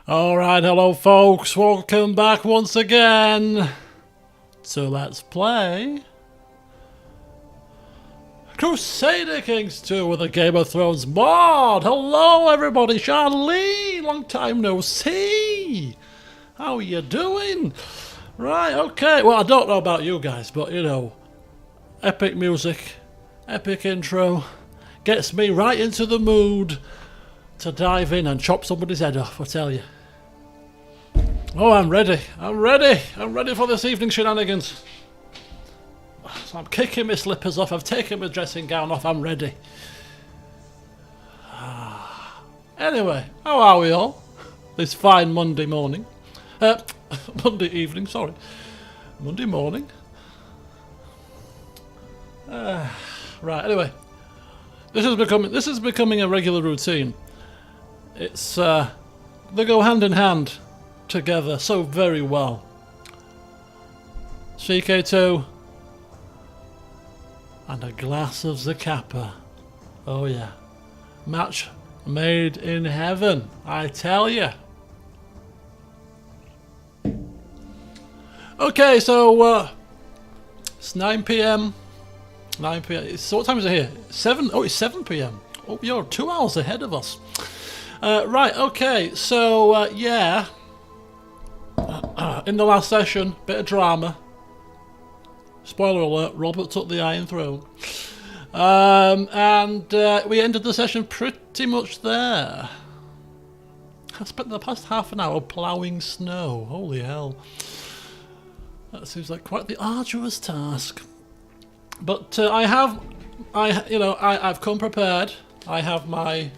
Alright, hello folks, welcome back once again to Let's Play Crusader Kings 2 with a Game of Thrones mod. Hello everybody, Charlene, long time no see. How are you doing? Right, okay, well I don't know about you guys, but you know, epic music, epic intro, gets me right into the mood to dive in and chop somebody's head off, I tell you. Oh, I'm ready for this evening's shenanigans. So I'm kicking my slippers off, I've taken my dressing gown off, I'm ready. Anyway, how are we all? This fine Monday morning. Monday evening, sorry. Monday morning. Right, anyway. This is becoming a regular routine. It's, they go hand in hand together so very well. CK2 and a glass of Zacapa. Oh yeah. Match made in heaven, I tell you. Okay, so it's 9 PM. 9 PM. So what time is it here? 7? Oh, it's 7 PM. Oh, you're 2 hours ahead of us. Right, okay, so yeah. In the last session, bit of drama. Spoiler alert, Robert took the Iron Throne. And we ended the session pretty much there. I spent the past half an hour ploughing snow. Holy hell. That seems like quite the arduous task. But I've come prepared. I have my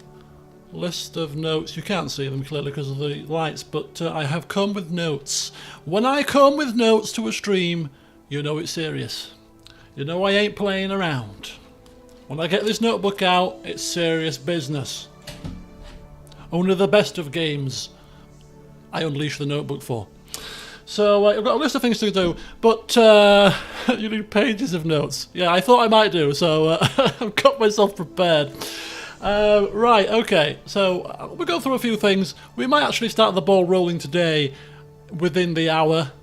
list of notes. You can't see them clearly because of the lights, but I have come with notes. When I come with notes to a stream, you know it's serious. You know I ain't playing around. When I get this notebook out, it's serious business. Only the best of games I unleash the notebook for. So I've got a list of things to do, but you need pages of notes. Yeah, I thought I might do, so I've got myself prepared. Right, okay, so we'll go through a few things. We might actually start the ball rolling today within the hour,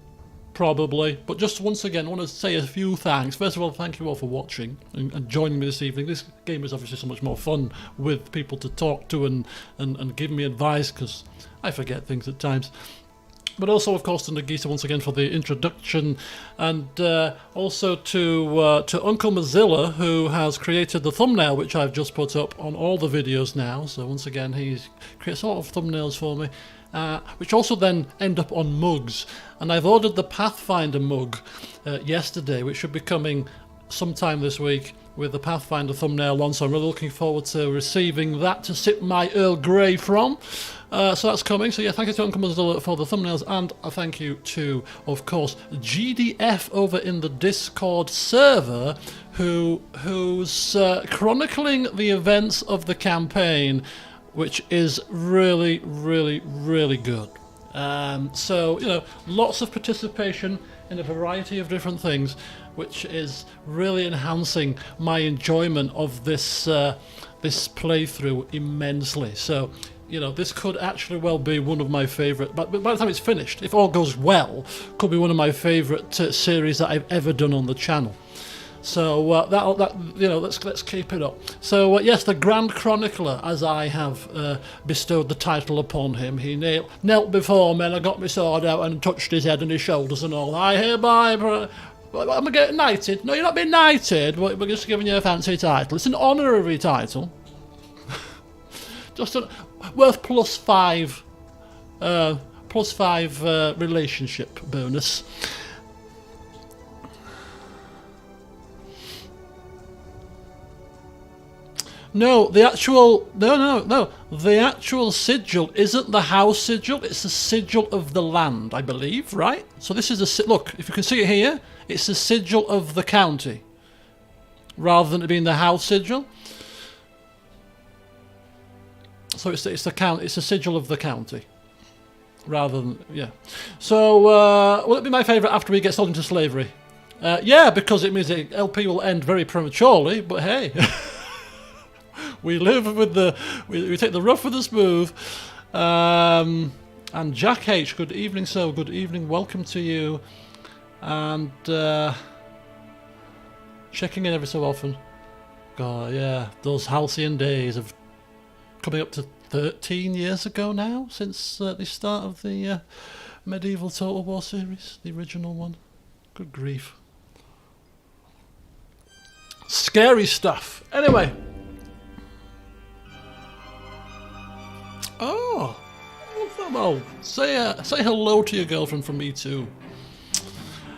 probably. But just once again, I want to say a few thanks. First of all, thank you all for watching and joining me this evening. This game is obviously so much more fun with people to talk to and give me advice, because I forget things at times. But also, of course, to Nagisa once again for the introduction, and also to UncleMozilla, who has created the thumbnail, which I've just put up on all the videos now. So once again, he's created a lot of thumbnails for me, which also then end up on mugs. And I've ordered the Pathfinder mug yesterday, which should be coming sometime this week, with the Pathfinder thumbnail on, so I'm really looking forward to receiving that to sip my Earl Grey from. So that's coming. So yeah, thank you to UncleMozilla for the thumbnails, and a thank you to, of course, GDF over in the Discord server, who's chronicling the events of the campaign, which is really, really, really good. So, you know, lots of participation in a variety of different things, which is really enhancing my enjoyment of this this playthrough immensely. So, you know, this could actually well be one of my favourite, but by the time it's finished, if all goes well, could be one of my favourite series that I've ever done on the channel. So that you know, let's keep it up. So yes, the Grand Chronicler, as I have bestowed the title upon him, he knelt before me, and I got my sword out and touched his head and his shoulders and all. I hereby, am I getting knighted? No, you're not being knighted. We're just giving you a fancy title. It's an honorary title, just worth +5 relationship bonus. No, the actual the actual sigil isn't the house sigil. It's the sigil of the land, I believe, right? So this is a look. If you can see it here, it's the sigil of the county, rather than it being the house sigil. So it's the sigil of the county, rather than, yeah. So will it be my favourite after we get sold into slavery? Yeah, because it means the LP will end very prematurely. But hey. We live with the, we take the rough with the smooth. And Jack H, good evening, sir. Good evening, welcome to you. And checking in every so often. God, yeah, those halcyon days of coming up to 13 years ago now, since the start of the medieval Total War series, the original one. Good grief. Scary stuff. Anyway. Oh, well, say hello to your girlfriend from me too.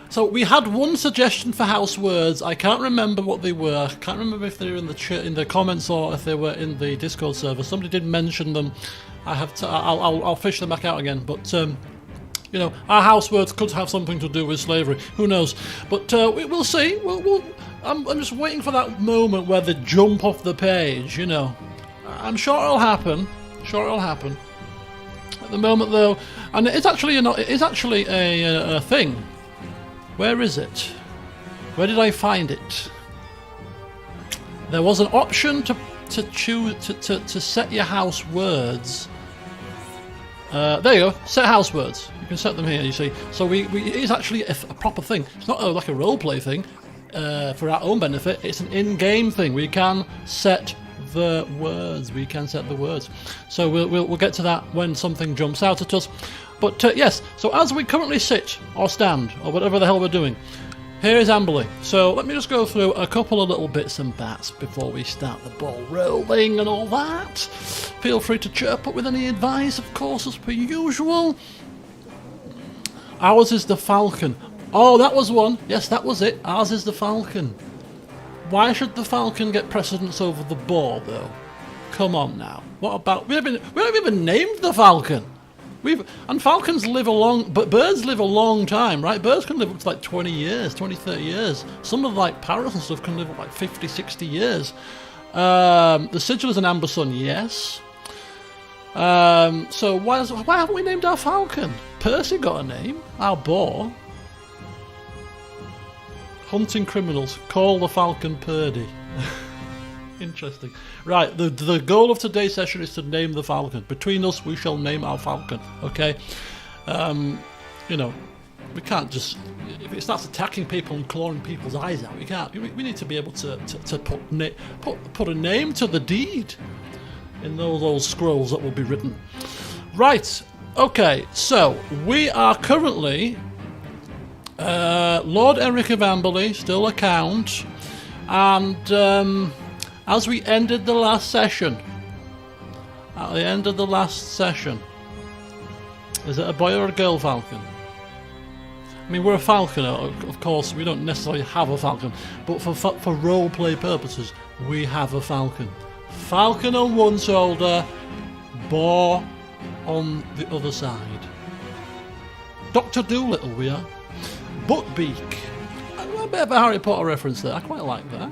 So we had one suggestion for house words. I can't remember what they were. I can't remember if they were in the comments or if they were in the Discord server. Somebody did mention them. I have to. I'll fish them back out again. But you know, our house words could have something to do with slavery. Who knows? But we'll see. I'm just waiting for that moment where they jump off the page. You know, I'm sure it'll happen. At the moment, though, and it's actually a thing. Where is it? Where did I find it? There was an option to choose to set your house words. There you go. Set house words. You can set them here. You see. So it is actually a proper thing. It's not like a roleplay thing for our own benefit. It's an in-game thing. We can set the words. So we'll get to that when something jumps out at us. But yes, so as we currently sit, or stand, or whatever the hell we're doing, here is Amberley. So let me just go through a couple of little bits and bats before we start the ball rolling and all that. Feel free to chirp up with any advice, of course, as per usual. Ours is the Falcon. Oh, that was one. Yes, that was it. Ours is the Falcon. Why should the Falcon get precedence over the boar, though? Come on now. What about... We haven't even named the Falcon. And falcons live a long... But birds live a long time, right? Birds can live up to like 20 years, 20, 30 years. Some of like parrots and stuff can live up like 50, 60 years. The sigil is an amber sun, yes. So why haven't we named our Falcon? Percy got a name. Our boar. Hunting criminals. Call the Falcon Purdy. Interesting. Right, the goal of today's session is to name the Falcon. Between us, we shall name our Falcon, okay? You know, we can't just... If it starts attacking people and clawing people's eyes out, we can't. We need to be able to put a name to the deed in those old scrolls that will be written. Right, okay, so we are currently... Lord Eryk of Amberley, still a count, and... as we ended the last session, at the end of the last session, is it a boy or a girl falcon? I mean, we're a falcon, of course, we don't necessarily have a falcon, but for roleplay purposes, we have a falcon. Falcon on one shoulder, boar on the other side. Dr. Doolittle we are. Buckbeak. A bit of a Harry Potter reference there, I quite like that.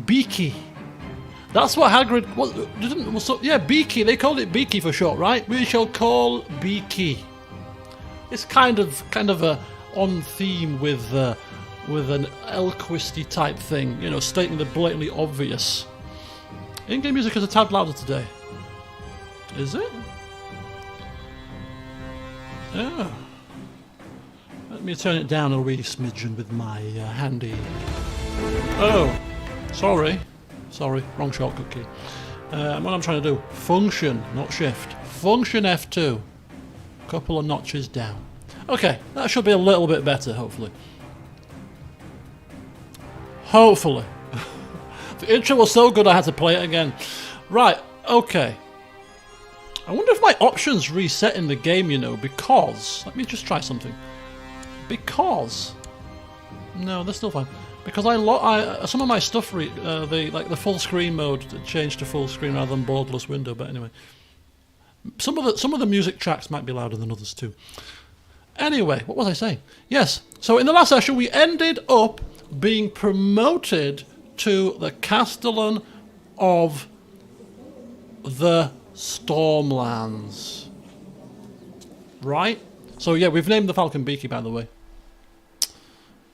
Beaky. That's what Hagrid yeah, Beaky. They called it Beaky for short, right? We shall call Beaky. It's kind of on theme with an Elquisty type thing, you know, stating the blatantly obvious. In-game music is a tad louder today. Is it? Yeah. Let me turn it down a wee smidgen with my handy. Oh, sorry. Sorry, wrong shortcut key. What I'm trying to do, function, not shift. Function F2. Couple of notches down. Okay, that should be a little bit better, hopefully. Hopefully. The intro was so good I had to play it again. Right, okay. I wonder if my options reset in the game, you know, because... Let me just try something. Because... No, they're still fine. Because some of my stuff, the full screen mode changed to full screen rather than borderless window. But anyway, some of the music tracks might be louder than others too. Anyway, what was I saying? Yes. So in the last session, we ended up being promoted to the Castellan of the Stormlands. Right. So yeah, we've named the Falcon Beaky, by the way.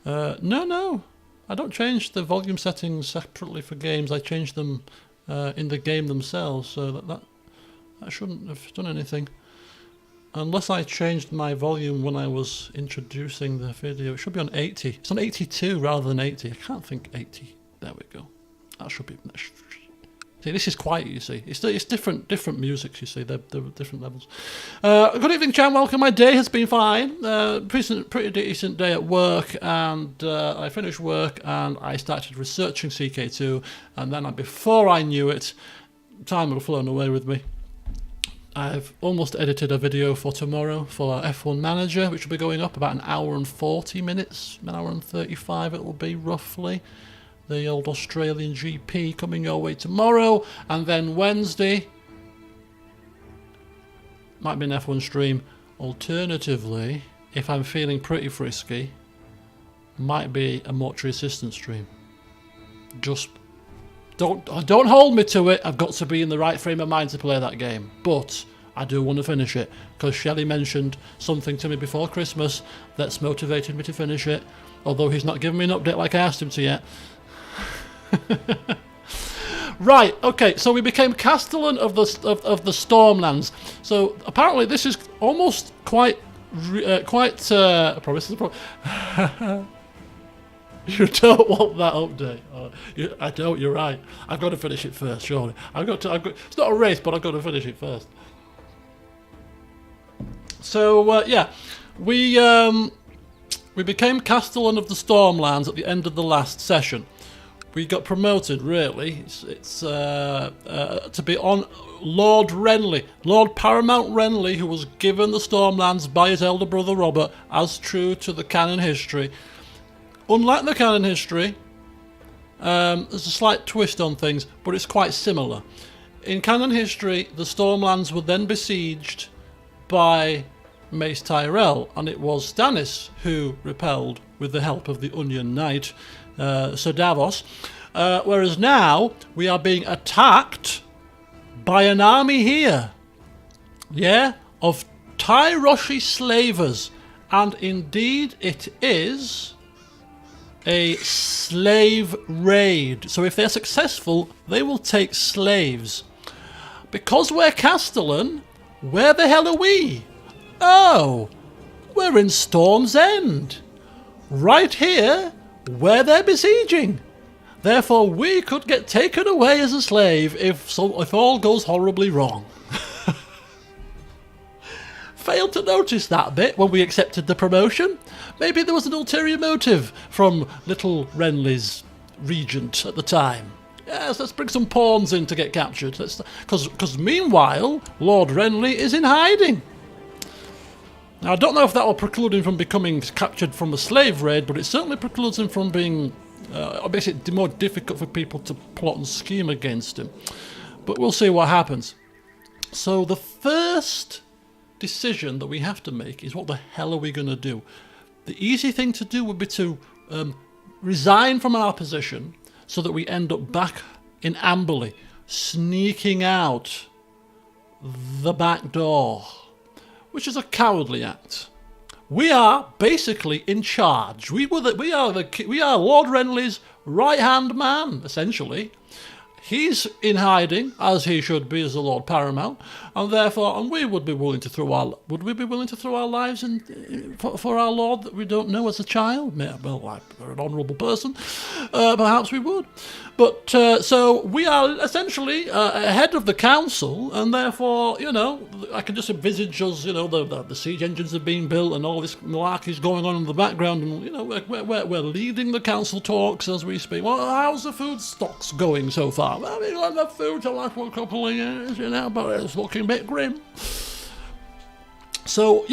No. I don't change the volume settings separately for games. I change them in the game themselves, so that shouldn't have done anything. Unless I changed my volume when I was introducing the video. It should be on 80. It's on 82 rather than 80. I can't think 80. There we go. That should be... See, this is quiet, you see. It's different music, you see. They're different levels. Good evening, Chan. Welcome. My day has been fine. Pretty decent day at work. And I finished work and I started researching CK2. And then before I knew it, time had flown away with me. I've almost edited a video for tomorrow for F1 Manager, which will be going up about an hour and 40 minutes, an hour and 35 it will be roughly. The old Australian GP coming your way tomorrow, and then Wednesday might be an F1 stream. Alternatively, if I'm feeling pretty frisky, might be a mortuary assistant stream. Just don't hold me to it. I've got to be in the right frame of mind to play that game. But I do want to finish it because Shelley mentioned something to me before Christmas that's motivated me to finish it. Although he's not given me an update like I asked him to yet. Right. Okay. So we became Castellan of the Stormlands. So apparently this is almost quite. I promise. You don't want that update. I don't. You're right. I've got to finish it first. Surely. It's not a race, but I've got to finish it first. So yeah, we became Castellan of the Stormlands at the end of the last session. We got promoted. Really, it's to be on Lord Renly, Lord Paramount Renly, who was given the Stormlands by his elder brother Robert, as true to the canon history. Unlike the canon history, there's a slight twist on things, but it's quite similar. In canon history, the Stormlands were then besieged by Mace Tyrell, and it was Stannis who repelled with the help of the Onion Knight, Sir Davos. Whereas now, we are being attacked by an army here. Yeah? Of Tyroshi slavers. And indeed, it is a slave raid. So if they're successful, they will take slaves. Because we're Castellan, where the hell are we? Oh, we're in Storm's End. Right here, where they're besieging. Therefore, we could get taken away as a slave if all goes horribly wrong. Failed to notice that bit when we accepted the promotion. Maybe there was an ulterior motive from little Renly's regent at the time. Yes, let's bring some pawns in to get captured. Because meanwhile, Lord Renly is in hiding. Now, I don't know if that will preclude him from becoming captured from a slave raid, but it certainly precludes him from being... makes it more difficult for people to plot and scheme against him. But we'll see what happens. So the first decision that we have to make is what the hell are we going to do? The easy thing to do would be to resign from our position so that we end up back in Amberley, sneaking out the back door, which is a cowardly act. We are basically in charge. We are Lord Renly's right-hand man, essentially. He's in hiding, as he should be as the Lord Paramount, and therefore, we would be willing to throw our lives in for our Lord that we don't know as a child? Well, we're an honourable person, perhaps we would. But so we are essentially ahead of the council, and therefore, I can just envisage us, the siege engines are being built, and all this malarkey is going on in the background, and we're leading the council talks as we speak. Well, how's the food stocks going so far? Well, we've got enough food to last for a couple of years, but it's looking a bit grim. So,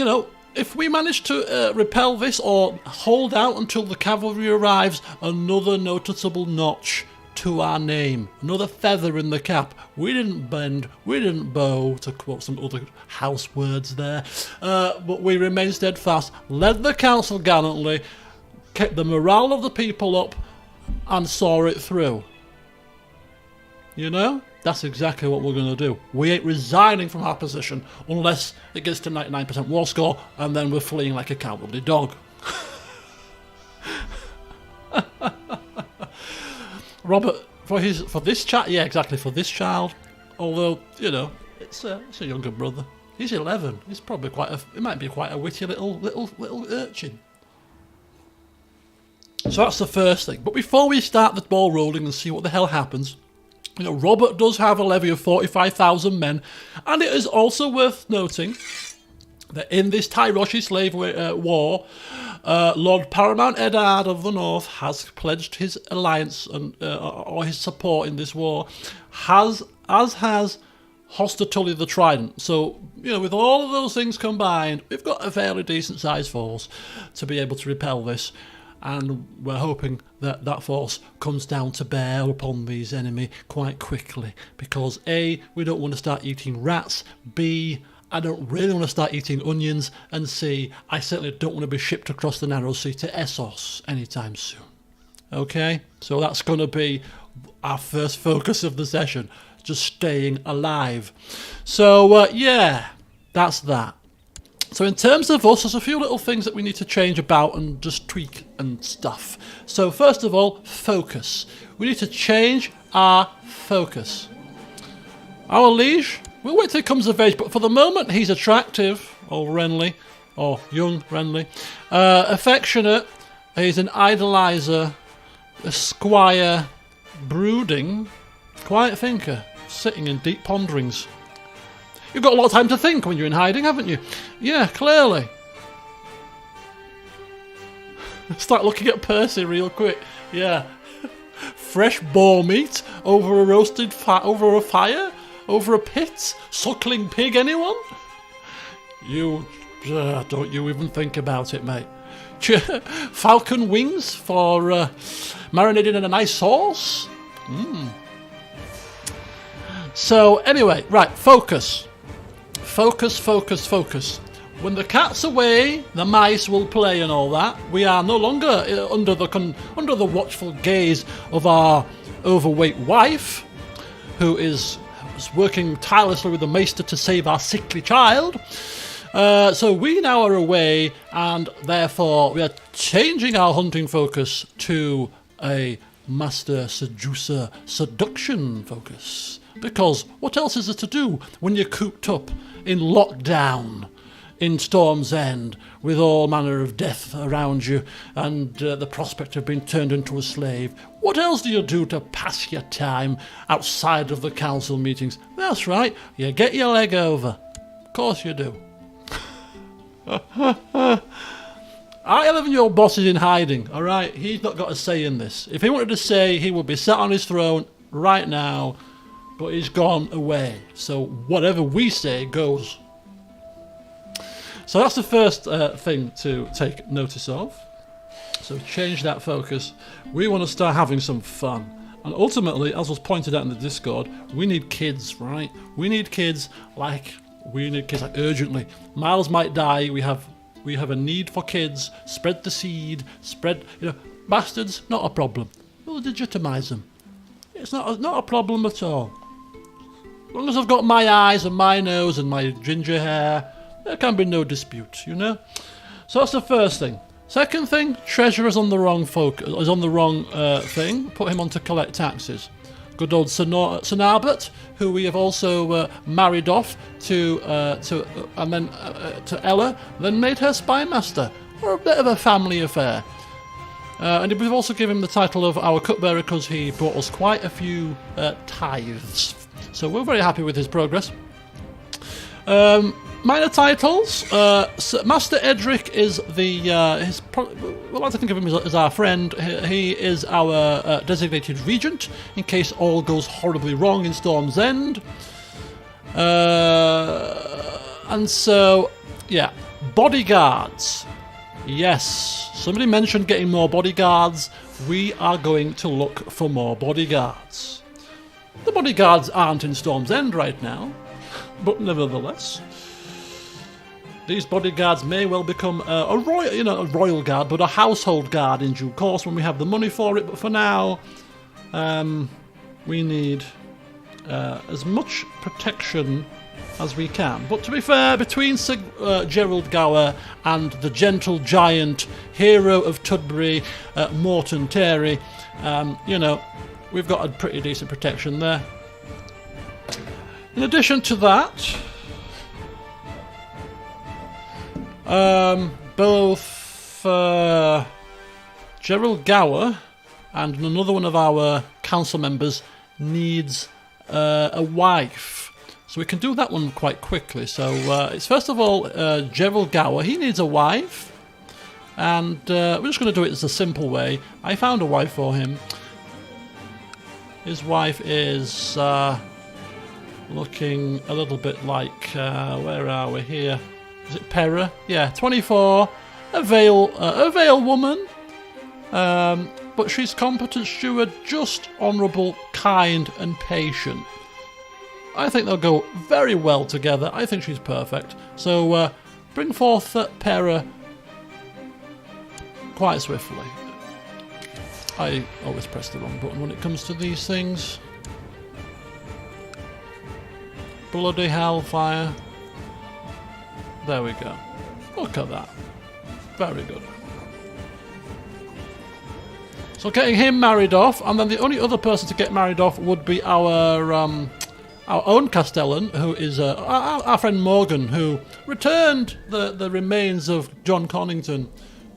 if we manage to repel this or hold out until the cavalry arrives, another noticeable notch to our name, another feather in the cap. We didn't bend, we didn't bow, to quote some other house words there, but we remained steadfast, led the council gallantly, kept the morale of the people up, and saw it through. That's exactly what we're going to do. We ain't resigning from our position unless it gets to 99% war score, and then we're fleeing like a cowardly dog. Robert, for this child, yeah, exactly, for this child, although, it's a younger brother. He's 11. He's probably he might be quite a witty little urchin. So that's the first thing. But before we start the ball rolling and see what the hell happens, you know, Robert does have a levy of 45,000 men, and it is also worth noting that in this Tyroshi Slave War, Lord Paramount Eddard of the North has pledged his alliance and or his support in this war, as has Hoster Tully the Trident. So, you know, with all of those things combined, we've got a fairly decent sized force to be able to repel this. And we're hoping that that force comes down to bear upon these enemy quite quickly. Because A, we don't want to start eating rats. B, I don't really want to start eating onions. And C, I certainly don't want to be shipped across the narrow sea to Essos anytime soon. Okay? So that's going to be our first focus of the session. Just staying alive. So, yeah, that's that. So in terms of us, there's a few little things that we need to change about and just tweak and stuff. So first of all, focus. We need to change our focus. Our liege, we'll wait till he comes of age, but for the moment he's attractive, or Renly, or young Renly, affectionate, he's an idolizer, a squire, brooding, quiet thinker, sitting in deep ponderings. You've got a lot of time to think when you're in hiding, haven't you? Yeah, clearly. Start looking at Percy real quick. Yeah. Fresh boar meat over a roasted over a fire? Over a pit? Suckling pig, anyone? You... don't you even think about it, mate. Falcon wings for marinated in a nice sauce? So, anyway, right, focus. Focus, focus, focus. When the cat's away, the mice will play and all that. We are no longer under the watchful gaze of our overweight wife, who is working tirelessly with the maester to save our sickly child. So we now are away, and therefore we are changing our hunting focus to a master seducer seduction focus. Because what else is there to do when you're cooped up in lockdown in Storm's End with all manner of death around you and the prospect of being turned into a slave? What else do you do to pass your time outside of the council meetings? That's right, you get your leg over. Of course you do. Our 11-year-old boss is in hiding, alright? He's not got a say in this. If he wanted to say, he would be sat on his throne right now, but he's gone away. So whatever we say goes. So that's the first thing to take notice of. So change that focus. We want to start having some fun. And ultimately, as was pointed out in the Discord, we need kids, right? We need kids like urgently. Miles might die. We have a need for kids. Spread the seed. Bastards, not a problem. We'll legitimize them. It's not a problem at all. As long as I've got my eyes and my nose and my ginger hair, there can be no dispute, you know? So that's the first thing. Second thing, Treasurer's on the wrong thing. Put him on to collect taxes. Good old Sonarbert, who we have also married off to Ella, then made her spy master. Or a bit of a family affair. And we've also given him the title of our cupbearer because he brought us quite a few tithes. So we're very happy with his progress. Minor titles. Master Eryk is we like to think of him as our friend. He is our designated regent in case all goes horribly wrong in Storm's End. And so, yeah, bodyguards. Yes, somebody mentioned getting more bodyguards. We are going to look for more bodyguards. The bodyguards aren't in Storm's End right now, but nevertheless, these bodyguards may well become a royal guard, but a household guard in due course when we have the money for it. But for now, we need as much protection as we can. But to be fair, between Gerald Gower and the gentle giant hero of Tudbury, Morton Terry, we've got a pretty decent protection there. In addition to that, Both Gerald Gower and another one of our council members needs a wife. So we can do that one quite quickly. So it's first of all Gerald Gower. He needs a wife. And we're just going to do it as a simple way. I found a wife for him. His wife is looking a little bit like, where are we here? Is it Pera? Yeah, 24, a Vale woman. But she's competent steward, just, honourable, kind and patient. I think they'll go very well together. I think she's perfect. So bring forth Pera quite swiftly. I always press the wrong button when it comes to these things. Bloody hellfire. There we go. Look at that. Very good. So getting him married off, and then the only other person to get married off would be our own Castellan, who is our friend Morgan, who returned the remains of John Connington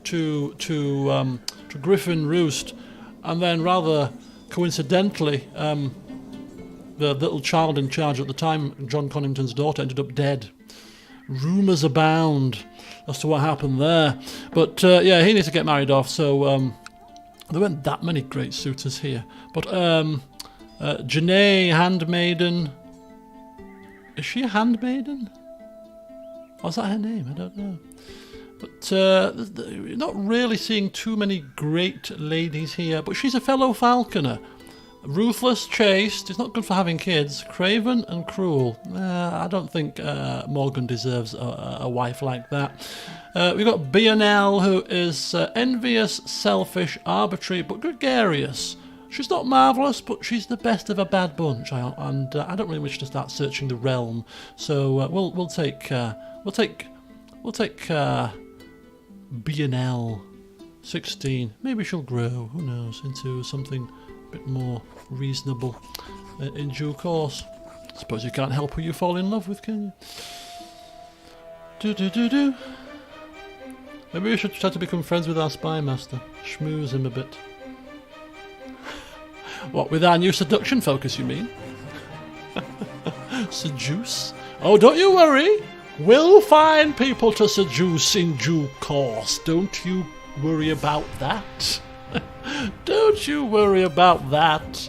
to Griffin Roost, and then rather coincidentally, the little child in charge at the time, John Connington's daughter, ended up dead. Rumours abound as to what happened there, but yeah, he needs to get married off. So there weren't that many great suitors here, but Janae, handmaiden. Is she a handmaiden? Or is that her name? I don't know. But you're not really seeing too many great ladies here. But she's a fellow falconer. Ruthless, chaste, is not good for having kids. Craven and cruel. I don't think Morgan deserves a wife like that. We've got Bionel, who is envious, selfish, arbitrary, but gregarious. She's not marvellous, but she's the best of a bad bunch. And I don't really wish to start searching the realm. So we'll take Bionel, 16. Maybe she'll grow, who knows, into something a bit more reasonable in due course. I suppose you can't help who you fall in love with, can you? Maybe we should try to become friends with our spy master. Schmooze him a bit. What, with our new seduction focus, you mean? Seduce? Oh, don't you worry. We'll find people to seduce in due course. Don't you worry about that. Don't you worry about that.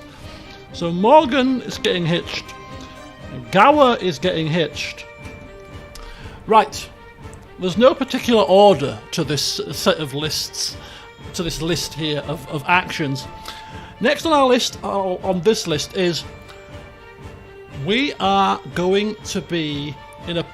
So Morgan is getting hitched. Gower is getting hitched. Right. There's no particular order to this set of lists, to this list here of actions. Next on our list, on this list, is we are going to be in a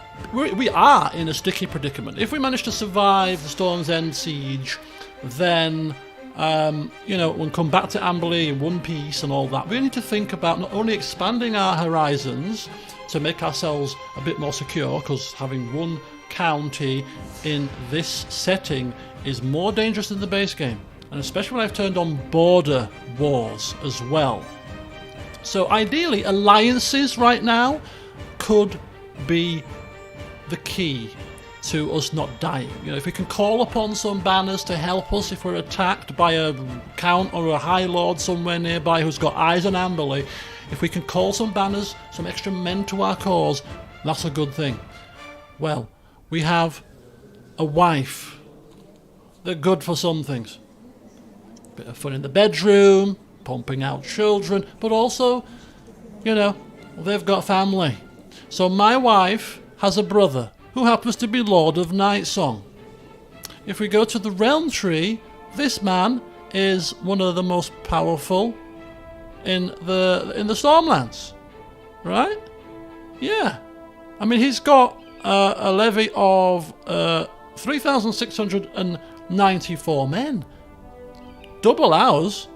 sticky predicament. If we manage to survive the Storm's End siege, then we'll come back to Amberley in one piece and all that. We need to think about not only expanding our horizons to make ourselves a bit more secure, because having one county in this setting is more dangerous than the base game, and especially when I've turned on border wars as well. So ideally, alliances right now could be the key to us not dying. If we can call upon some banners to help us if we're attacked by a count or a high lord somewhere nearby who's got eyes on Amberley, if we can call some banners, some extra men to our cause, that's a good thing. Well, we have a wife. They're good for some things. Bit of fun in the bedroom, pumping out children, but also, they've got family. So my wife has a brother who happens to be Lord of Nightsong. If we go to the realm tree, this man is one of the most powerful in the Stormlands, right? Yeah, I mean he's got a levy of 3,694 men, double ours.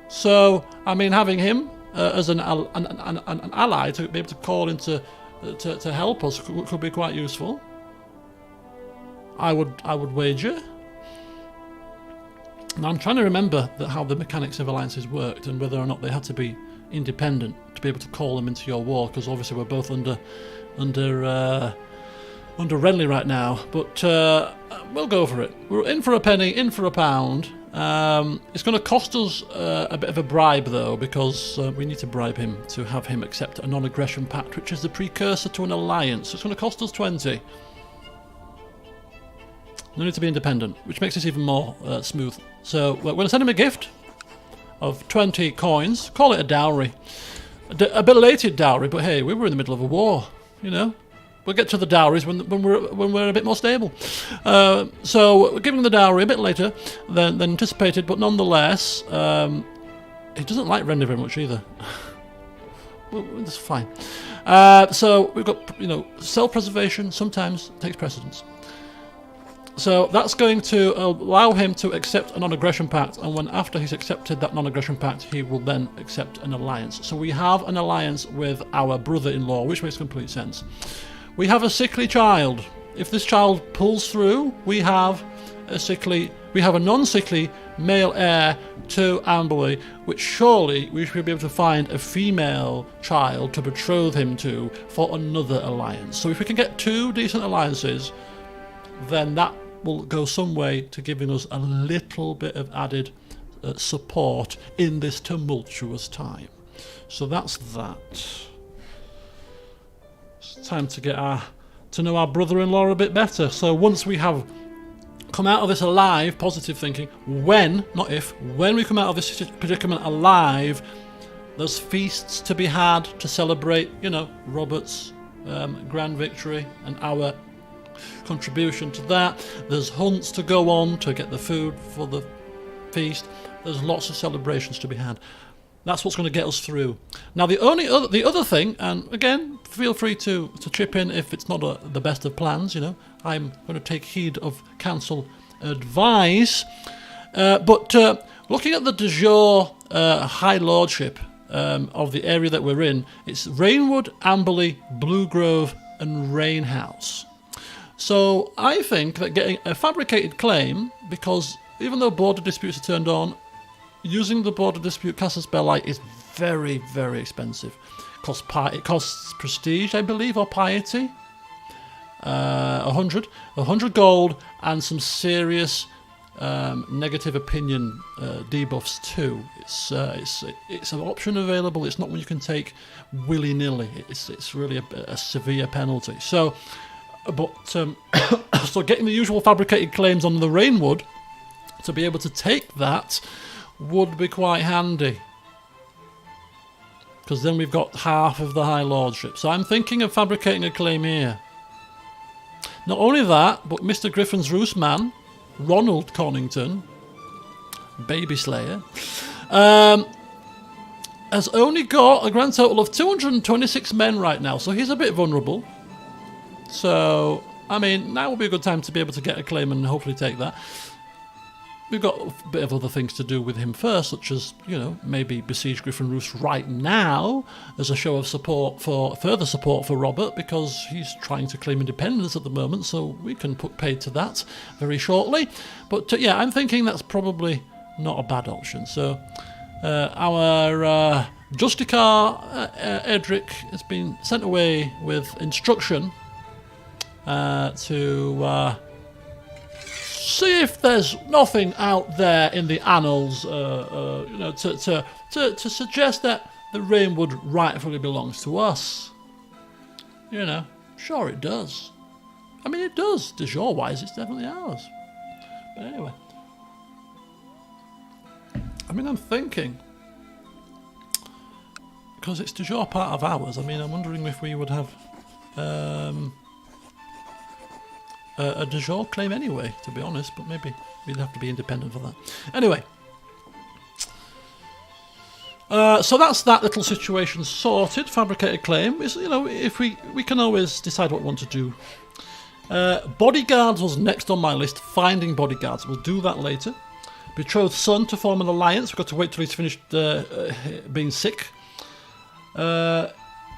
So I mean, having him as an ally to be able to call into to help us could be quite useful. I would wager. Now I'm trying to remember how the mechanics of alliances worked and whether or not they had to be independent to be able to call them into your war, because obviously we're both under under Renly right now, but we'll go for it. We're in for a penny, in for a pound. It's going to cost us a bit of a bribe, though, because we need to bribe him to have him accept a non-aggression pact, which is the precursor to an alliance. It's going to cost us 20. No need to be independent, which makes this even more smooth. So we're going to send him a gift of 20 coins. Call it a dowry. A belated dowry, but hey, we were in the middle of a war, you know. We'll get to the dowries when we're a bit more stable. So we're giving the dowry a bit later than anticipated, but nonetheless, he doesn't like Renly very much either. Well, that's fine. So we've got, you know, self-preservation sometimes takes precedence. So that's going to allow him to accept a non-aggression pact, and when after he's accepted that non-aggression pact, he will then accept an alliance. So we have an alliance with our brother-in-law, which makes complete sense. We have a sickly child. If this child pulls through, we have a non-sickly male heir to Amberley, which surely we should be able to find a female child to betroth him to for another alliance. So if we can get 2 decent alliances, then that will go some way to giving us a little bit of added support in this tumultuous time. So that's that. It's time to get to know our brother-in-law a bit better. So once we have come out of this alive, positive thinking, when, not if, when we come out of this predicament alive, there's feasts to be had to celebrate, you know, Robert's grand victory and our contribution to that. There's hunts to go on to get the food for the feast. There's lots of celebrations to be had. That's what's going to get us through. Now the other thing, and again, feel free to chip in if it's not the best of plans, you know, I'm going to take heed of counsel advice, but looking at the de jure high lordship of the area that we're in, it's Rainwood, Amberley, Bluegrove and Rainhouse. So I think that getting a fabricated claim, because even though border disputes are turned on, using the border dispute casus belli is very, very expensive. It costs prestige, I believe, or piety. 100 gold, and some serious negative opinion debuffs too. It's an option available. It's not one you can take willy-nilly. It's really a severe penalty. So, but so getting the usual fabricated claims on the Rainwood to be able to take that would be quite handy, because then we've got half of the High Lordship. So I'm thinking of fabricating a claim here. Not only that, but Mr. Griffin's Roost man, Ronald Cornington, Baby Slayer, has only got a grand total of 226 men right now, so he's a bit vulnerable. So, I mean, now would be a good time to be able to get a claim and hopefully take that. We've got a bit of other things to do with him first, such as, you know, maybe besiege Griffin Roost right now as a show of further support for Robert, because he's trying to claim independence at the moment, so we can put paid to that very shortly. But yeah, I'm thinking that's probably not a bad option. So our Justicar Eryk has been sent away with instruction to see if there's nothing out there in the annals, you know, to suggest that the Rainwood rightfully belongs to us. You know, sure it does. I mean, it does. De jure-wise, it's definitely ours. But anyway, I mean, I'm thinking, because it's de jure part of ours, I mean, I'm wondering if we would have a de jure claim anyway, to be honest, but maybe we'd have to be independent for that. Anyway, so that's that little situation sorted. Fabricated claim is, you know, if we can always decide what we want to do. Bodyguards was next on my list. Finding bodyguards, we'll do that later. Betrothed son to form an alliance. We've got to wait till he's finished being sick.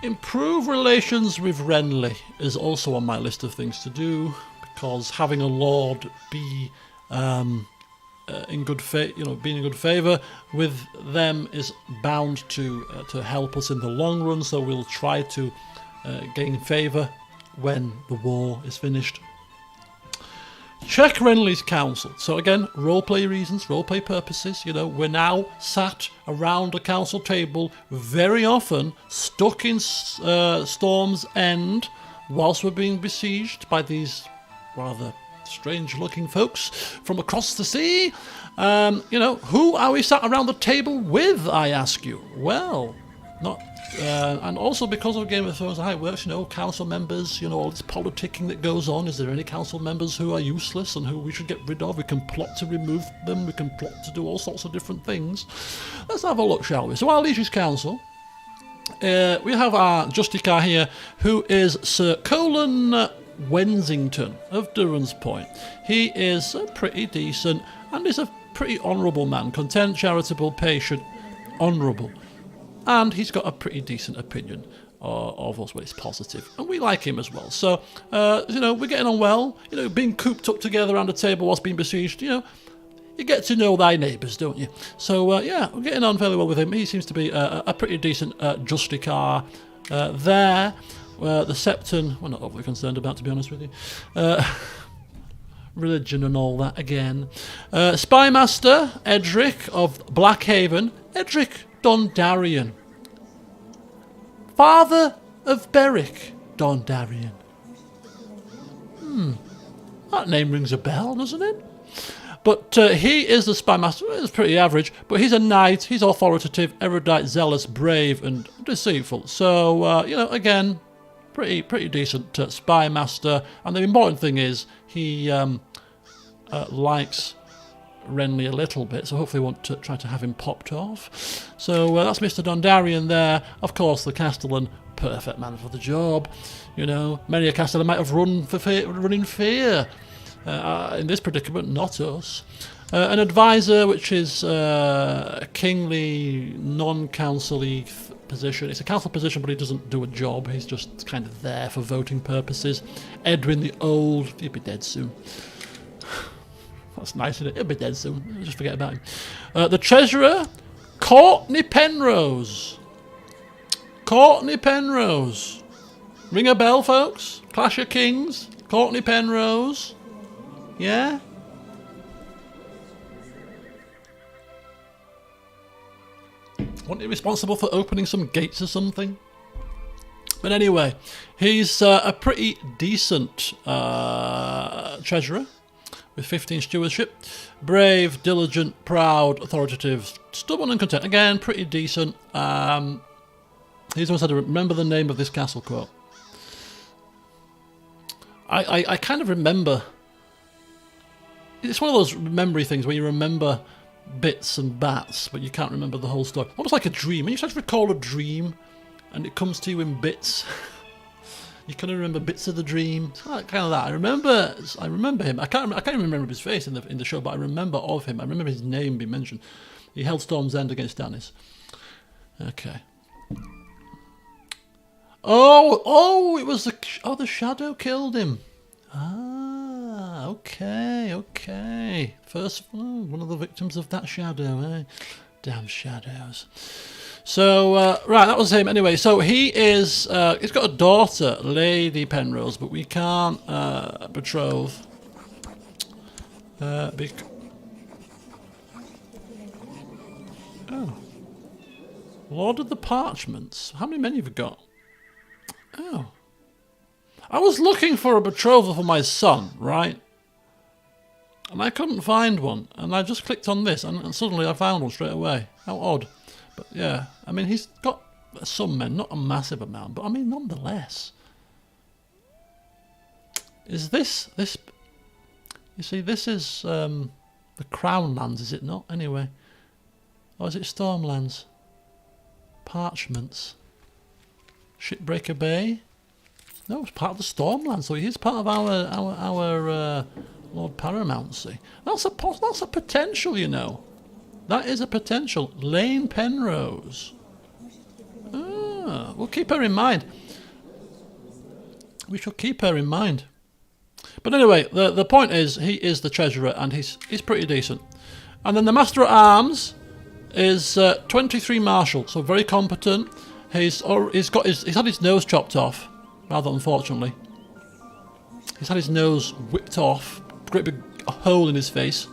Improve relations with Renly is also on my list of things to do, because having a lord be in good being in good favour with them is bound to help us in the long run. So we'll try to gain favour when the war is finished. Check Renly's council. So again, roleplay reasons, roleplay purposes. You know, we're now sat around a council table, very often stuck in Storm's End, whilst we're being besieged by these rather strange-looking folks from across the sea. You know, who are we sat around the table with, I ask you? Well, not... and also because of Game of Thrones, how it works, you know, council members, you know, all this politicking that goes on. Is there any council members who are useless and who we should get rid of? We can plot to remove them. We can plot to do all sorts of different things. Let's have a look, shall we? So our Liege's Council. We have our Justicar here, who is Sir Colin Wensington of Durance Point. He is pretty decent and is a pretty honourable man. Content, charitable, patient, honourable. And he's got a pretty decent opinion of us when it's positive. And we like him as well. So, you know, we're getting on well. You know, being cooped up together around a table whilst being besieged, you know, you get to know thy neighbours, don't you? So, yeah, we're getting on fairly well with him. He seems to be a pretty decent Justicar there. The Septon, we're not overly concerned about, to be honest with you. Religion and all that again. Spymaster, Eryk of Blackhaven. Eryk Dondarrion. Father of Beric Dondarrion. That name rings a bell, doesn't it? But he is the Spymaster. It's pretty average, but he's a knight. He's authoritative, erudite, zealous, brave, and deceitful. So, you know, again, pretty decent Spymaster. And the important thing is he likes Renly a little bit, so hopefully won't try to have him popped off. So that's Mr. Dondarrion there. Of course, the Castellan, perfect man for the job. You know, many a Castellan might have run in fear. In this predicament, not us. An advisor, which is a kingly, non-council-y position. It's a council position, but he doesn't do a job. He's just kind of there for voting purposes. Edwin the Old, he'll be dead soon. That's nice, isn't it? He'll be dead soon. Just forget about him. The Treasurer, Courtney Penrose. Courtney Penrose. Ring a bell, folks? Clash of Kings. Courtney Penrose. Yeah? Wasn't he responsible for opening some gates or something? But anyway, he's a pretty decent treasurer with 15 stewardship. Brave, diligent, proud, authoritative, stubborn and content. Again, pretty decent. He's always had to remember the name of this castle quote. I kind of remember. It's one of those memory things where you remember bits and bats, but you can't remember the whole story. Almost like a dream. When you start to recall a dream, and it comes to you in bits, you kind of remember bits of the dream. It's kind of that. I remember him. I can't even remember his face in the show, but I remember of him. I remember his name being mentioned. He held Storm's End against Stannis. Okay. Oh! It was the shadow killed him. Okay. First, one of the victims of that shadow, eh? Damn shadows. So, right, that was him. Anyway, so he is, he's got a daughter, Lady Penrose, but we can't betroth. Oh. Lord of the Parchments. How many men have you got? Oh. I was looking for a betrothal for my son, right? And I couldn't find one. And I just clicked on this, and suddenly I found one straight away. How odd. But yeah, I mean, he's got some men, not a massive amount, but I mean, nonetheless. Is this... You see, this is the Crownlands, is it not? Anyway. Or is it Stormlands? Parchments. Shipbreaker Bay? No, it's part of the Stormlands, so he's part of our Lord Paramounts. See, that's a potential, you know. That is a potential. Lane Penrose. We'll keep her in mind. We shall keep her in mind. But anyway, the point is, he is the treasurer, and he's pretty decent. And then the Master at Arms is 23 Marshal, so very competent. He's had his nose chopped off, rather unfortunately. He's had his nose whipped off, great big hole in his face,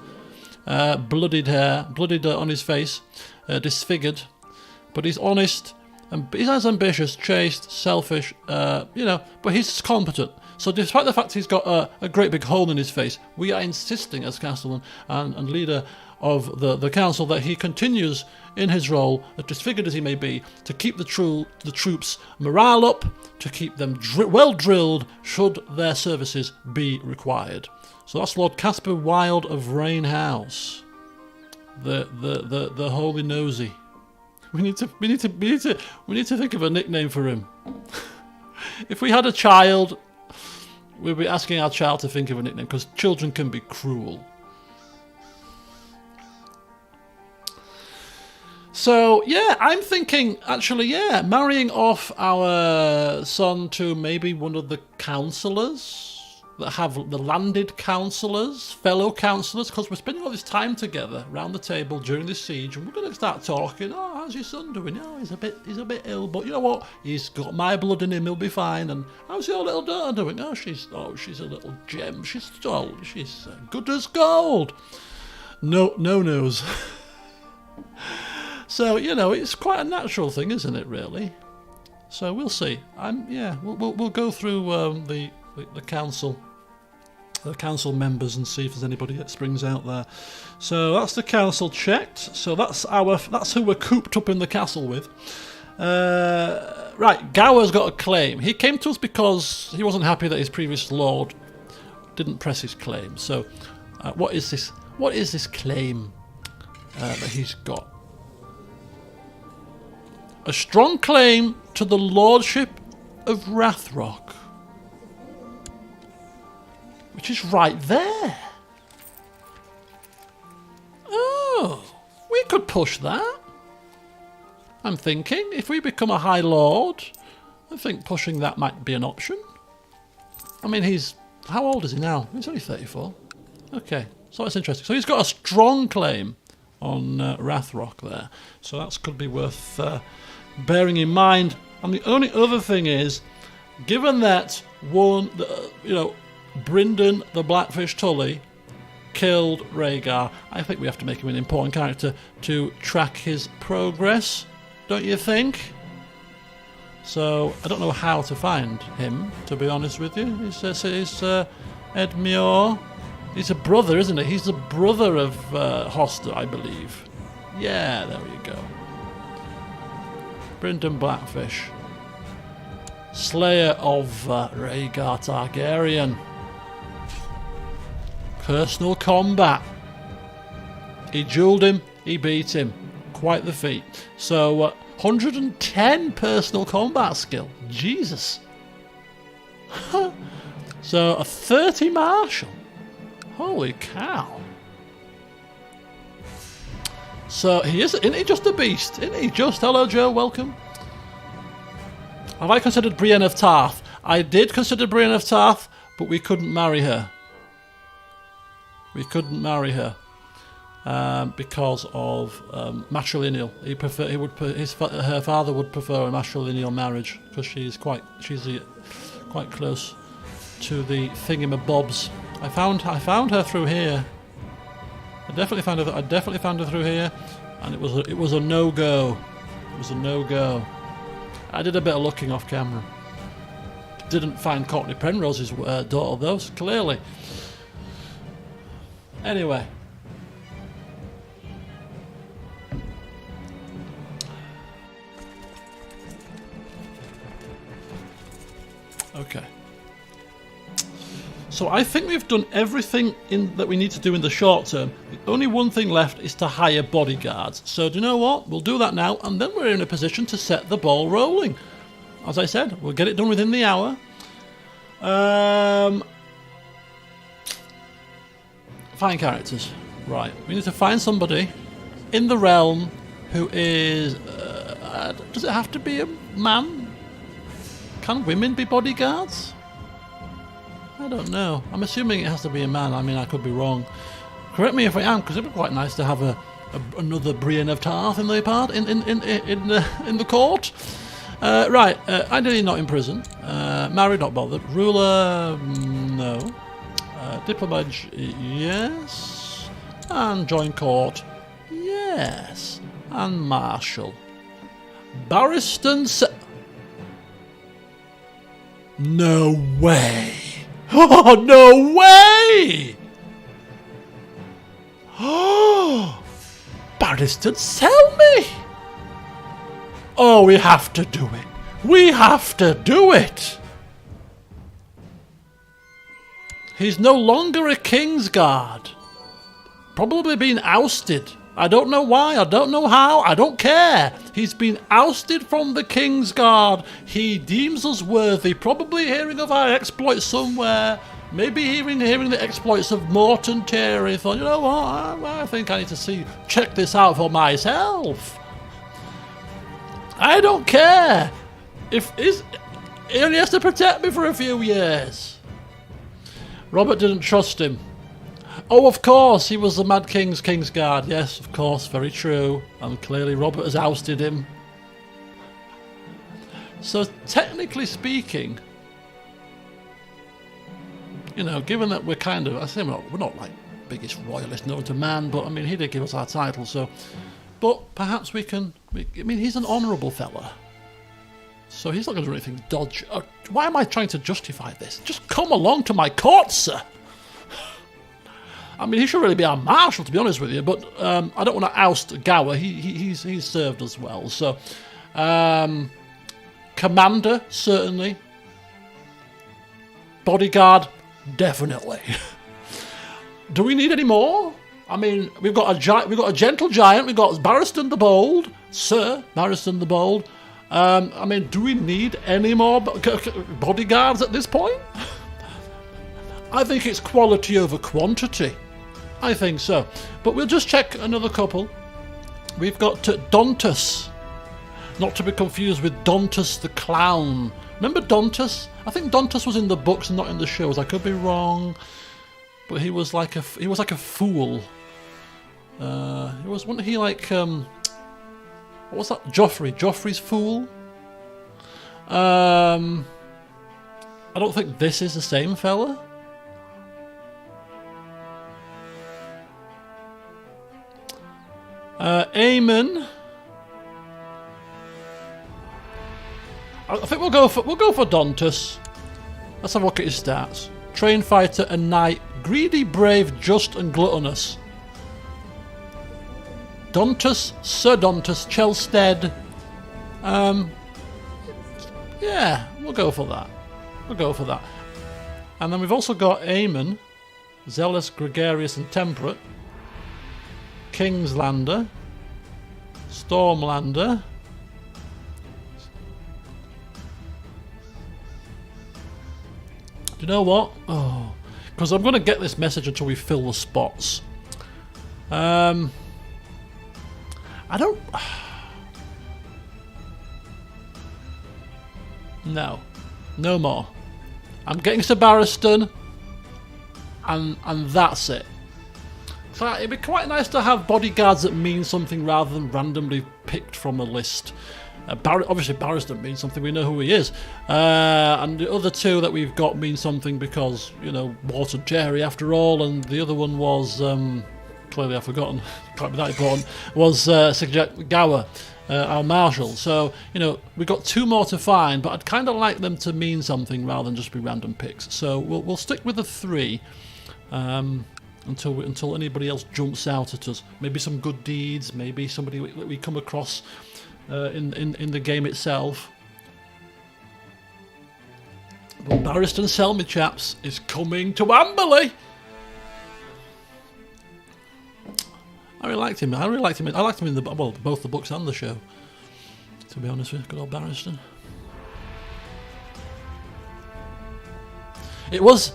bloodied hair, bloodied on his face, disfigured. But he's honest, and he's as ambitious, chaste, selfish, you know, but he's competent. So despite the fact he's got a great big hole in his face, we are insisting as Castellan and leader of the council that he continues in his role, as disfigured as he may be, to keep the troops' morale up, to keep them well drilled should their services be required. So that's Lord Caspar Wilde of Rain House, the Holy Nosy. We need to think of a nickname for him. If we had a child, we'd be asking our child to think of a nickname, because children can be cruel. So, yeah, I'm thinking, actually, yeah, marrying off our son to maybe one of the councillors that have the landed councillors, fellow councillors, because we're spending all this time together around the table during this siege, and we're going to start talking. Oh, how's your son doing? Oh, he's a bit ill, but you know what? He's got my blood in him. He'll be fine. And how's your little daughter doing? Oh, she's a little gem. She's good as gold. No knows. So, you know, it's quite a natural thing, isn't it, really? So we'll see. We'll go through the council members and see if there's anybody that springs out there. So that's the council checked. So that's who we're cooped up in the castle with. Right, Gower's got a claim. He came to us because he wasn't happy that his previous lord didn't press his claim. So what is this? What is this claim that he's got? A strong claim to the lordship of Rathrock, which is right there. Oh, we could push that. I'm thinking, if we become a High Lord, I think pushing that might be an option. I mean, how old is he now? He's only 34. Okay, so that's interesting. So he's got a strong claim on Rathrock there. So that could be worth bearing in mind. And the only other thing is, given that Brynden the Blackfish Tully killed Rhaegar, I think we have to make him an important character to track his progress, don't you think? So I don't know how to find him, to be honest with you. He's Edmure. He's a brother, isn't he? He's the brother of Hoster, I believe. Yeah, there we go. Brynden Blackfish, Slayer of Rhaegar Targaryen. Personal combat. He duelled him, he beat him. Quite the feat. So 110 personal combat skill. Jesus. So a 30 martial. Holy cow. So isn't he just a beast? Isn't he just? Hello Joe, welcome. Have I considered Brienne of Tarth? I did consider Brienne of Tarth, but we couldn't marry her. We couldn't marry her because of matrilineal. Her father would prefer a matrilineal marriage because she's quite close to the thingamabobs. I found her through here. I definitely found her through here, and it was a no-go. It was a no-go. I did a bit of looking off camera. Didn't find Courtney Penrose's daughter though, clearly. Anyway. Okay. So I think we've done everything that we need to do in the short term. The only one thing left is to hire bodyguards. So do you know what? We'll do that now, and then we're in a position to set the ball rolling. As I said, we'll get it done within the hour. Find characters. Right. We need to find somebody in the realm who is... does it have to be a man? Can women be bodyguards? I don't know. I'm assuming it has to be a man. I mean, I could be wrong. Correct me if I am, because it'd be quite nice to have another Brienne of Tarth in the court. Right. Ideally not in prison. Married, not bothered. Ruler, No. Diplomat, yes. And join court, yes. And marshal. Barristan. No way. Oh, no way. Oh, Barristan, sell me. Oh, we have to do it. We have to do it. He's no longer a Kingsguard. Probably been ousted. I don't know why, I don't know how, I don't care. He's been ousted from the Kingsguard. He deems us worthy, probably hearing of our exploits somewhere. Maybe hearing the exploits of Morton Terry. Thought, you know what, I think I need to check this out for myself. I don't care. He only has to protect me for a few years. Robert didn't trust him. Oh, of course, he was the Mad King's Kingsguard. Yes, of course, very true. And clearly Robert has ousted him. So, technically speaking, you know, given that we're kind of, I say we're not like biggest royalist known to man, but I mean, he did give us our title, so. But perhaps I mean, he's an honourable fella. So he's not going to do anything dodgy. Why am I trying to justify this? Just come along to my court, sir. I mean, he should really be our marshal, to be honest with you, but I don't want to oust Gower. He's served us well. So, commander, certainly. Bodyguard, definitely. Do we need any more? I mean, we've got a gentle giant. We've got Barristan the Bold, Sir Barristan the Bold. I mean, do we need any more bodyguards at this point? I think it's quality over quantity. I think so. But we'll just check another couple. We've got Dontus. Not to be confused with Dontus the Clown. Remember Dontus? I think Dontus was in the books and not in the shows. I could be wrong. But he was like a fool. Wasn't he like what was that? Joffrey's fool? I don't think this is the same fella. Aemon. I think we'll go for Dontus. Let's have a look at his stats. Trained fighter and knight, greedy, brave, just, and gluttonous. Dontus, Sir Dontus, Chelstead. Yeah, we'll go for that. And then we've also got Aemon, zealous, gregarious, and temperate. Kingslander, Stormlander, do you know what? Oh, because I'm going to get this message until we fill the spots. I don't. No more. I'm getting Sir Barristan, and that's it. So it'd be quite nice to have bodyguards that mean something rather than randomly picked from a list. Obviously Barristan means something, we know who he is. And the other two that we've got mean something because, you know, Morton Cherry after all, and the other one was, clearly I've forgotten, can't be that important, was Sir Gower, our marshal. So, you know, we've got two more to find, but I'd kind of like them to mean something rather than just be random picks. So we'll stick with the three. Until anybody else jumps out at us. Maybe some good deeds, maybe somebody we come across in the game itself. But Barristan Selmy, chaps, is coming to Amberley. I really liked him. I liked him in both the books and the show. To be honest with you, good old Barristan. Was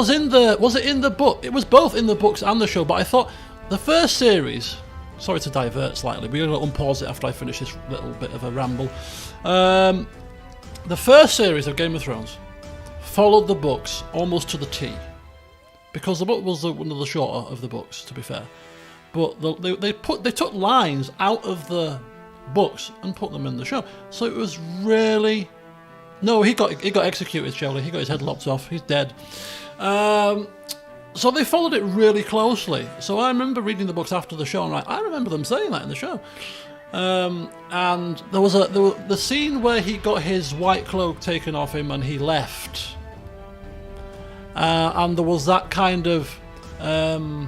it in the book? It was both in the books and the show, but I thought the first series, sorry to divert slightly, we're going to unpause it after I finish this little bit of a ramble. The first series of Game of Thrones followed the books almost to the T, because the book was one of the shorter of the books, to be fair. But they took lines out of the books and put them in the show, so it was really No, he got executed, Shelley. He got his head lopped off. He's dead. So they followed it really closely. So I remember reading the books after the show, and I remember them saying that in the show. And there was the scene where he got his white cloak taken off him and he left. And there was that kind of the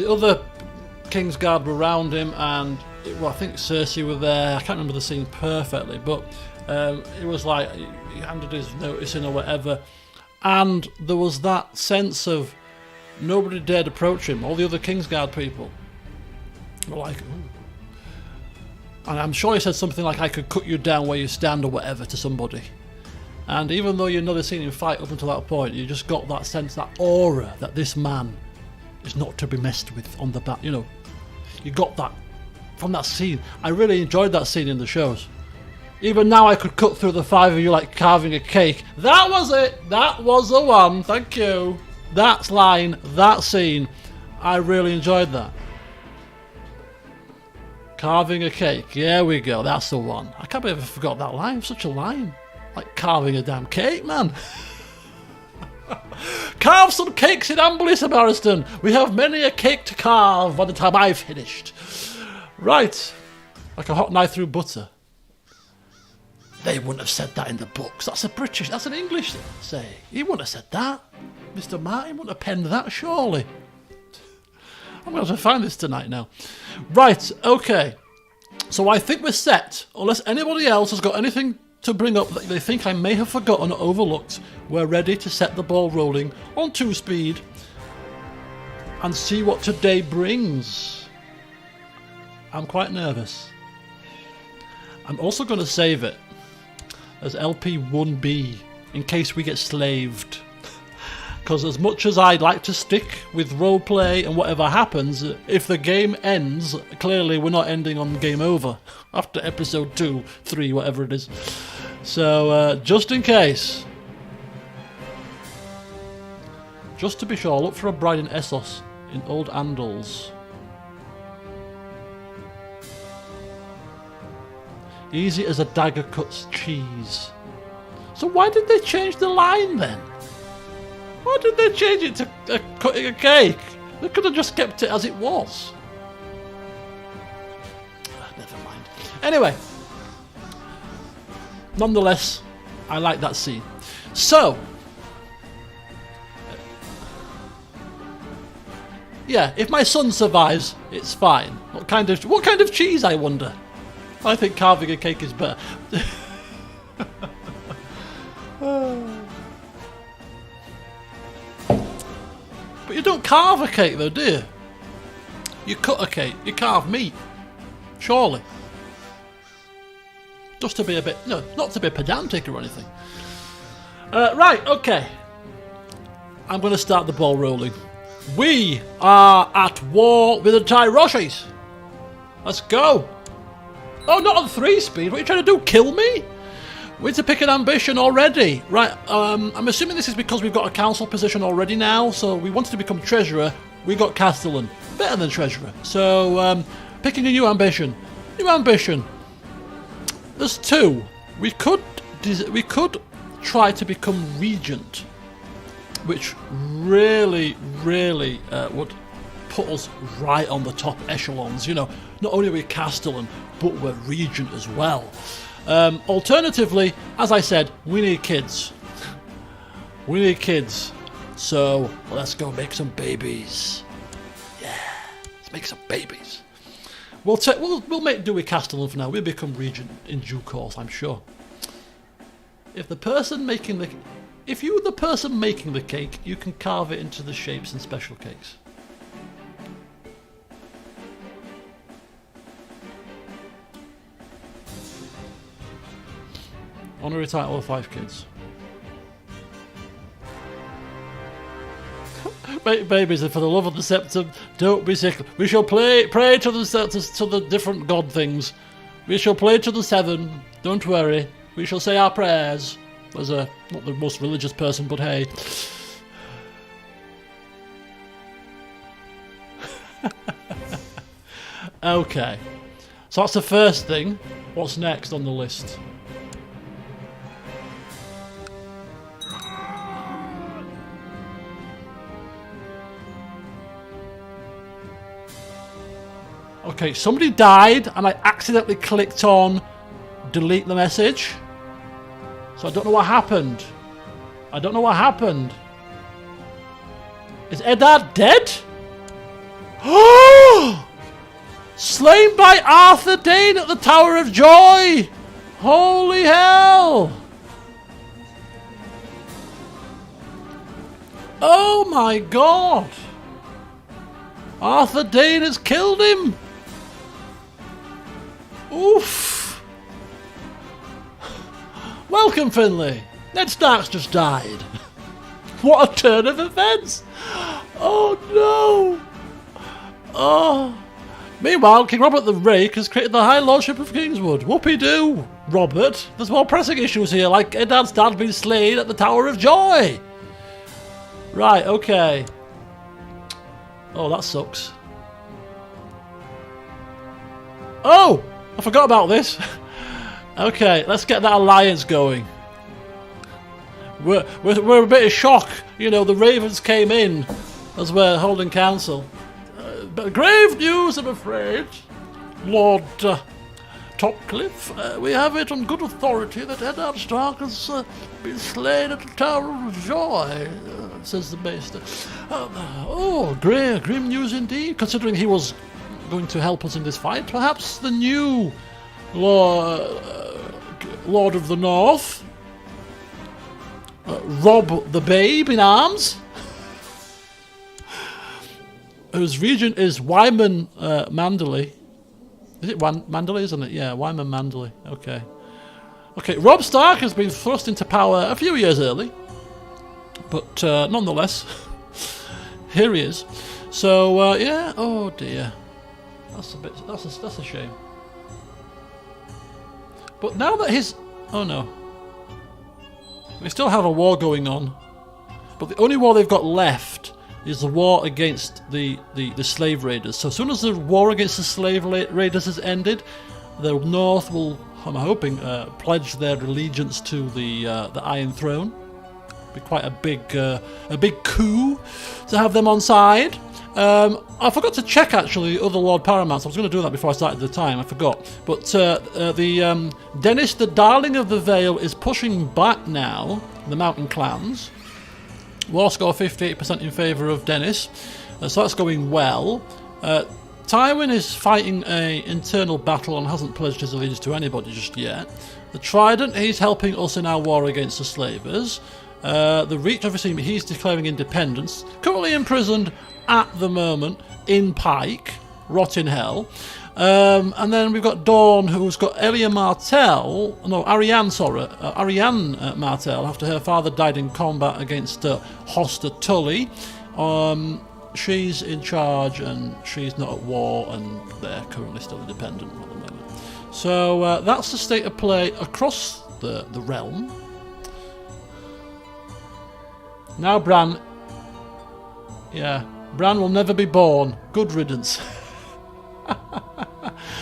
other Kingsguard were around him, and I think Cersei were there. I can't remember the scene perfectly, but it was like he handed his notice in or whatever, and there was that sense of nobody dared approach him. All the other Kingsguard people were like, ooh. And I'm sure he said something like, "I could cut you down where you stand" or whatever to somebody. And even though you'd never seen him fight up until that point, you just got that sense, that aura, that this man is not to be messed with on the back. You know, you got that from that scene. I really enjoyed that scene in the shows. Even now I could cut through the five of you like carving a cake. That was it! That was the one! Thank you! That line, that scene, I really enjoyed that. Carving a cake, here we go, that's the one. I can't believe I forgot that line, such a line. Like carving a damn cake, man. Carve some cakes in Amberley, Sir Barristan. We have many a cake to carve by the time I've finished. Right. Like a hot knife through butter. They wouldn't have said that in the books. That's an English say. He wouldn't have said that. Mr. Martin wouldn't have penned that, surely. I'm going to have to find this tonight now. Right, okay. So I think we're set. Unless anybody else has got anything to bring up that they think I may have forgotten or overlooked, we're ready to set the ball rolling on 2-speed and see what today brings. I'm quite nervous. I'm also going to save it as LP1B in case we get slaved. Because as much as I'd like to stick with roleplay and whatever happens, if the game ends, clearly we're not ending on game over after episode 2, 3, whatever it is. So, just in case. Just to be sure, look for a bride in Essos in Old Andals. Easy as a dagger cuts cheese. So why did they change the line then? Why did they change it to cutting a cake? They could have just kept it as it was. Never mind. Anyway. Nonetheless, I like that scene. So. Yeah, if my son survives, it's fine. What kind of cheese, I wonder? I think carving a cake is better. But you don't carve a cake though, do you? You cut a cake, you carve meat. Surely. Just to be a bit, no, not to be pedantic or anything. Right, okay. I'm going to start the ball rolling. We are at war with the Tyroshis. Let's go. Oh, not on 3-speed. What are you trying to do? Kill me? We need to pick an ambition already. Right, I'm assuming this is because we've got a council position already now, so we wanted to become treasurer. We got castellan. Better than treasurer. So, picking a new ambition. New ambition. There's 2. We could try to become regent, which really, really would put us right on the top echelons. You know, not only are we castellan, but we're regent as well. Alternatively, as I said, we need kids. We need kids. So let's go make some babies. Yeah, let's make some babies. We'll make do with castellan for now. We'll become regent in due course, I'm sure. If you're the person making the cake, you can carve it into the shapes in special cakes. Honorary title of 5 kids. Babies, and for the love of the septum, don't be sick. We shall pray to the different god things. We shall pray to the 7. Don't worry. We shall say our prayers. As not the most religious person, but hey. Okay. So that's the first thing. What's next on the list? Okay, somebody died and I accidentally clicked on delete the message. So I don't know what happened. I don't know what happened. Is Eddard dead? Oh! Slain by Arthur Dane at the Tower of Joy! Holy hell! Oh my god! Arthur Dane has killed him! Oof! Welcome, Finley! Ned Stark's just died. What a turn of events! Oh no! Oh! Meanwhile, King Robert the Rake has created the High Lordship of Kingswood. Whoopie-doo, Robert. There's more pressing issues here, like Eddard's dad being slain at the Tower of Joy. Right, okay. Oh, that sucks. Oh! I forgot about this. Okay, let's get that alliance going. We're a bit of shock. You know, the Ravens came in as we're holding council. But grave news, I'm afraid. Lord Topcliffe, we have it on good authority that Eddard Stark has been slain at the Tower of Joy, says the Maester. Oh, grim news indeed, considering he was going to help us in this fight. Perhaps the new Lord of the North, Rob the Babe in arms, whose region is Wyman Manderley. Is it Manderley, isn't it? Yeah, Wyman Manderley. Okay. Okay, Rob Stark has been thrust into power a few years early, but nonetheless, here he is. So yeah. Oh dear, that's a shame. But now that oh no, we still have a war going on, but the only war they've got left is the war against the slave raiders. So as soon as the war against the slave raiders has ended, the North will, I'm hoping, pledge their allegiance to the Iron Throne. Be quite a big coup to have them on side. I forgot to check actually other Lord Paramounts. I was going to do that before I started the time. I forgot. But Dennis, the Darling of the Vale, is pushing back now. The Mountain clans. War score 58% in favour of Dennis, so that's going well. Tywin is fighting an internal battle and hasn't pledged his allegiance to anybody just yet. The Trident, he's helping us in our war against the Slavers. The Reach, obviously, he's declaring independence. Currently imprisoned at the moment in Pike, rot in hell. And then we've got Dawn, who's got Arianne Martell, after her father died in combat against Hoster Tully. She's in charge and she's not at war, and they're currently still independent at the moment. So that's the state of play across the realm. Now Bran, yeah, Bran will never be born. Good riddance.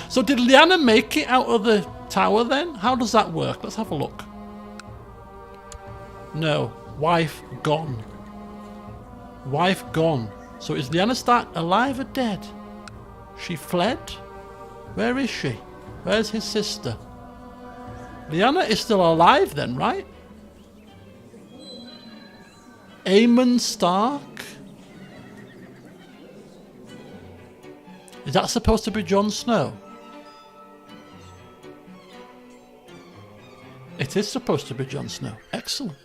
So did Lyanna make it out of the tower then? How does that work? Let's have a look. No. Wife gone. Wife gone. So is Lyanna Stark alive or dead? She fled? Where is she? Where's his sister? Lyanna is still alive then, right? Aemon Stark? Is that supposed to be Jon Snow? It is supposed to be Jon Snow. Excellent.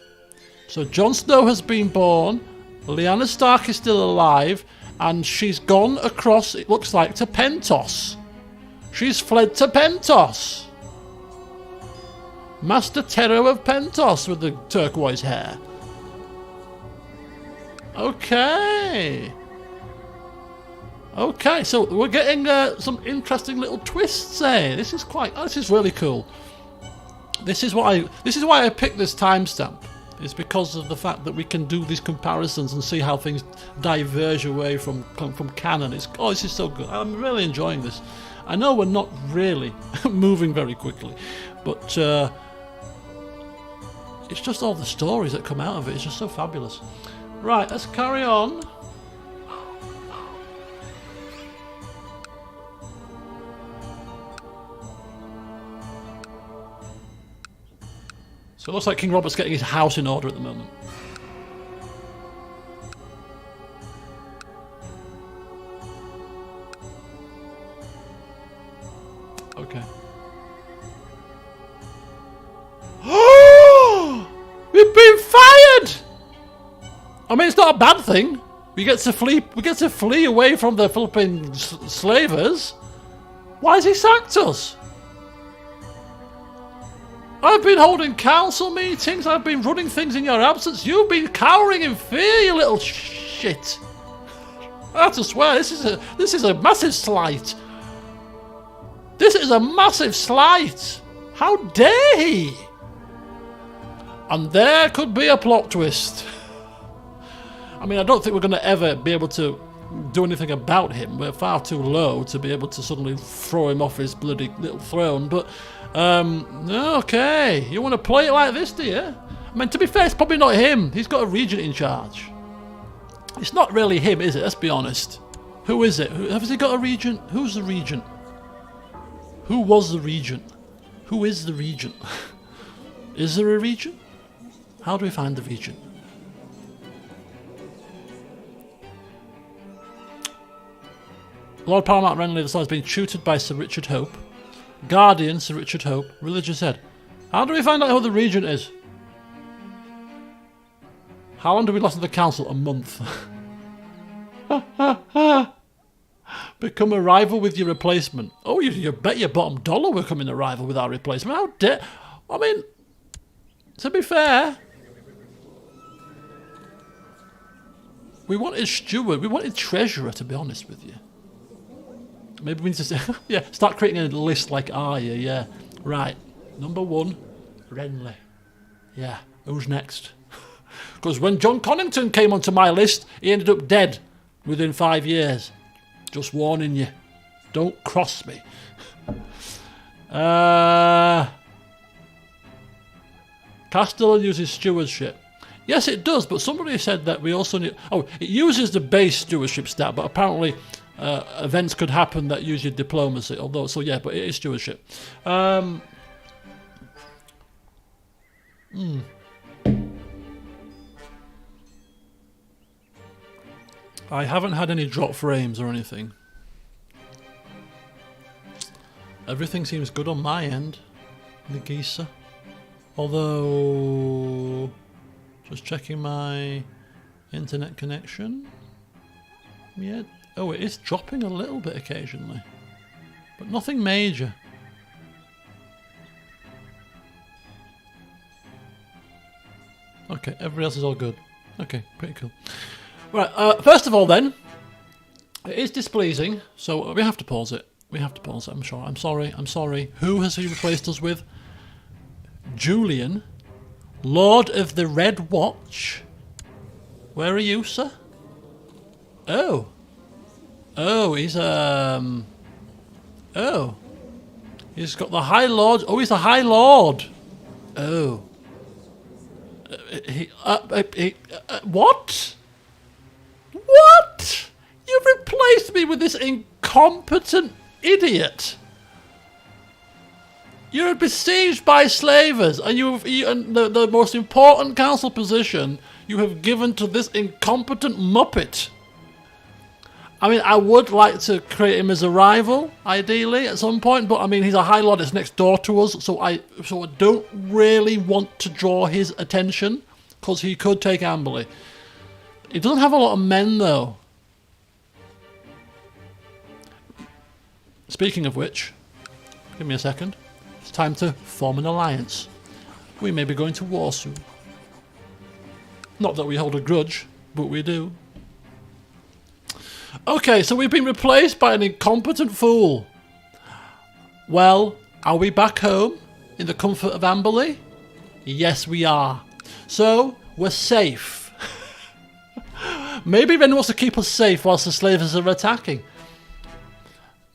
So Jon Snow has been born, Lyanna Stark is still alive, and she's gone across, it looks like, to Pentos. She's fled to Pentos. Master Terror of Pentos with the turquoise hair. Okay. Okay, so we're getting some interesting little twists there. This is really cool. This is why I picked this timestamp. It's because of the fact that we can do these comparisons and see how things diverge away from canon. This is so good. I'm really enjoying this. I know we're not really moving very quickly, but it's just all the stories that come out of it. It's just so fabulous. Right, let's carry on. So it looks like King Robert's getting his house in order at the moment. Okay. We've been fired! I mean, it's not a bad thing. We get to flee away from the Philippine slavers. Why has he sacked us? I've been holding council meetings, I've been running things in your absence. You've been cowering in fear, you little shit. I have to swear, this is a massive slight. This is a massive slight. How dare he? And there could be a plot twist. I mean, I don't think we're going to ever be able to do anything about him. We're far too low to be able to suddenly throw him off his bloody little throne. But, okay. You want to play it like this, do you? I mean, to be fair, it's probably not him. He's got a regent in charge. It's not really him, is it? Let's be honest. Who is it? Has he got a regent? Who's the regent? Who was the regent? Who is the regent? Is there a regent? How do we find the regent? Lord Paramounts Renly the Son has been tutored by Sir Richard Hope. Guardian Sir Richard Hope. Religious head. How do we find out who the regent is? How long do we last in the council? A month. Become a rival with your replacement. Oh, you bet your bottom dollar we're coming a rival with our replacement. How dare... I mean, to be fair... We wanted steward, we wanted treasurer, to be honest with you. Maybe we need to yeah, start creating a list like Arya, yeah. Right, number 1, Renly. Yeah, who's next? Because when John Connington came onto my list, he ended up dead within 5 years. Just warning you, don't cross me. Castellan uses stewardship. Yes, it does, but somebody said that we also need... Oh, it uses the base stewardship stat, but apparently events could happen that use your diplomacy. Although, so yeah, but it is stewardship. I haven't had any drop frames or anything. Everything seems good on my end. Nagisa. Although... Just checking my internet connection. Yeah. Oh, it is dropping a little bit occasionally. But nothing major. Okay, everybody else is all good. Okay, pretty cool. Right, first of all then, it is displeasing, so we have to pause it. We have to pause it, I'm sure. I'm sorry. Who has he replaced us with? Julian? Lord of the Red Watch? Where are you, sir? Oh. Oh, he's, Oh. He's got the High Lord. Oh, he's the High Lord. Oh. What? What? You've replaced me with this incompetent idiot. You're besieged by slavers, and the most important council position you have given to this incompetent muppet. I mean, I would like to create him as a rival, ideally, at some point, but I mean, he's a High Lord that's next door to us, so I don't really want to draw his attention, because he could take Amberley. He doesn't have a lot of men, though. Speaking of which, give me a second. It's time to form an alliance. We may be going to war soon. Not that we hold a grudge, but we do. Okay, so we've been replaced by an incompetent fool. Well, are we back home in the comfort of Amberley? Yes, we are. So, we're safe. Maybe Ren wants to keep us safe whilst the slavers are attacking.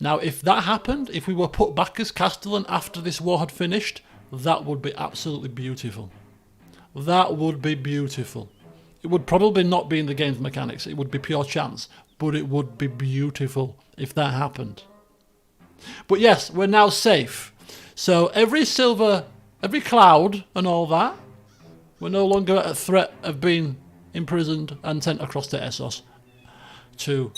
Now, if that happened, if we were put back as Castellan after this war had finished, that would be absolutely beautiful. That would be beautiful. It would probably not be in the game's mechanics. It would be pure chance. But it would be beautiful if that happened. But yes, we're now safe. So every silver every cloud and all that. We're no longer at a threat of being imprisoned and sent across to Essos to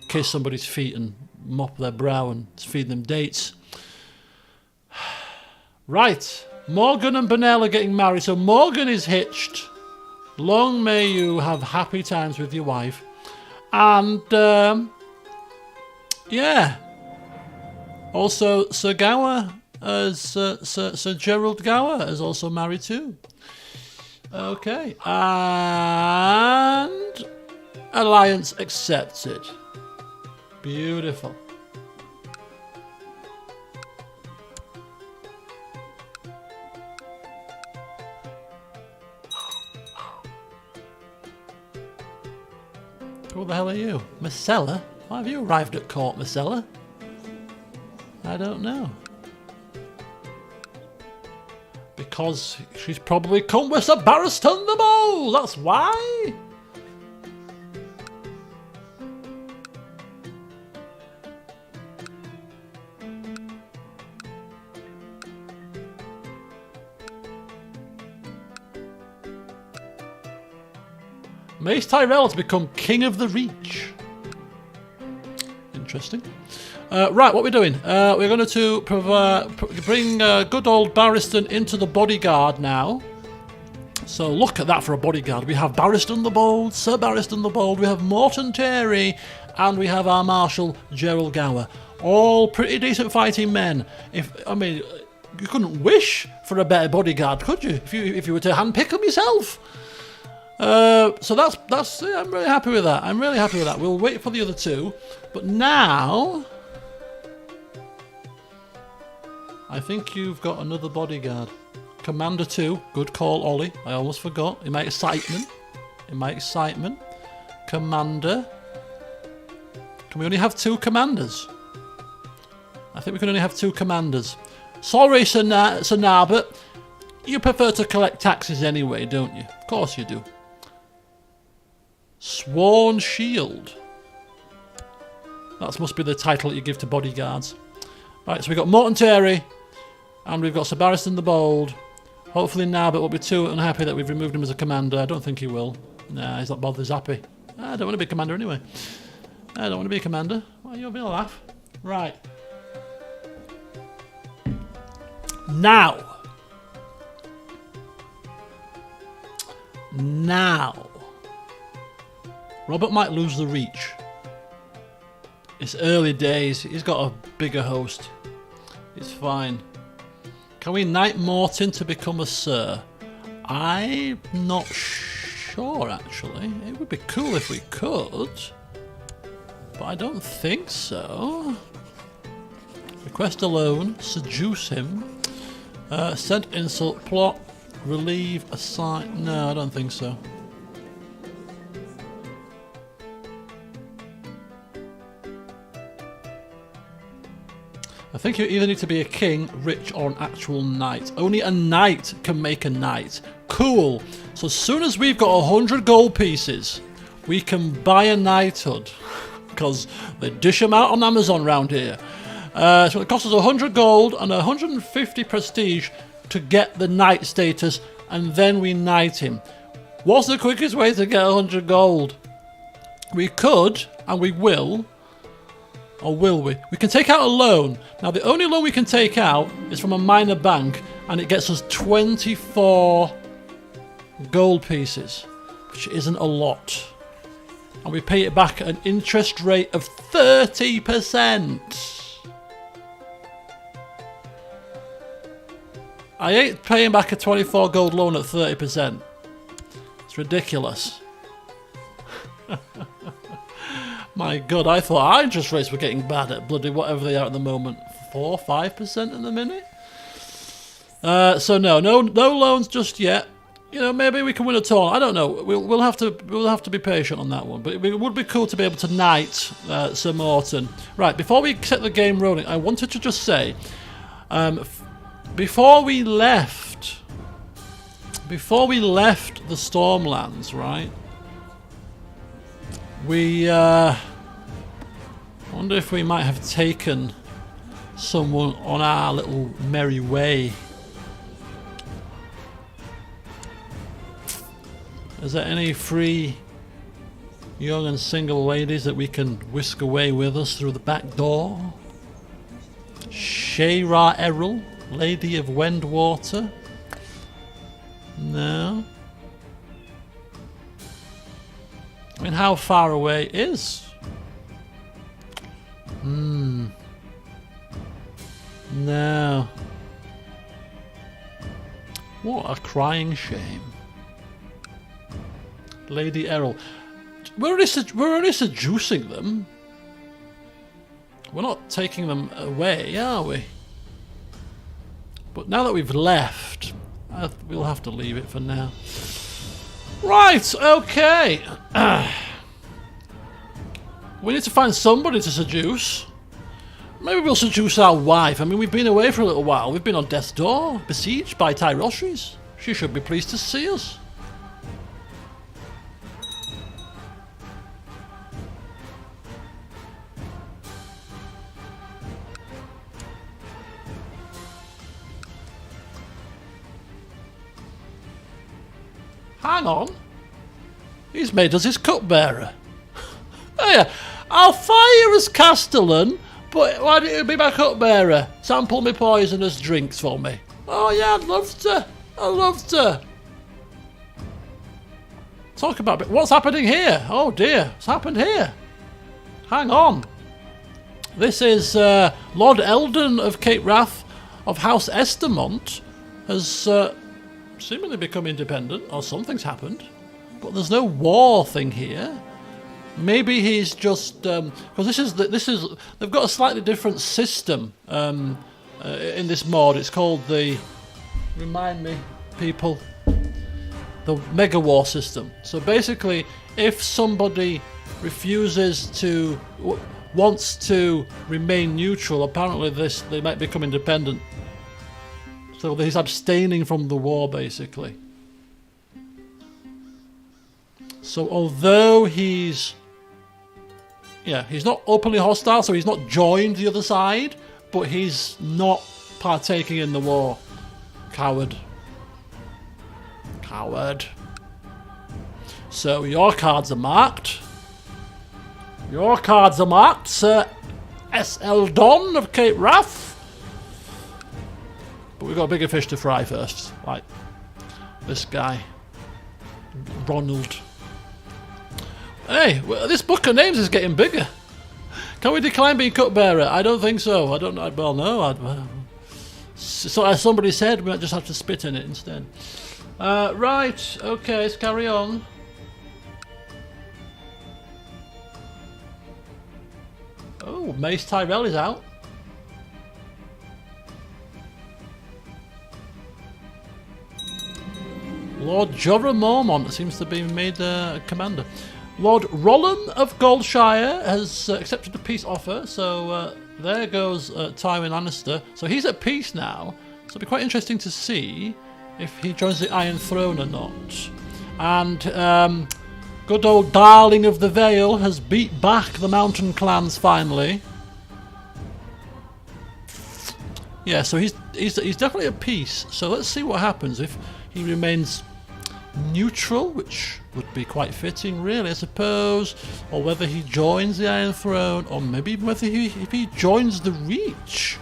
kiss somebody's feet and mop their brow and feed them dates. Right, Morgan and Benel are getting married, so Morgan is hitched. Long may you have happy times with your wife. And, yeah. Also, Sir Gower, Sir Gerald Gower is also married too. Okay, and alliance accepted. Beautiful. Who the hell are you? Marcella? Why have you arrived at court, Marcella? I don't know. Because she's probably come with Sir Barristan the Bold, that's why! Mace Tyrell has become King of the Reach. Interesting. Right, what we're doing? We're going to bring good old Barristan into the bodyguard now. So look at that for a bodyguard. We have Barristan the Bold, Sir Barristan the Bold, we have Morton Terry, and we have our Marshal Gerald Gower. All pretty decent fighting men. I mean, you couldn't wish for a better bodyguard, could you? If you were to handpick them yourself. So that's I'm really happy with that. I'm really happy with that. We'll wait for the other two, but now I think you've got another bodyguard. Commander 2. Good call, Ollie. I almost forgot. In my excitement. Commander. Can we only have 2 commanders? I think we can only have 2 commanders. Sorry, Sir Narbert. You prefer to collect taxes anyway, don't you? Of course you do. Sworn Shield. That must be the title you give to bodyguards. Right, so we've got Morton Terry. And we've got Sir Barristan the Bold. Hopefully Narbert will be too unhappy that we've removed him as a commander. I don't think he will. Nah, he's not bothered, he's happy. I don't want to be a commander anyway. I don't want to be a commander. Well, you'll be a laugh. Right. Now. Robert might lose the reach. It's early days. He's got a bigger host. It's fine. Can we knight Morton to become a Sir? I'm not sure, actually. It would be cool if we could. But I don't think so. Request a loan. Seduce him. Send insult. Plot. Relieve. Assign. No, I don't think so. I think you either need to be a king, rich, or an actual knight. Only a knight can make a knight. Cool. So as soon as we've got 100 gold pieces, we can buy a knighthood. Because they dish them out on Amazon round here. So it costs us 100 gold and 150 prestige to get the knight status, and then we knight him. What's the quickest way to get 100 gold? We could, and we will. Or will we? We can take out a loan. Now, the only loan we can take out is from a minor bank, and it gets us 24 gold pieces, which isn't a lot. And we pay it back at an interest rate of 30%. I hate paying back a 24 gold loan at 30%. It's ridiculous. My God, I thought our interest rates were getting bad at bloody whatever they are at the moment. 4, 5% in the minute? So no loans just yet. You know, maybe we can win a tournament. I don't know. We'll have to be patient on that one. But it would be cool to be able to knight Sir Morton. Right, before we set the game rolling, I wanted to just say, before we left the Stormlands, right? We wonder if we might have taken someone on our little merry way. Is there any free young and single ladies that we can whisk away with us through the back door? Shayra Errol, Lady of Wendwater? No. I mean, how far away is? No. What a crying shame. Lady Errol. We're only seducing them. We're not taking them away, are we? But now that we've left, we'll have to leave it for now. Right, okay. We need to find somebody to seduce. Maybe we'll seduce our wife. I mean, we've been away for a little while. We've been on death's door, besieged by Tyroshis. She should be pleased to see us. Hang on. He's made us his cupbearer. Oh yeah, I'll fire as Castellan, but why don't you be my cupbearer? Sample me poisonous drinks for me. Oh yeah, I'd love to. I'd love to. Talk about what's happening here. Oh dear, what's happened here? Hang on. This is Lord Eldon of Cape Wrath of House Estermont has seemingly become independent, or something's happened. But there's no war thing here. Maybe he's just because this is they've got a slightly different system in this mod. It's called the, remind me, people, the Mega War system. So basically, if somebody refuses to wants to remain neutral, apparently they might become independent. So he's abstaining from the war, basically. So although he's not openly hostile, so he's not joined the other side, but he's not partaking in the war. Coward. Coward. So your cards are marked. Your cards are marked, Sir S. Eldon of Cape Wrath. But we've got bigger fish to fry first. Like this guy. Ronald. Hey, well, this book of names is getting bigger. Can we decline being cupbearer? I don't think so. I don't know. Well, no. So as somebody said, we might just have to spit in it instead. Right. Okay, let's carry on. Oh, Mace Tyrell is out. Lord Jorah Mormont seems to be made commander. Lord Rollin of Goldshire has accepted a peace offer, so there goes Tywin Lannister. So he's at peace now, so it'll be quite interesting to see if he joins the Iron Throne or not. And good old Darling of the Vale has beat back the Mountain Clans finally. Yeah, so he's definitely at peace. So let's see what happens if he remains neutral, which would be quite fitting really, I suppose, or whether he joins the Iron Throne, or maybe whether if he joins the Reach.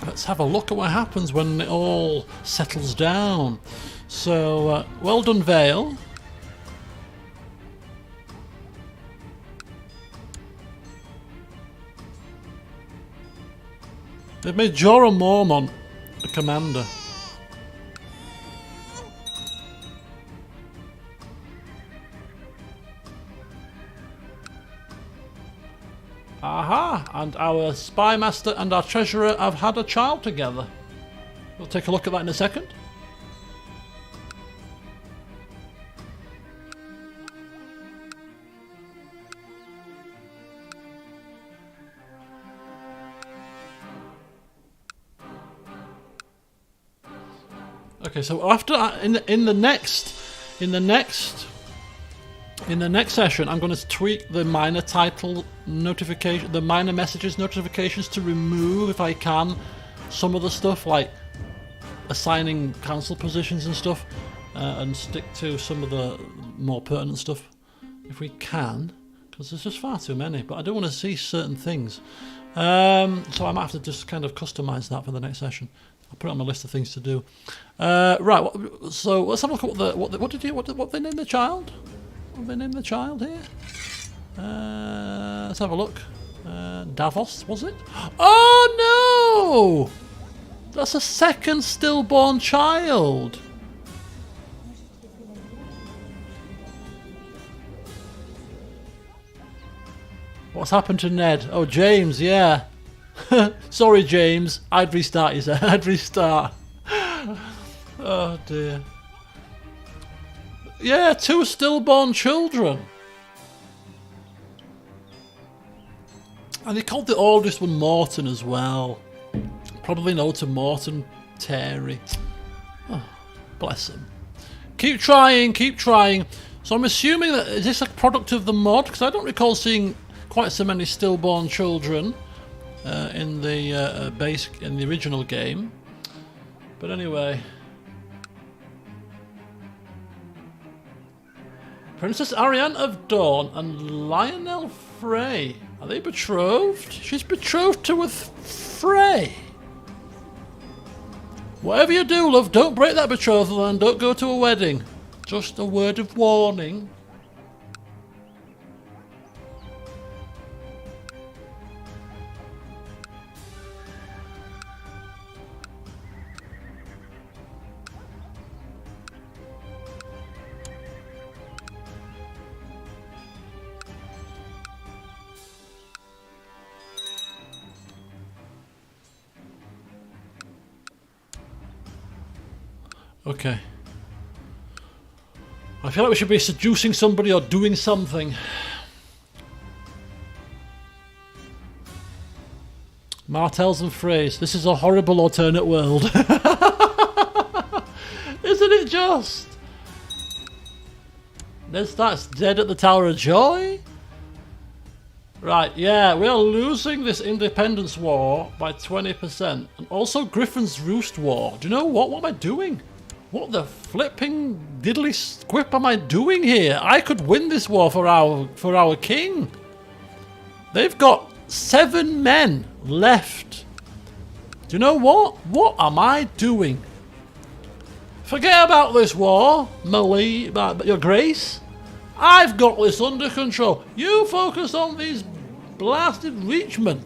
Let's have a look at what happens when it all settles down. So well done, Vale. They've made Jorah Mormont the commander. Aha! And our spy master and our treasurer have had a child together. We'll take a look at that in a second. Okay, so after in the next session, I'm going to tweak the minor title notification, the minor messages notifications to remove, if I can, some of the stuff like assigning council positions and stuff. and stick to some of the more pertinent stuff if we can, because there's just far too many. But I do want to see certain things, so I might have to just kind of customise that for the next session. I'll put it on my list of things to do. Right, so let's have a look at what they named the child. What they named the child here? Let's have a look. Davos, was it? Oh no! That's a second stillborn child. What's happened to Ned? Oh, James, yeah. Sorry, James. I'd restart, he said. I'd restart. Oh, dear. Yeah, 2 stillborn children. And they called the oldest one Morton as well. Probably no to Morton Terry. Oh, bless him. Keep trying, keep trying. So I'm assuming that, is this a product of the mod? Because I don't recall seeing quite so many stillborn children in the in the original game. But anyway. Princess Ariane of Dawn and Lionel Frey. Are they betrothed? She's betrothed to a Frey. Whatever you do, love, don't break that betrothal and don't go to a wedding. Just a word of warning. Okay. I feel like we should be seducing somebody or doing something. Martells and Freys. This is a horrible alternate world. Isn't it just? Ned Stark's dead at the Tower of Joy? Right, yeah, we are losing this independence war by 20%. And also Griffin's Roost war. Do you know what? What am I doing? What the flipping diddly squip am I doing here? I could win this war for our king. They've got 7 men left. Do you know what? What am I doing? Forget about this war, your grace. I've got this under control. You focus on these blasted reachmen.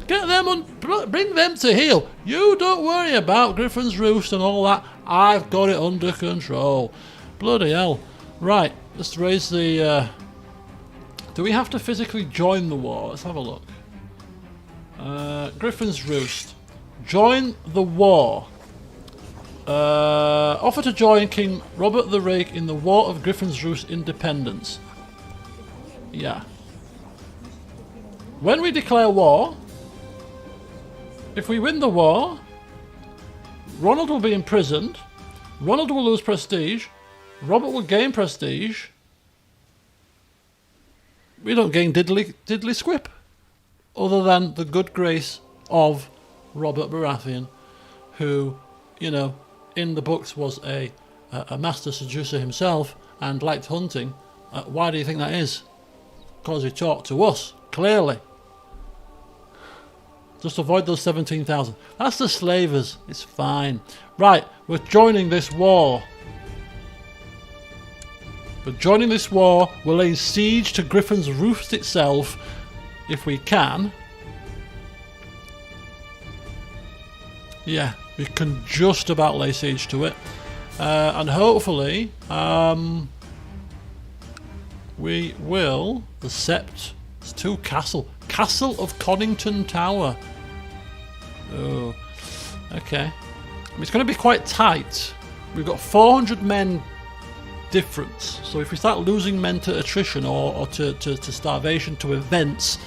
Get them bring them to heel. You don't worry about Griffin's Roost and all that. I've got it under control. Bloody hell. Right, let's raise the... do we have to physically join the war? Let's have a look. Griffin's Roost. Join the war. Offer to join King Robert the Rake in the War of Griffin's Roost Independence. Yeah. When we declare war, if we win the war, Ronald will be imprisoned, Ronald will lose prestige, Robert will gain prestige. We don't gain diddly squip, other than the good grace of Robert Baratheon, who, you know, in the books was a master seducer himself and liked hunting. Why do you think that is? Because he talked to us, clearly. Just avoid those 17,000. That's the slavers. It's fine. Right, we're joining this war. We're joining this war. We're laying siege to Griffin's Roost itself, if we can. Yeah, we can just about lay siege to it. And hopefully, we will accept. It's 2 castle. Castle of Connington Tower. Oh, okay. It's going to be quite tight. We've got 400 men difference. So if we start losing men to attrition or to starvation, to events,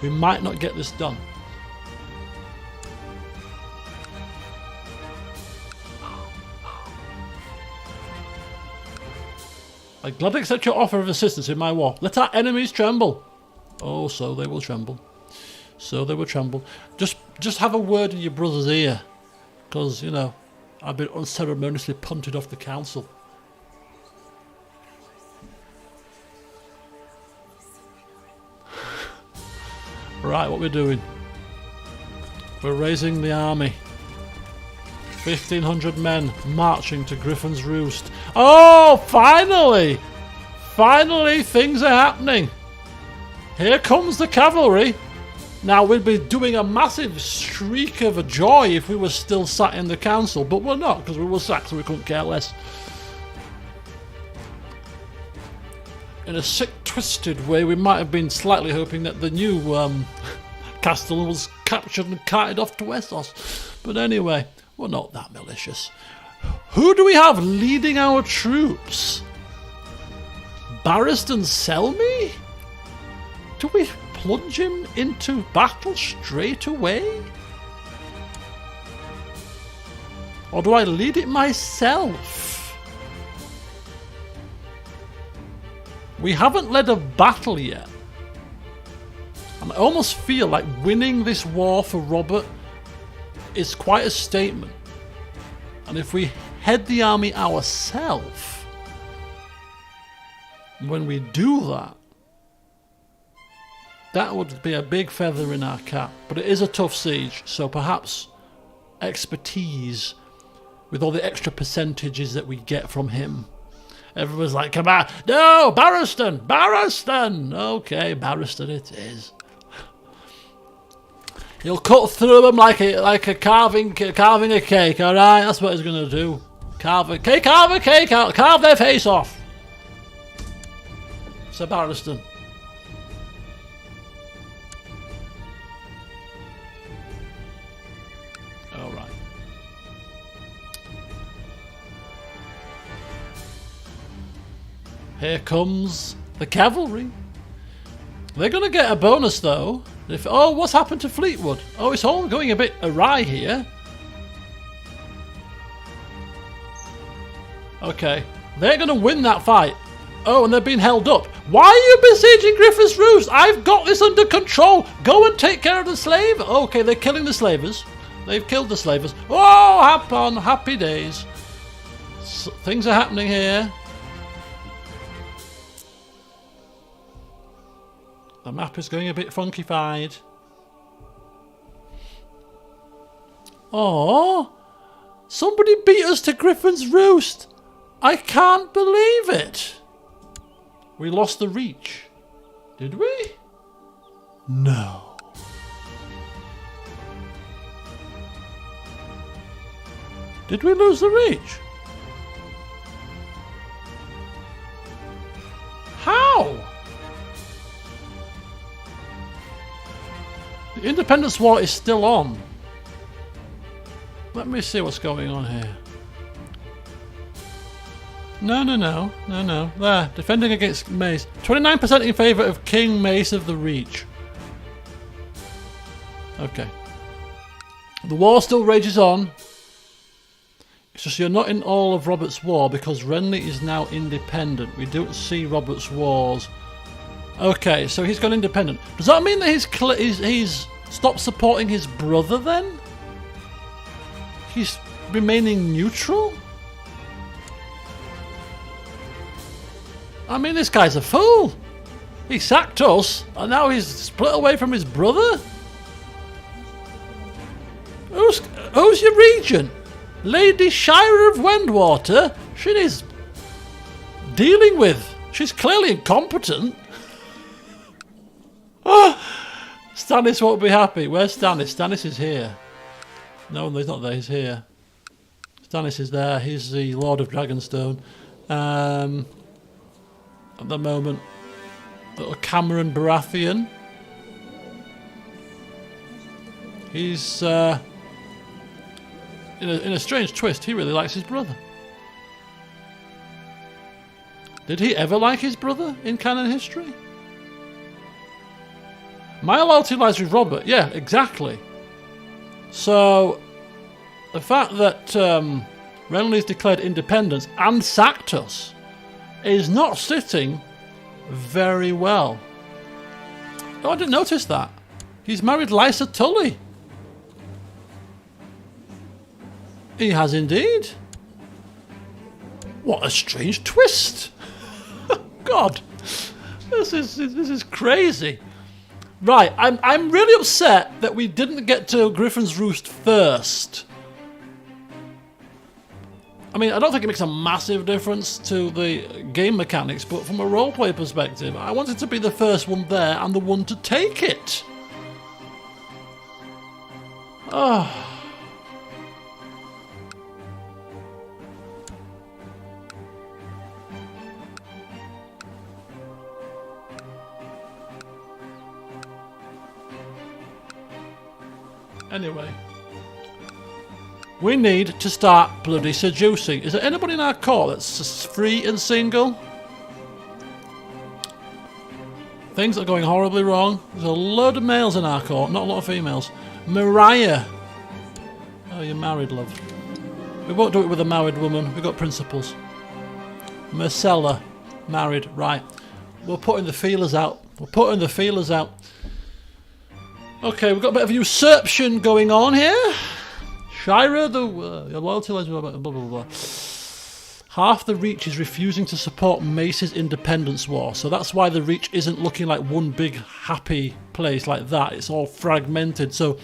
we might not get this done. I gladly accept your offer of assistance in my war. Let our enemies tremble. Oh, so they will tremble. So they will tremble. Just have a word in your brother's ear. Because, you know, I've been unceremoniously punted off the council. Right, what we're doing? We're raising the army. 1,500 men marching to Griffin's Roost. Oh, finally! Finally, things are happening. Here comes the cavalry. Now, we'd be doing a massive shriek of joy if we were still sat in the council, but we're not, because we were sacked, so we couldn't care less. In a sick, twisted way, we might have been slightly hoping that the new castle was captured and carted off to Essos. But anyway, we're not that malicious. Who do we have leading our troops? Barristan Selmy? Do we plunge him into battle straight away? Or do I lead it myself? We haven't led a battle yet. And I almost feel like winning this war for Robert is quite a statement. And if we head the army ourselves, when we do that, that would be a big feather in our cap. But it is a tough siege, so perhaps expertise with all the extra percentages that we get from him. Everyone's like, come on, no, Barristan, Barristan. Okay, Barristan it is. He'll cut through them like a carving a cake. All right, that's what he's gonna do. Carve a cake, carve their face off. Sir Barristan. All right. Here comes the cavalry. They're going to get a bonus though. Oh, what's happened to Fleetwood? Oh, it's all going a bit awry here. Okay. They're going to win that fight. Oh, and they're being held up. Why are you besieging Griffin's Roost? I've got this under control. Go and take care of the slave. Okay, they're killing the slavers. They've killed the slavers. Oh, happy days. So, things are happening here. The map is going a bit funkified. Oh, somebody beat us to Griffin's Roost. I can't believe it. We lost the reach. Did we? No. Did we lose the reach? How? The Independence War is still on. Let me see what's going on here. No. There, defending against Mace. 29% in favour of King Mace of the Reach. Okay. The war still rages on. It's just you're not in all of Robert's war because Renly is now independent. We don't see Robert's wars. Okay, so he's gone independent. Does that mean that he's stopped supporting his brother then? He's remaining neutral? I mean, this guy's a fool. He sacked us, and now he's split away from his brother? Who's your regent? Lady Shire of Wendwater? She needs dealing with. She's clearly incompetent. Stannis won't be happy. Where's Stannis? Stannis is here. No, he's not there. He's here. Stannis is there. He's the Lord of Dragonstone. At the moment, little Cameron Baratheon. He's in a strange twist. He really likes his brother. Did he ever like his brother in canon history? My loyalty lies with Robert. Yeah, exactly. So the fact that Renly's declared independence and sacked us is not sitting very well. Oh, I didn't notice that. He's married Lysa Tully. He has indeed. What a strange twist. God, this is crazy. Right, I'm really upset that we didn't get to Griffin's Roost first. I mean, I don't think it makes a massive difference to the game mechanics, but from a roleplay perspective, I wanted to be the first one there and the one to take it. Oh. Anyway. We need to start bloody seducing. Is there anybody in our court that's free and single? Things are going horribly wrong. There's a load of males in our court, not a lot of females. Mariah. Oh, you're married, love. We won't do it with a married woman. We've got principles. Marcella. Married. Right. We're putting the feelers out. We're putting the feelers out. Okay, we've got a bit of usurpation going on here. Shira, your loyalty lies blah, blah, blah, blah. Half the Reach is refusing to support Mace's independence war, so that's why the Reach isn't looking like one big happy place like that. It's all fragmented. So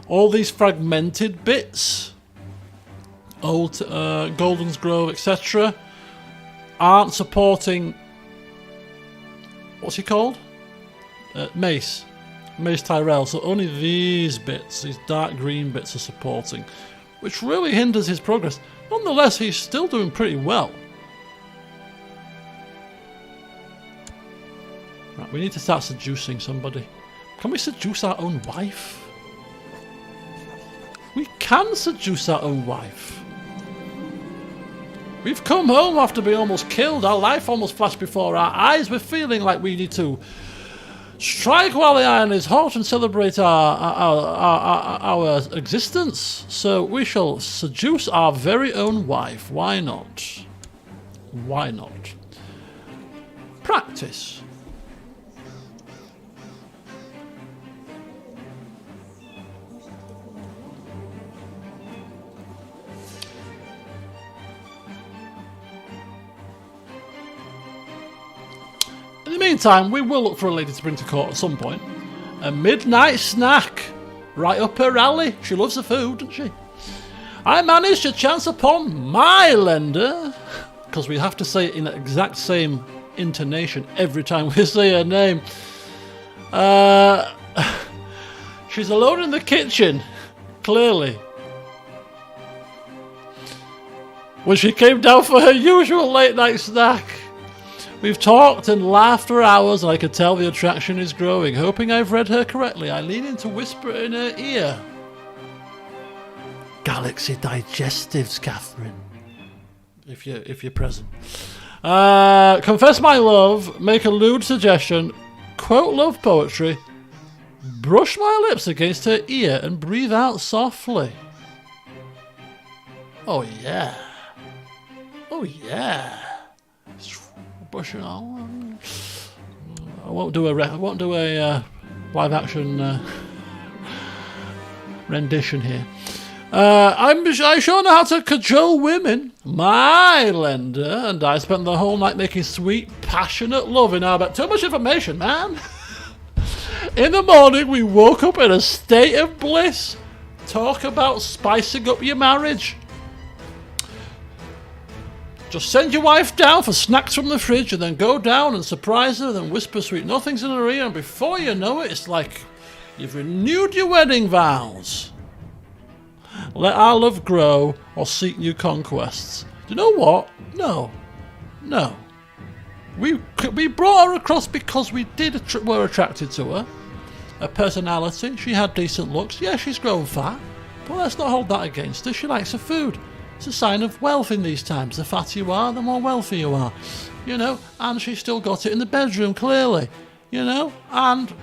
all these fragmented bits, old Golden's Grove, etc., aren't supporting. What's he called? Mace Tyrell. So only these bits, these dark green bits, are supporting, which really hinders his progress. Nonetheless, he's still doing pretty well. Right, we need to start seducing somebody. Can we seduce our own wife? We can seduce our own wife. We've come home after being almost killed. Our life almost flashed before our eyes. We're feeling like we need to strike while the iron is hot and celebrate our existence. So we shall seduce our very own wife. Why not? Why not? Practice. In the meantime, we will look for a lady to bring to court at some point. A midnight snack. Right up her alley. She loves the food, doesn't she? I managed to chance upon my lender. Because we have to say it in the exact same intonation every time we say her name. She's alone in the kitchen. Clearly. When she came down for her usual late night snack. We've talked and laughed for hours, and I could tell the attraction is growing. Hoping I've read her correctly, I lean in to whisper in her ear. Galaxy Digestives, Catherine. If you're present. Confess my love, make a lewd suggestion, quote love poetry, brush my lips against her ear, and breathe out softly. Oh yeah. Oh yeah. Brushing on. I won't do a live action rendition here. I sure know how to cajole women. My lender and I spent the whole night making sweet, passionate love in our bed. Too much information, man. In the morning, we woke up in a state of bliss. Talk about spicing up your marriage. Just send your wife down for snacks from the fridge and then go down and surprise her, then whisper sweet nothings in her ear, and before you know it, it's like you've renewed your wedding vows. Let our love grow or seek new conquests. Do you know what? No. We brought her across because we were attracted to her. Her personality, she had decent looks. Yeah, she's grown fat, but let's not hold that against her. She likes her food. It's a sign of wealth in these times. The fatter you are, the more wealthy you are. You know, and she's still got it in the bedroom, clearly. You know, and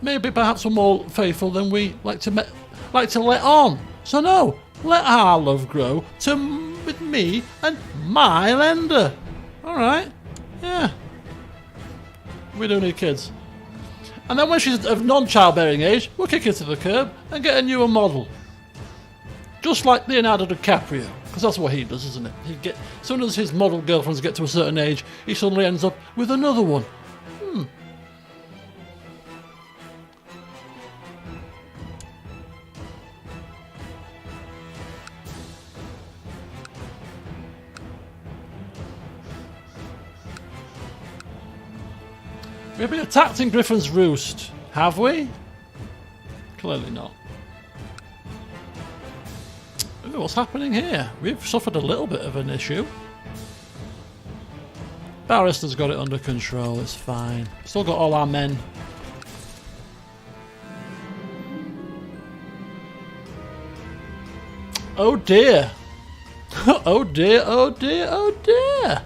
maybe perhaps we're more faithful than we like to let on. So no, let our love grow with me and my lender. Alright, yeah. We don't need kids. And then when she's of non-childbearing age, we'll kick her to the curb and get a newer model. Just like Leonardo DiCaprio, because that's what he does, isn't it? As soon as his model girlfriends get to a certain age, he suddenly ends up with another one. We've been attacked in Griffin's Roost. Have we? Clearly not. Ooh, what's happening here? We've suffered a little bit of an issue. Barrister's got it under control, it's fine. Still got all our men. Oh dear. Oh dear, oh dear, oh dear.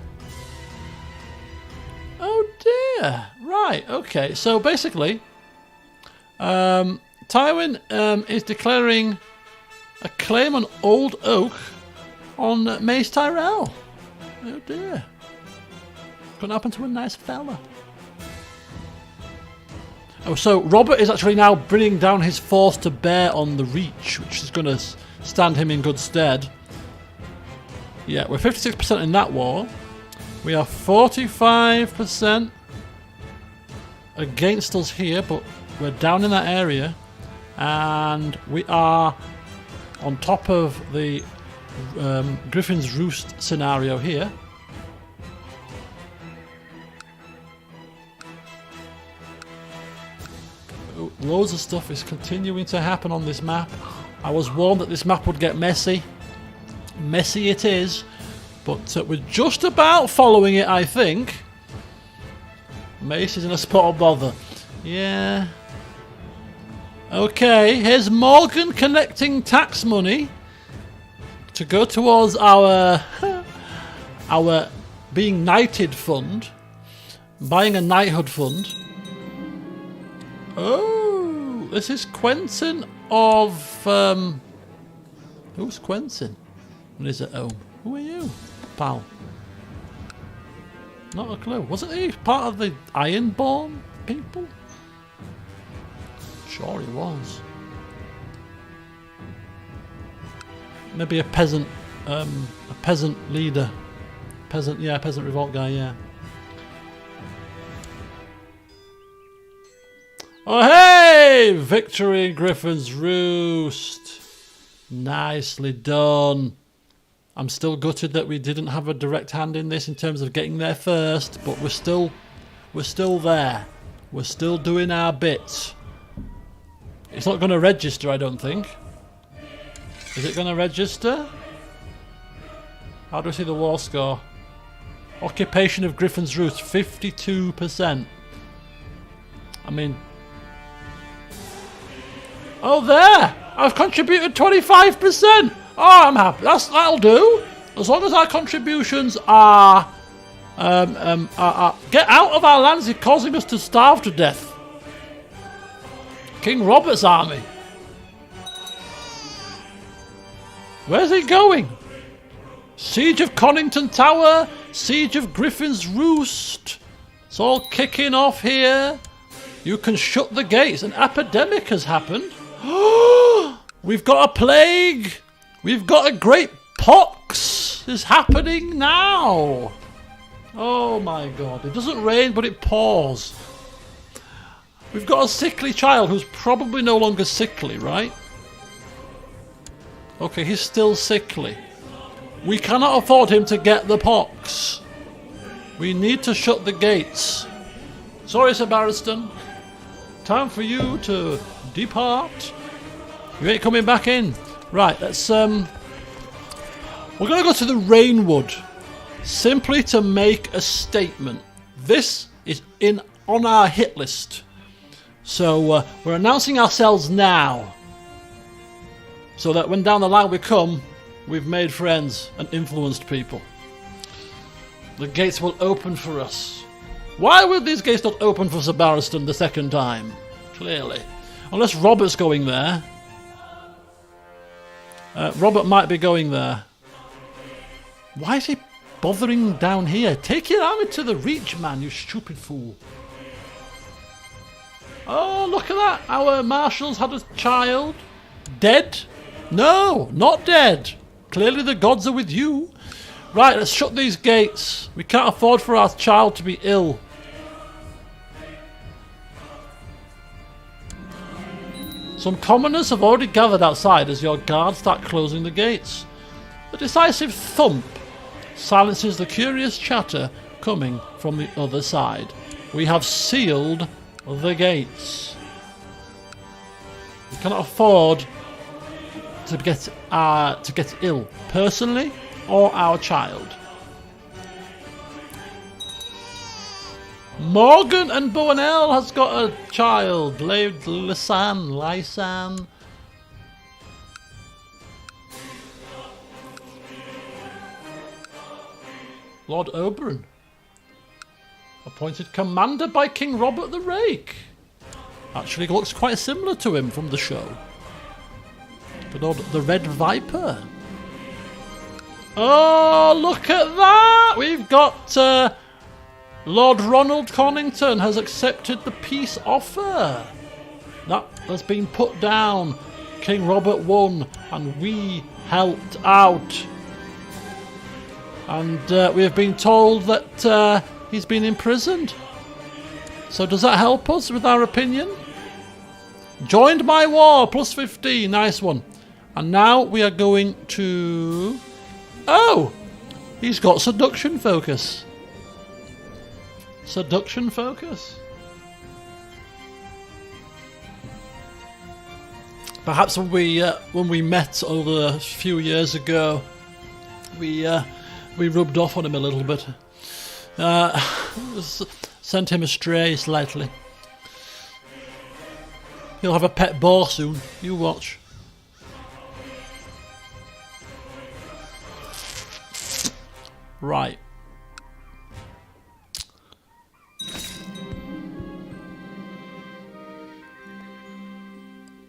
Oh dear. Right, okay. So basically, Tywin is declaring a claim on Old Oak on Mace Tyrell. Oh dear. Couldn't happen to a nice fella. Oh, so Robert is actually now bringing down his force to bear on the Reach, which is going to stand him in good stead. Yeah, we're 56% in that war. We are 45% against us here, but we're down in that area. And we are on top of the Griffin's Roost scenario here. Loads of stuff is continuing to happen on this map. I was warned that this map would get messy. Messy it is, but we're just about following it, I think. Mace is in a spot of bother. Yeah. Okay, here's Morgan collecting tax money to go towards our our being knighted fund, buying a knighthood fund. Oh, this is Quentin of who's Quentin? When is it home? Who are you, pal? Not a clue. Wasn't he part of the Ironborn people? Sure he was. Maybe a peasant leader. Peasant revolt guy, yeah. Oh hey! Victory in Griffin's Roost. Nicely done. I'm still gutted that we didn't have a direct hand in this in terms of getting there first, but we're still there. We're still doing our bits. It's not going to register, I don't think. Is it going to register? How do we see the war score? Occupation of Griffin's Roost, 52%. I mean... Oh, there! I've contributed 25%! Oh, I'm happy. That'll do. As long as our contributions are... get out of our lands, you're causing us to starve to death. King Robert's army. Where's he going? Siege of Connington Tower. Siege of Griffin's Roost. It's all kicking off here. You can shut the gates. An epidemic has happened. We've got a plague. We've got a great pox. It's happening now. Oh my god. It doesn't rain, but it pours. We've got a sickly child who's probably no longer sickly, right? Okay, he's still sickly. We cannot afford him to get the pox. We need to shut the gates. Sorry, Sir Barristan. Time for you to depart. You ain't coming back in. Right, let's we're gonna go to the Rainwood. Simply to make a statement. This is on our hit list. So we're announcing ourselves now. So that when down the line we come, we've made friends and influenced people. The gates will open for us. Why would these gates not open for Sir Barristan the second time? Clearly. Unless Robert's going there. Robert might be going there. Why is he bothering down here? Take your army to the Reach, man, you stupid fool. Oh, look at that. Our marshals had a child. Dead? No, not dead. Clearly the gods are with you. Right, let's shut these gates. We can't afford for our child to be ill. Some commoners have already gathered outside as your guards start closing the gates. A decisive thump silences the curious chatter coming from the other side. We have sealed the gates. We cannot afford to get ill, personally or our child. Morgan and Bowenel has got a child, Lysan. Lord Oberyn, appointed commander by King Robert the Rake. Actually looks quite similar to him from the show. Good old the Red Viper. Oh, look at that! We've got Lord Ronald Connington has accepted the peace offer. That has been put down. King Robert won and we helped out. And we have been told that he's been imprisoned. So does that help us with our opinion? Joined my war, plus 15, nice one. And now we are going to... Oh! He's got seduction focus. Seduction focus. Perhaps when we met over a few years ago, we rubbed off on him a little bit. Sent him astray slightly. He'll have a pet boar soon. You watch. Right.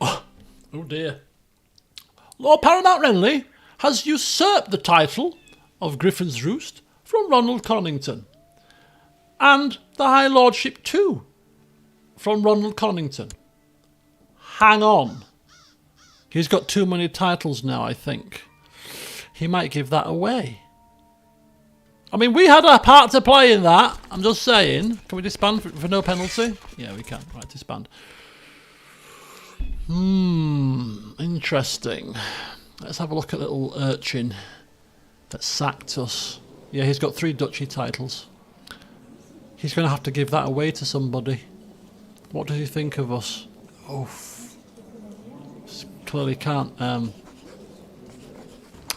Oh dear. Lord Paramount Renly has usurped the title of Griffin's Roost from Ronald Connington. And the High Lordship too from Ronald Connington. Hang on. He's got too many titles now, I think. He might give that away. I mean, we had a part to play in that. I'm just saying. Can we disband for no penalty? Yeah, we can. Right, disband. Interesting. Let's have a look at little urchin that sacked us. Yeah, he's got 3 duchy titles. He's going to have to give that away to somebody. What does he think of us? Oh, clearly can't.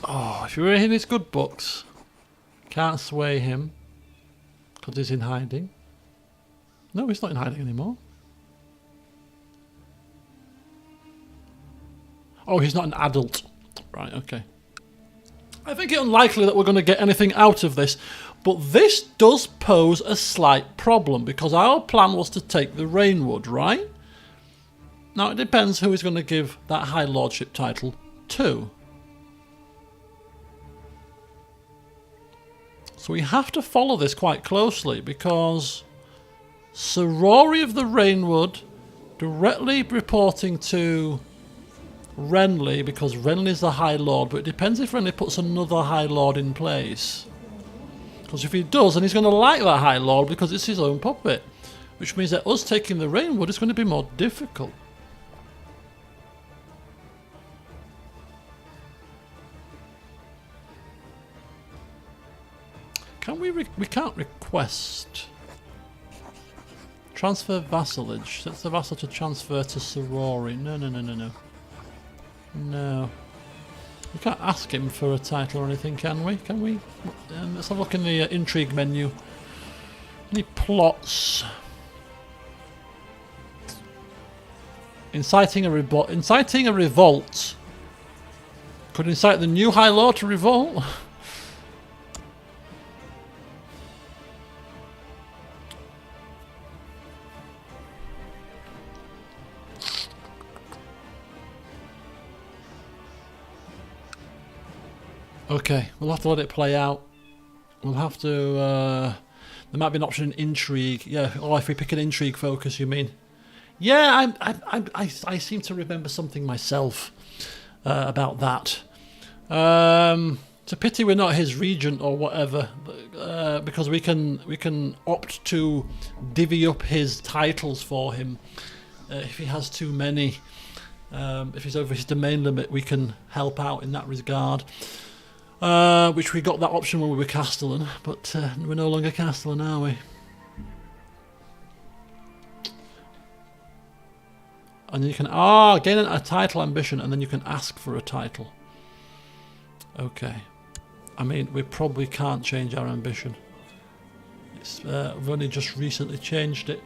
If you're in his good books, can't sway him because he's in hiding. No, he's not in hiding anymore. Oh, he's not an adult. Right, okay. I think it's unlikely that we're going to get anything out of this, but this does pose a slight problem because our plan was to take the Rainwood, right? Now, it depends who he's going to give that High Lordship title to. So we have to follow this quite closely because Sir Rory of the Rainwood directly reporting to Renly, because Renly's the High Lord, but it depends if Renly puts another High Lord in place. Because if he does, then he's going to like that High Lord because it's his own puppet. Which means that us taking the Rainwood is going to be more difficult. Can we can't request. Transfer vassalage. Sets the vassal to transfer to Sir Rory. No. No. We can't ask him for a title or anything, can we? Can we? Let's have a look in the intrigue menu. Any plots? Inciting a revolt. Could incite the new High Lord to revolt. Okay, we'll have to let it play out. We'll have to... there might be an option in intrigue. Yeah, or if we pick an intrigue focus, you mean? Yeah, I seem to remember something myself about that. It's a pity we're not his regent or whatever, because we can opt to divvy up his titles for him if he has too many. If he's over his domain limit, we can help out in that regard. Which we got that option when we were Castellan, but we're no longer Castellan, are we? And you can gain a title ambition, and then you can ask for a title. Okay. I mean, we probably can't change our ambition. It's we've only just recently changed it.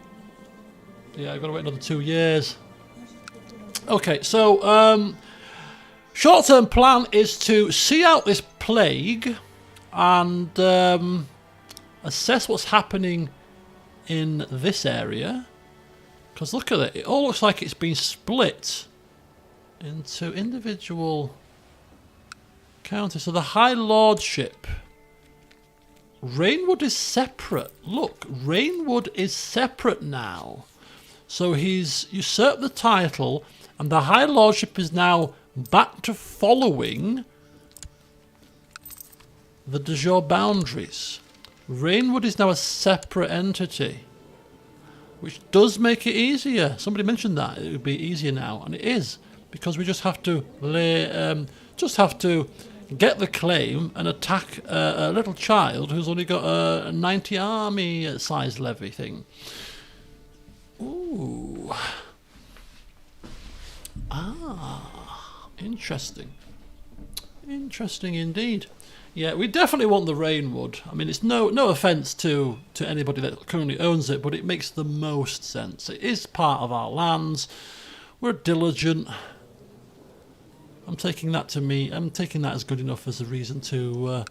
Yeah, I've got to wait another 2 years. Okay, so short-term plan is to see out this plague and assess what's happening in this area. Because look at it, it all looks like it's been split into individual counties. So the High Lordship, Rainwood is separate. Look, Rainwood is separate now. So he's usurped the title, and the High Lordship is now back to following the de jure boundaries. Rainwood is now a separate entity, which does make it easier. Somebody mentioned that it would be easier now, and it is, because we just have to get the claim and attack a little child who's only got a 90 army size levy thing. Ooh. Interesting. Interesting indeed. Yeah, we definitely want the Rainwood. I mean, it's no offence to anybody that currently owns it, but it makes the most sense. It is part of our lands. We're diligent. I'm taking that as good enough as a reason to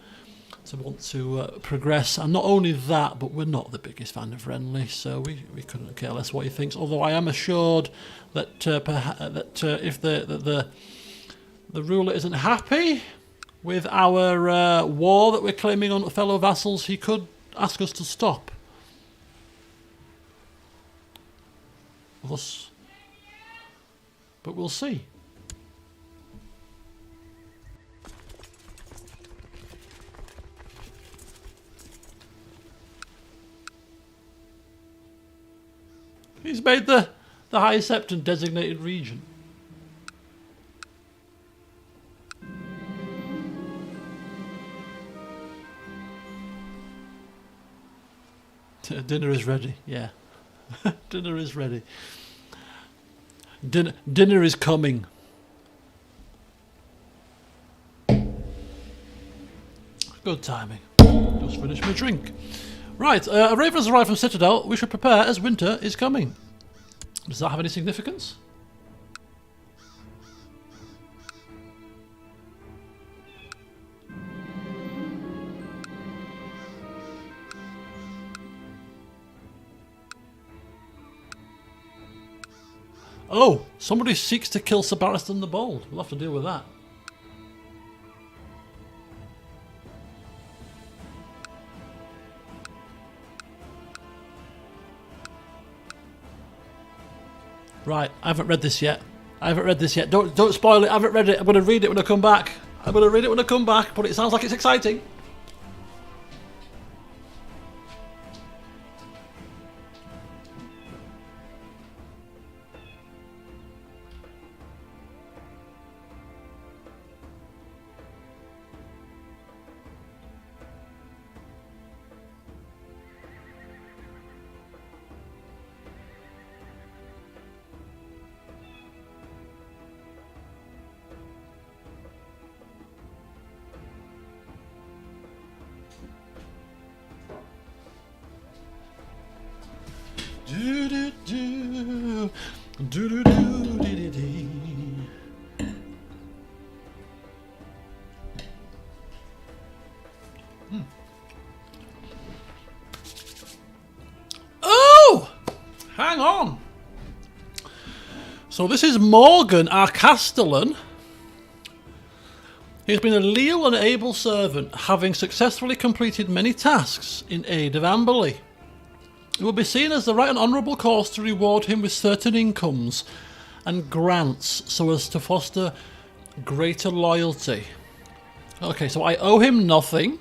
want to progress. And not only that, but we're not the biggest fan of Renly, so we couldn't care less what he thinks. Although I am assured that if the ruler isn't happy with our war that we're claiming on fellow vassals, he could ask us to stop. Thus, but we'll see. He's made the High Septon designated region. Dinner is ready, yeah. Dinner is ready. Dinner is coming. Good timing. Just finished my drink. Right, a raven has arrived from Citadel. We should prepare as winter is coming. Does that have any significance? Oh, somebody seeks to kill Sir Barristan the Bold. We'll have to deal with that. Right, I haven't read this yet. Don't spoil it. I haven't read it. I'm going to read it when I come back. But it sounds like it's exciting. Oh! Hang on. So this is Morgan, our Castellan. He has been a leal and able servant, having successfully completed many tasks in aid of Amberley. It will be seen as the right and honourable course to reward him with certain incomes and grants so as to foster greater loyalty. Okay, so I owe him nothing.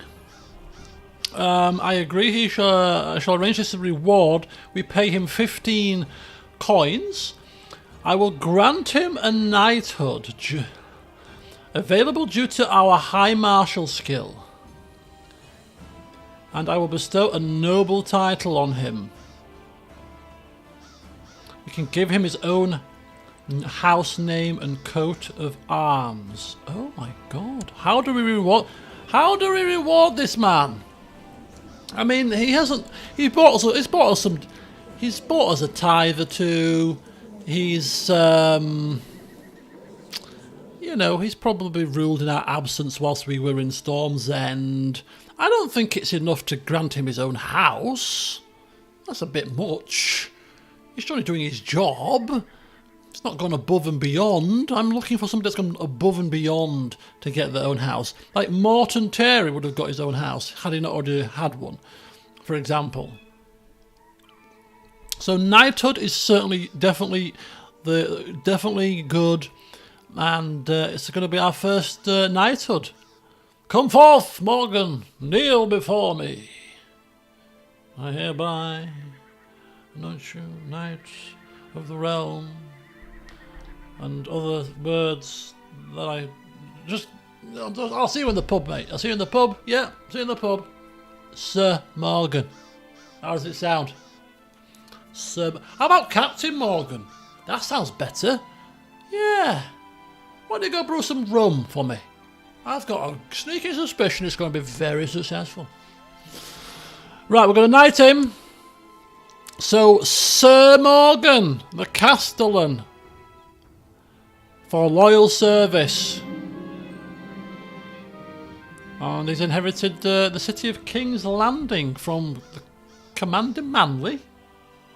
I agree he shall arrange this as a reward. We pay him 15 coins. I will grant him a knighthood available due to our high martial skill. And I will bestow a noble title on him. We can give him his own House name and coat of arms. Oh my god. How do we reward this man? I mean, he's bought us a tithe or two. He's you know, he's probably ruled in our absence whilst we were in Storm's End. I don't think it's enough to grant him his own house. That's a bit much. He's only doing his job. It's not gone above and beyond. I'm looking for somebody that's gone above and beyond to get their own house. Like Morton Terry would have got his own house had he not already had one, for example. So knighthood is definitely good, and it's going to be our first knighthood. Come forth, Morgan, kneel before me. I hereby anoint you knight of the realm, and other words that I'll see you in the pub, mate. I'll see you in the pub. Yeah, see you in the pub. Sir Morgan. How does it sound? Sir. How about Captain Morgan? That sounds better. Yeah. Why don't you go brew some rum for me? I've got a sneaky suspicion it's going to be very successful. Right, we're going to knight him. So, Sir Morgan, the Castellan, for loyal service. And he's inherited the city of King's Landing from Commander Manley.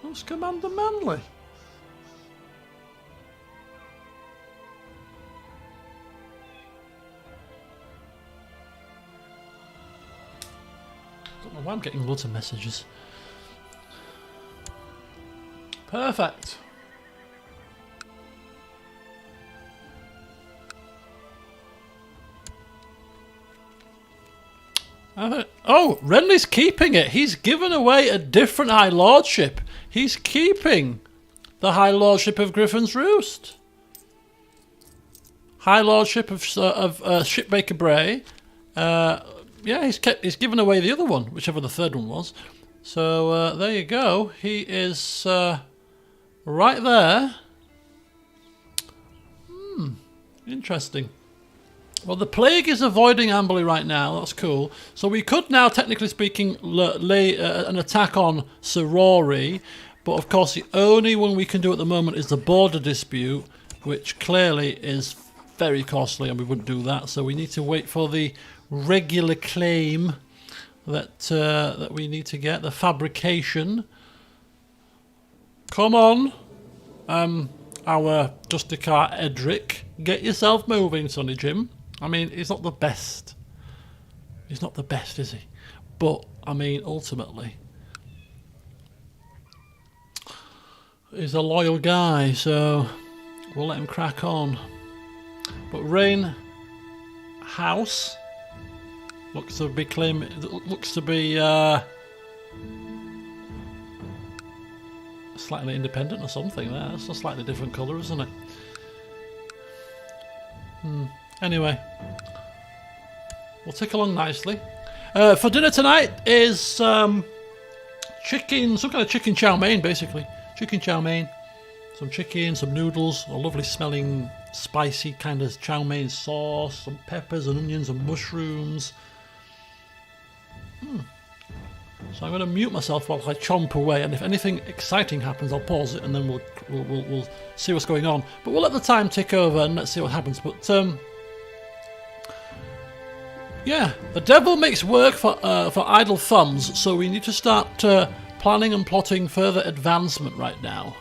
Who's Commander Manley? Don't know why I'm getting loads of messages. Perfect. Oh, Renly's keeping it. He's given away a different High Lordship. He's keeping the High Lordship of Griffin's Roost. High Lordship of Shipmaker Bray. Yeah, he's given away the other one, whichever the third one was. So there you go. He is right there. Interesting. Well, the plague is avoiding Amberley right now. That's cool. So we could now, technically speaking, lay an attack on Sir Rory. But of course, the only one we can do at the moment is the border dispute, which clearly is very costly, and we wouldn't do that. So we need to wait for the regular claim that we need to get, the fabrication. Come on, our Justicar Eryk, get yourself moving, Sonny Jim. I mean, he's not the best. He's not the best, is he? But, I mean, ultimately, he's a loyal guy, so we'll let him crack on. But Rain House looks to be slightly independent or something. That's a slightly different colour, isn't it? Anyway, we'll tick along nicely. For dinner tonight is chicken, some kind of chicken chow mein, basically. Chicken chow mein, some chicken, some noodles, a lovely smelling, spicy kind of chow mein sauce, some peppers and onions and mushrooms. So I'm going to mute myself while I chomp away, and if anything exciting happens, I'll pause it, and then we'll see what's going on. But we'll let the time tick over, and let's see what happens. But yeah, the devil makes work for idle thumbs, so we need to start planning and plotting further advancement right now.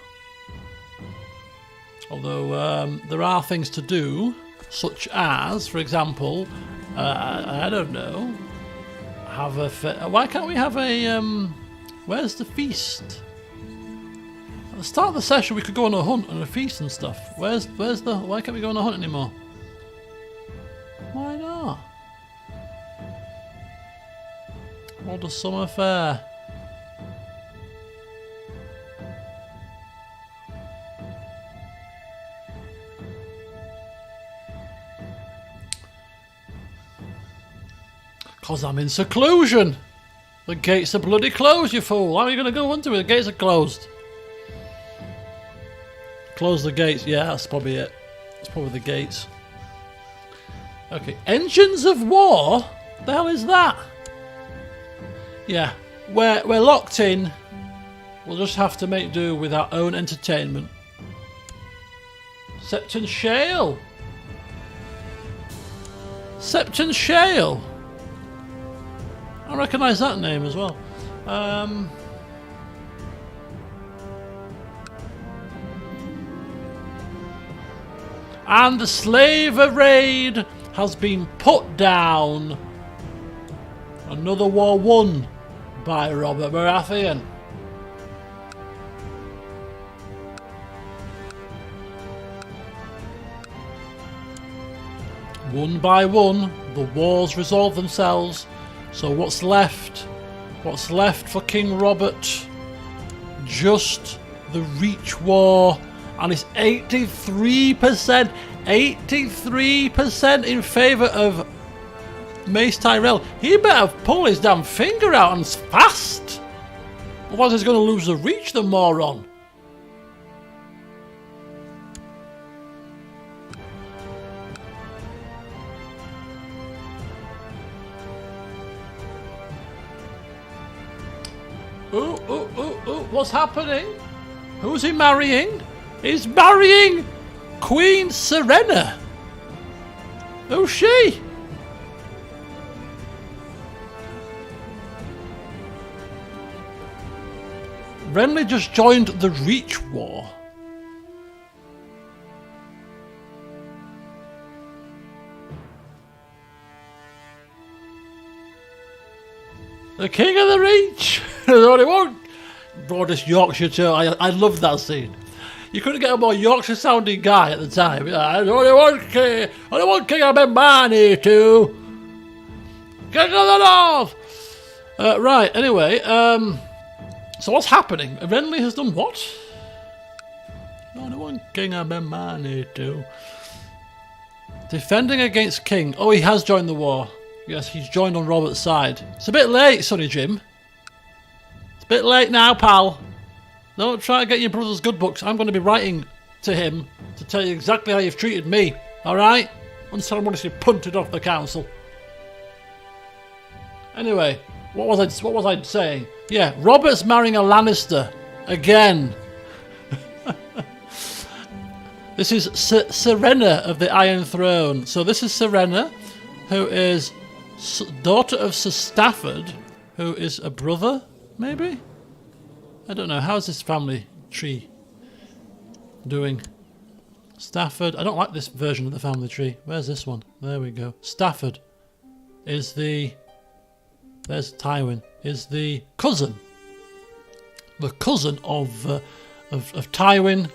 Although there are things to do, such as, for example, I don't know, have a why can't we have a where's the feast? At the start of the session we could go on a hunt and a feast and stuff. Why can't we go on a hunt anymore? Why not? Or the summer fair? Because I'm in seclusion. The gates are bloody closed, you fool. How are you going to go into it? The gates are closed. Close the gates. Yeah, that's probably it. It's probably the gates. Okay, engines of war? The hell is that? Yeah, we're locked in. We'll just have to make do with our own entertainment. Septon Shale. Septon Shale. I recognise that name as well. And the Slave Raid has been put down. Another war won by Robert Baratheon. One by one, the wars resolve themselves. So what's left? What's left for King Robert? Just the Reach War. And it's 83%. 83% in favour of Mace Tyrell. He better pull his damn finger out and fast. Otherwise he's going to lose the Reach, the moron. Ooh, ooh, ooh, ooh, what's happening? Who's he marrying? He's marrying Queen Serena. Who's she? Renly just joined the Reach War. The King of the Reach. There's only one. Broadest Yorkshire too. I love that scene. You couldn't get a more Yorkshire sounding guy at the time. There's only one king I've been married to. King of the North. Right. Anyway. So what's happening? Renly has done what? Only one king I've been married to. Defending against king. Oh, he has joined the war. Yes, he's joined on Robert's side. It's a bit late, Sonny Jim. It's a bit late now, pal. Don't try to get your brother's good books. I'm going to be writing to him to tell you exactly how you've treated me. Alright? Unceremoniously punted off the council. Anyway, what was I saying? Yeah, Robert's marrying a Lannister. Again. This is Serena of the Iron Throne. So this is Serena, who is daughter of Sir Stafford, who is a brother, maybe? I don't know. How's this family tree doing? Stafford. I don't like this version of the family tree. Where's this one? There we go. Stafford is the... There's Tywin. Is the cousin. The cousin of Tywin.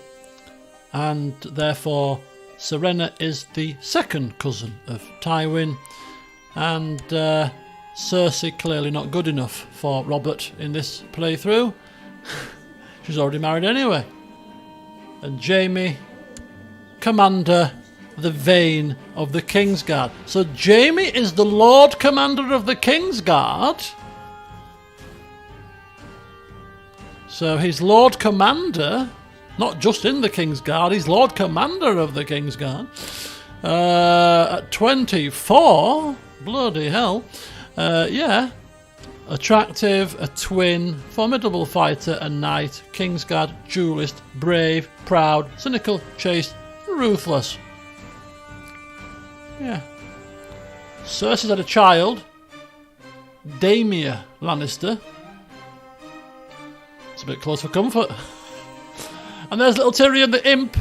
And therefore Serena is the second cousin of Tywin. And Cersei clearly not good enough for Robert in this playthrough. She's already married anyway. And Jaime, Commander, the Vane of the Kingsguard. So Jaime is the Lord Commander of the Kingsguard. So he's Lord Commander, not just in the Kingsguard, he's Lord Commander of the Kingsguard. At 24, bloody hell. Yeah. Attractive, a twin, formidable fighter, a knight, Kingsguard, duelist, brave, proud, cynical, chaste, ruthless. Yeah. Cersei's had a child, Daemir Lannister. It's a bit close for comfort. And there's little Tyrion the Imp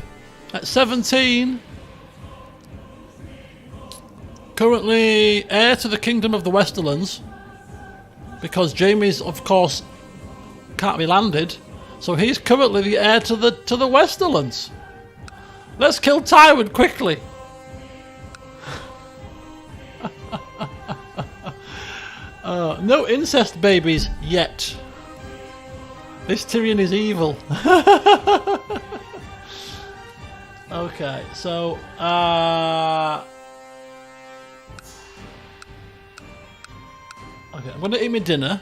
at 17. Currently heir to the Kingdom of the Westerlands. Because Jaime's, of course, can't be landed. So he's currently the heir to the Westerlands. Let's kill Tywin quickly. No incest babies yet. This Tyrion is evil. Okay, so okay, I'm going to eat my dinner.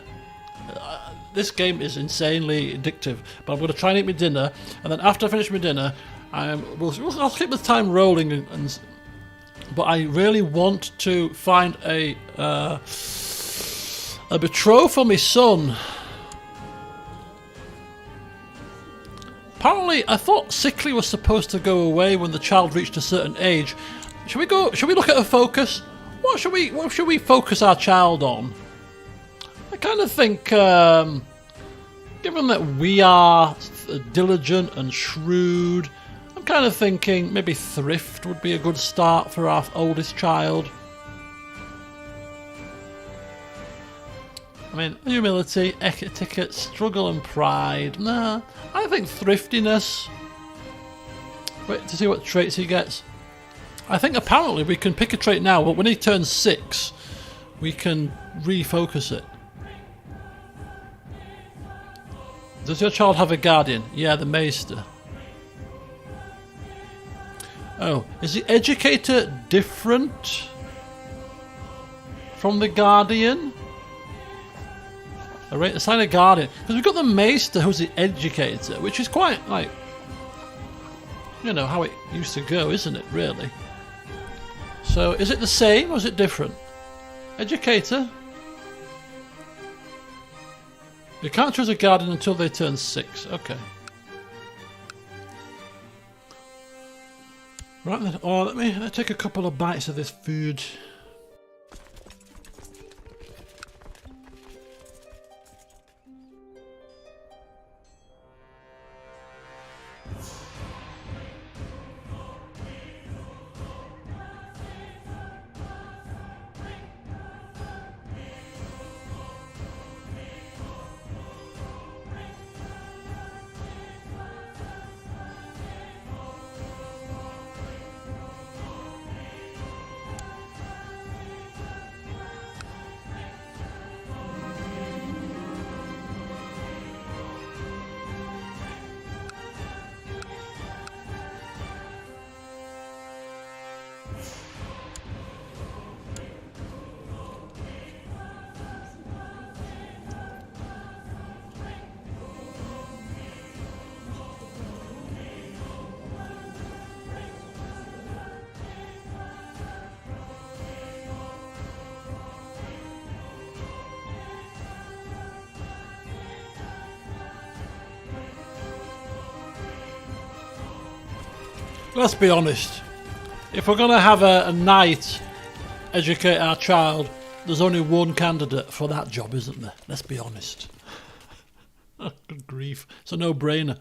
This game is insanely addictive, but I'm going to try and eat my dinner, and then after I finish my dinner, I'll keep the time rolling, but I really want to find a betrothed for my son. Apparently, I thought sickly was supposed to go away when the child reached a certain age. Should we look at a focus? What should we focus our child on? I kind of think, given that we are diligent and shrewd, I'm kind of thinking maybe thrift would be a good start for our oldest child. I mean, humility, etiquette, struggle and pride. Nah, I think thriftiness. Wait to see what traits he gets. I think apparently we can pick a trait now, but when he turns 6, we can refocus it. Does your child have a guardian? Yeah, the Maester. Oh, is the educator different from the guardian? Assign a guardian. Because we've got the Maester who's the educator, which is quite like, you know, how it used to go, isn't it, really? So, is it the same or is it different? Educator. You can't choose a guardian until they turn 6. Okay. Right then. Oh, let me take a couple of bites of this food. Let's be honest. If we're going to have a knight educate our child, there's only one candidate for that job, isn't there? Let's be honest. Good grief. It's a no-brainer.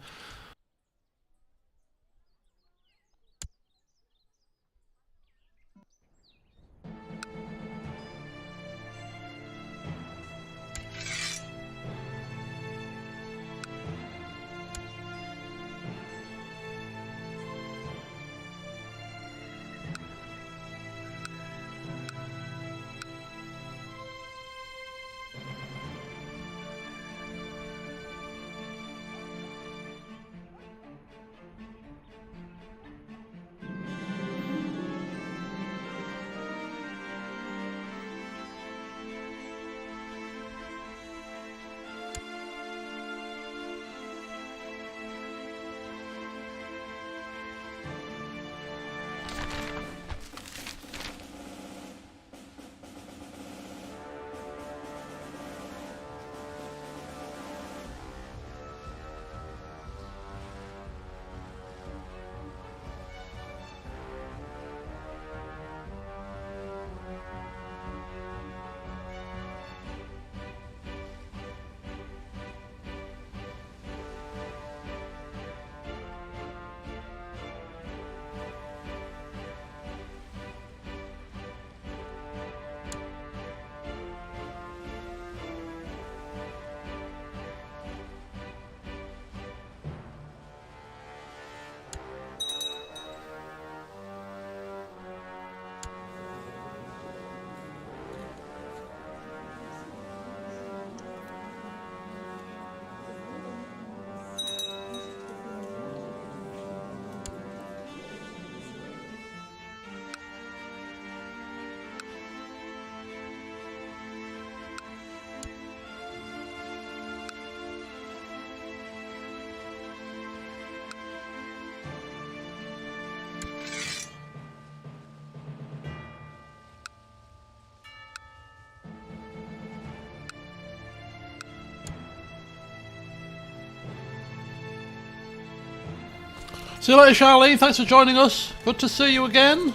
See you later, Charlene. Thanks for joining us. Good to see you again.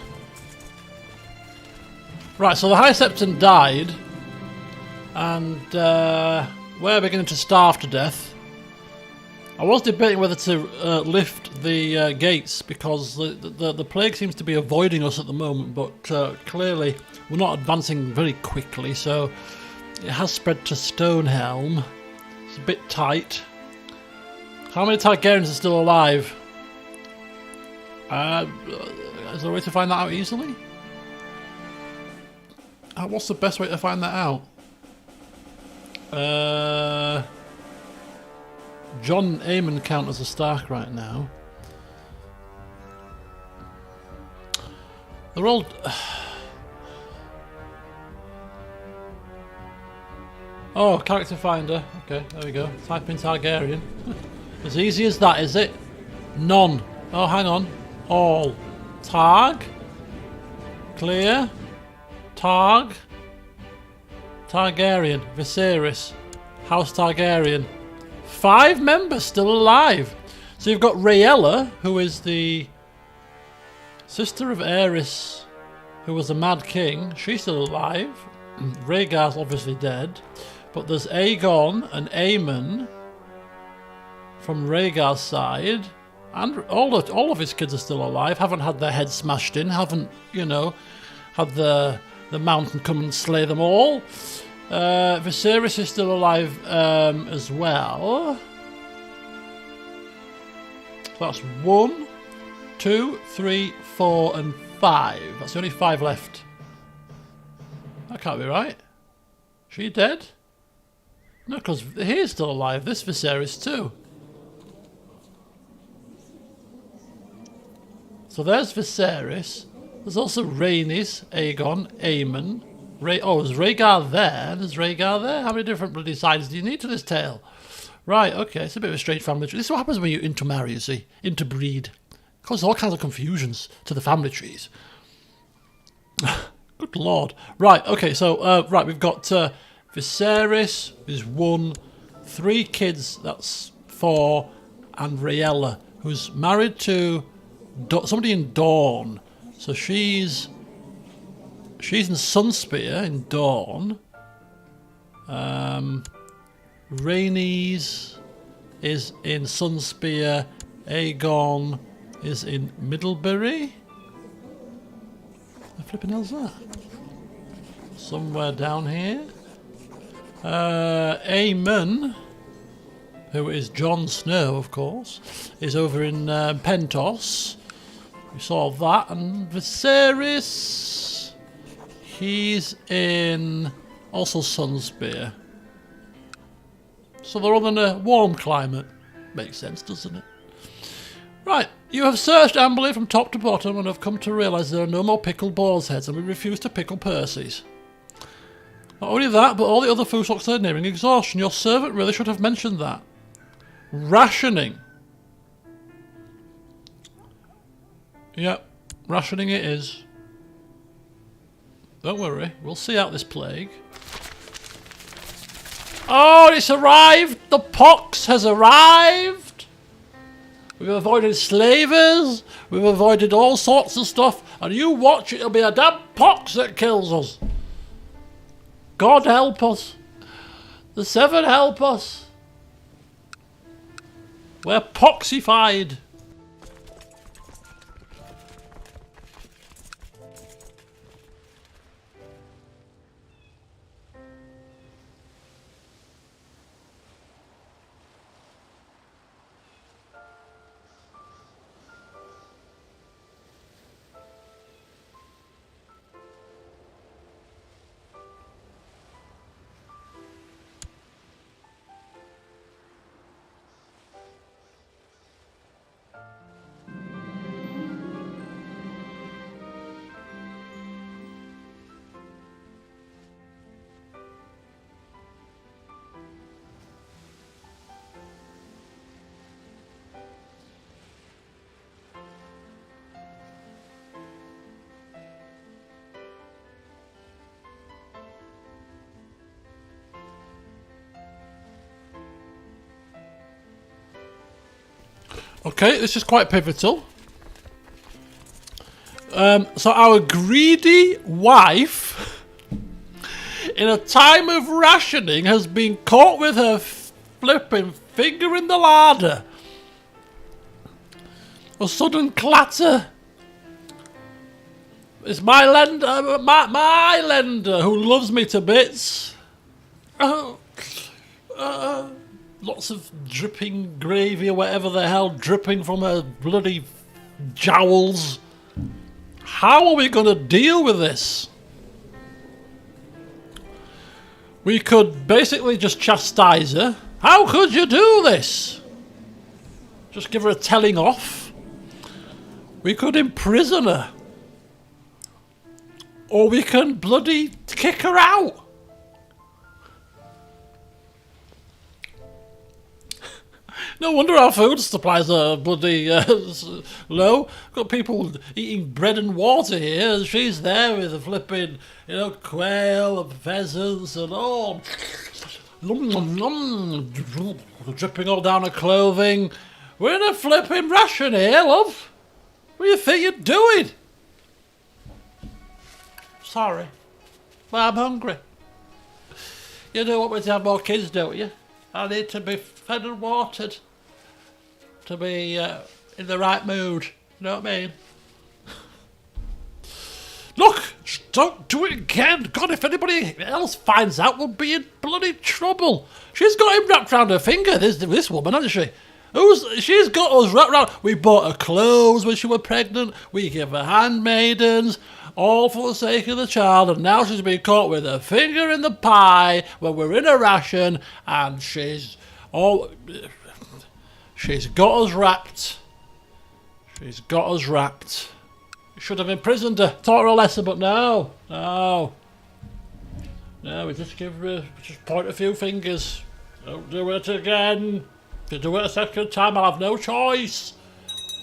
Right, so the High Septon died, and we're beginning to starve to death. I was debating whether to lift the gates, because the plague seems to be avoiding us at the moment, but clearly we're not advancing very quickly, so it has spread to Stonehelm. It's a bit tight. How many Targaryens are still alive? Is there a way to find that out easily? What's the best way to find that out? John and Aemon count as a Stark right now. They're all... Oh, character finder. Okay, there we go. Type in Targaryen. As easy as that, is it? None. Oh, hang on. All. Targ. Clear. Targ. Targaryen. Viserys. House Targaryen. 5 members still alive. So you've got Rhaella, who is the sister of Aerys, who was a Mad King. She's still alive. Rhaegar's obviously dead. But there's Aegon and Aemon from Rhaegar's side. And all of his kids are still alive. Haven't had their heads smashed in. Haven't, you know, had the mountain come and slay them all. Viserys is still alive as well. So that's 1, 2, 3, 4 and 5. That's only 5 left. That can't be right. She dead? No, because he's still alive. This Viserys too. So there's Viserys. There's also Rhaenys, Aegon, Aemon. Oh, is Rhaegar there? There's Rhaegar there? How many different bloody sides do you need to this tale? Right, okay, it's a bit of a strange family tree. This is what happens when you intermarry, you see. Interbreed. Causes all kinds of confusions to the family trees. Good lord. Right, okay, so, right, we've got Viserys is 1, 3 kids, that's 4, and Rhaella, who's married to somebody in Dawn. So she's in Sunspear in Dawn. Rhaenys is in Sunspear. Aegon is in Middlebury. The flipping hell's that? Somewhere down here. Aemon, who is Jon Snow, of course, is over in Pentos. We saw that. And Viserys, he's in also Sunspear. So they're all in a warm climate. Makes sense, doesn't it? Right, you have searched Amberley from top to bottom and have come to realise there are no more pickled boar's heads, and we refuse to pickle Percy's. Not only that, but all the other food stocks are nearing exhaustion. Your servant really should have mentioned that. Rationing. Yep, rationing it is. Don't worry, we'll see out this plague. Oh, it's arrived! The pox has arrived! We've avoided slavers, we've avoided all sorts of stuff, and you watch, it'll be a damn pox that kills us. God help us. The Seven help us. We're poxified. Okay, this is quite pivotal. So our greedy wife, in a time of rationing, has been caught with her flipping finger in the larder. A sudden clatter. It's my lender, my lender, who loves me to bits. Lots of dripping gravy or whatever the hell dripping from her bloody jowls. How are we going to deal with this? We could basically just chastise her. How could you do this? Just give her a telling off. We could imprison her. Or we can bloody kick her out. No wonder our food supplies are bloody low. Got people eating bread and water here, and she's there with a flipping, quail and pheasants and all. Dripping all down her clothing. We're in a flipping ration here, love. What do you think you're doing? Sorry, but I'm hungry. You don't want me to have more kids, don't you? I need to be fed and watered to be in the right mood. You know what I mean? Look, don't do it again. God, if anybody else finds out, we'll be in bloody trouble. She's got him wrapped round her finger, this woman, hasn't she? She's got us wrapped round. We bought her clothes when she was pregnant. We gave her handmaidens. All for the sake of the child, and now she's been caught with her finger in the pie when we're in a ration, and she's got us wrapped. She's got us wrapped. Should have imprisoned her, taught her a lesson, but no, we just point a few fingers. Don't do it again. If you do it a second time, I'll have no choice.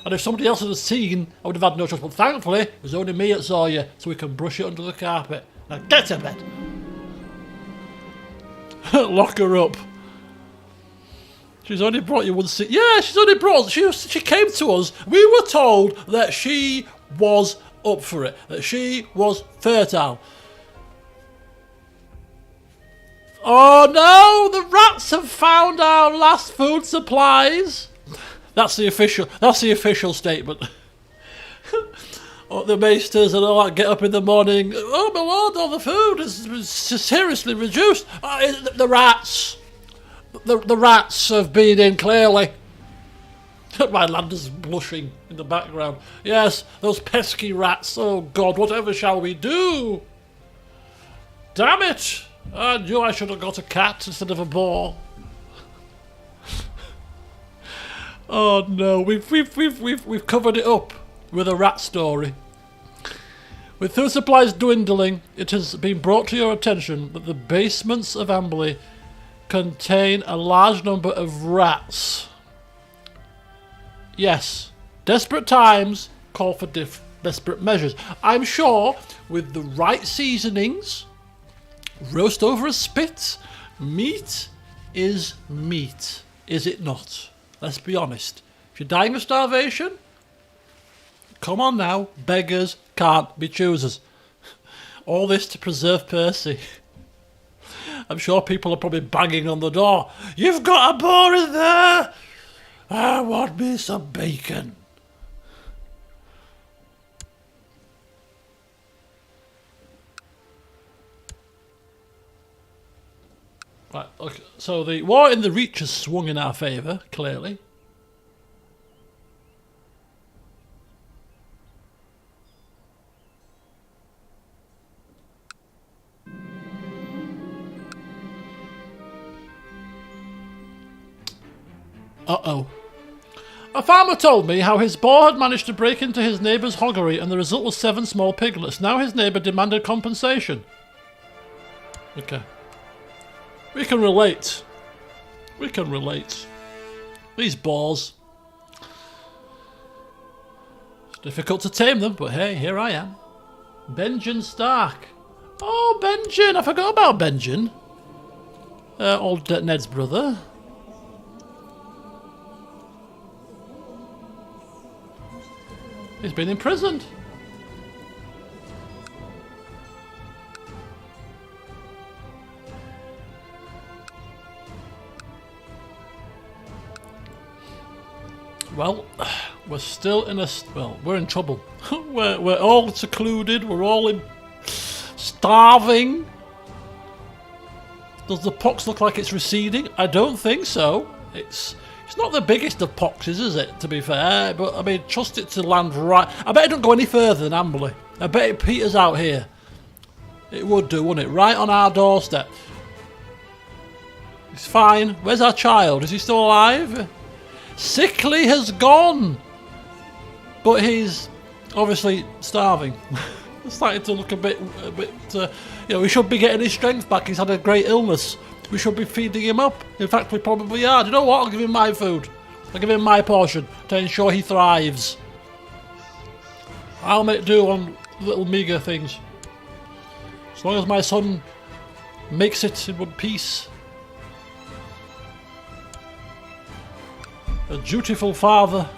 And if somebody else had seen, I would have had no choice. But thankfully, it was only me that saw you, so we can brush it under the carpet. Now get to bed. Lock her up. She's only brought you one seat. Yeah, she's only brought. She came to us. We were told that she was up for it. That she was fertile. Oh no! The rats have found our last food supplies. That's the official statement. The maesters and all that get up in the morning. Oh my lord, all the food is seriously reduced. The rats. The rats have been in clearly. My lander's blushing in the background. Yes, those pesky rats. Oh God, whatever shall we do? Damn it! I knew I should have got a cat instead of a boar. Oh no, we've covered it up with a rat story. With food supplies dwindling, it has been brought to your attention that the basements of Amberley contain a large number of rats. Yes, desperate times call for desperate measures. I'm sure with the right seasonings, roast over a spit, meat is meat, is it not? Let's be honest. If you're dying of starvation, come on now, beggars can't be choosers. All this to preserve Percy. I'm sure people are probably banging on the door. You've got a boar in there! I want me some bacon. Right, okay, so the war in the Reach has swung in our favour, clearly. Uh-oh. A farmer told me how his boar had managed to break into his neighbour's hoggery and the result was 7 small piglets. Now his neighbour demanded compensation. Okay. We can relate. We can relate. These boars. It's difficult to tame them, but hey, here I am. Benjen Stark. Oh, Benjen! I forgot about Benjen. Old Ned's brother. He's been imprisoned. Well, we're still in a... Well, we're in trouble. we're all secluded. We're all starving. Does the pox look like it's receding? I don't think so. It's not the biggest of poxes, is it, to be fair? But, I mean, trust it to land right... I bet it don't go any further than Amberley. I bet it peters out here. It would do, wouldn't it? Right on our doorstep. It's fine. Where's our child? Is he still alive? Sickly has gone, but he's obviously starving. It's starting to look a bit. You know, we should be getting his strength back. He's had a great illness. We should be feeding him up. In fact, we probably are. Do you know what? I'll give him my food. I'll give him my portion to ensure he thrives. I'll make do on little meagre things. As long as my son makes it in one piece. A dutiful father.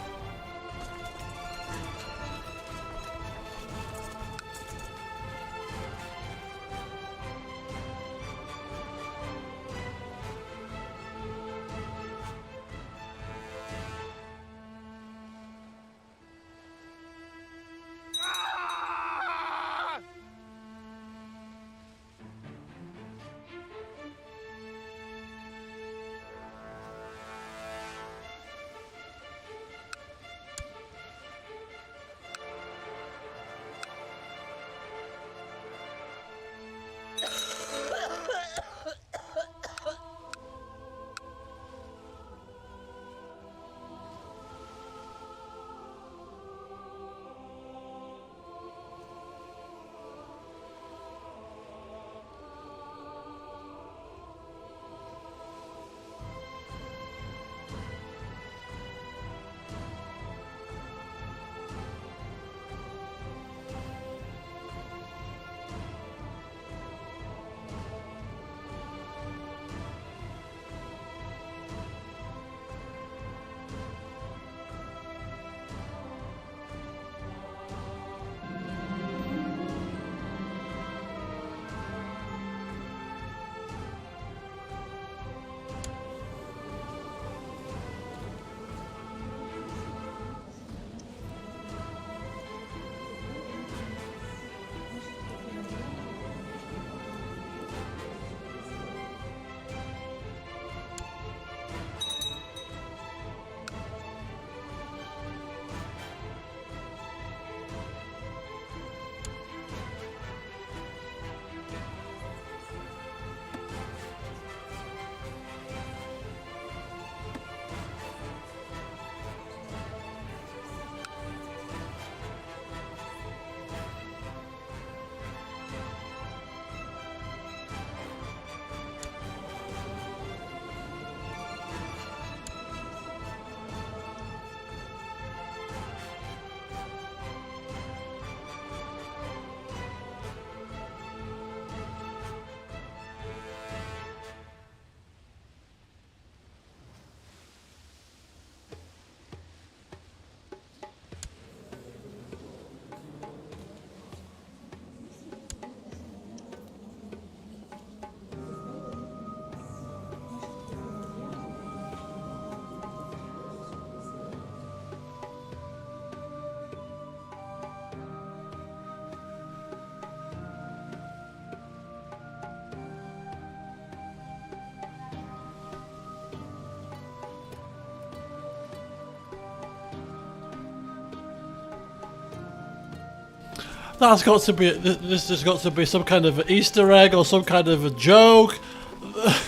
That's got to be. This has got to be some kind of Easter egg or some kind of a joke.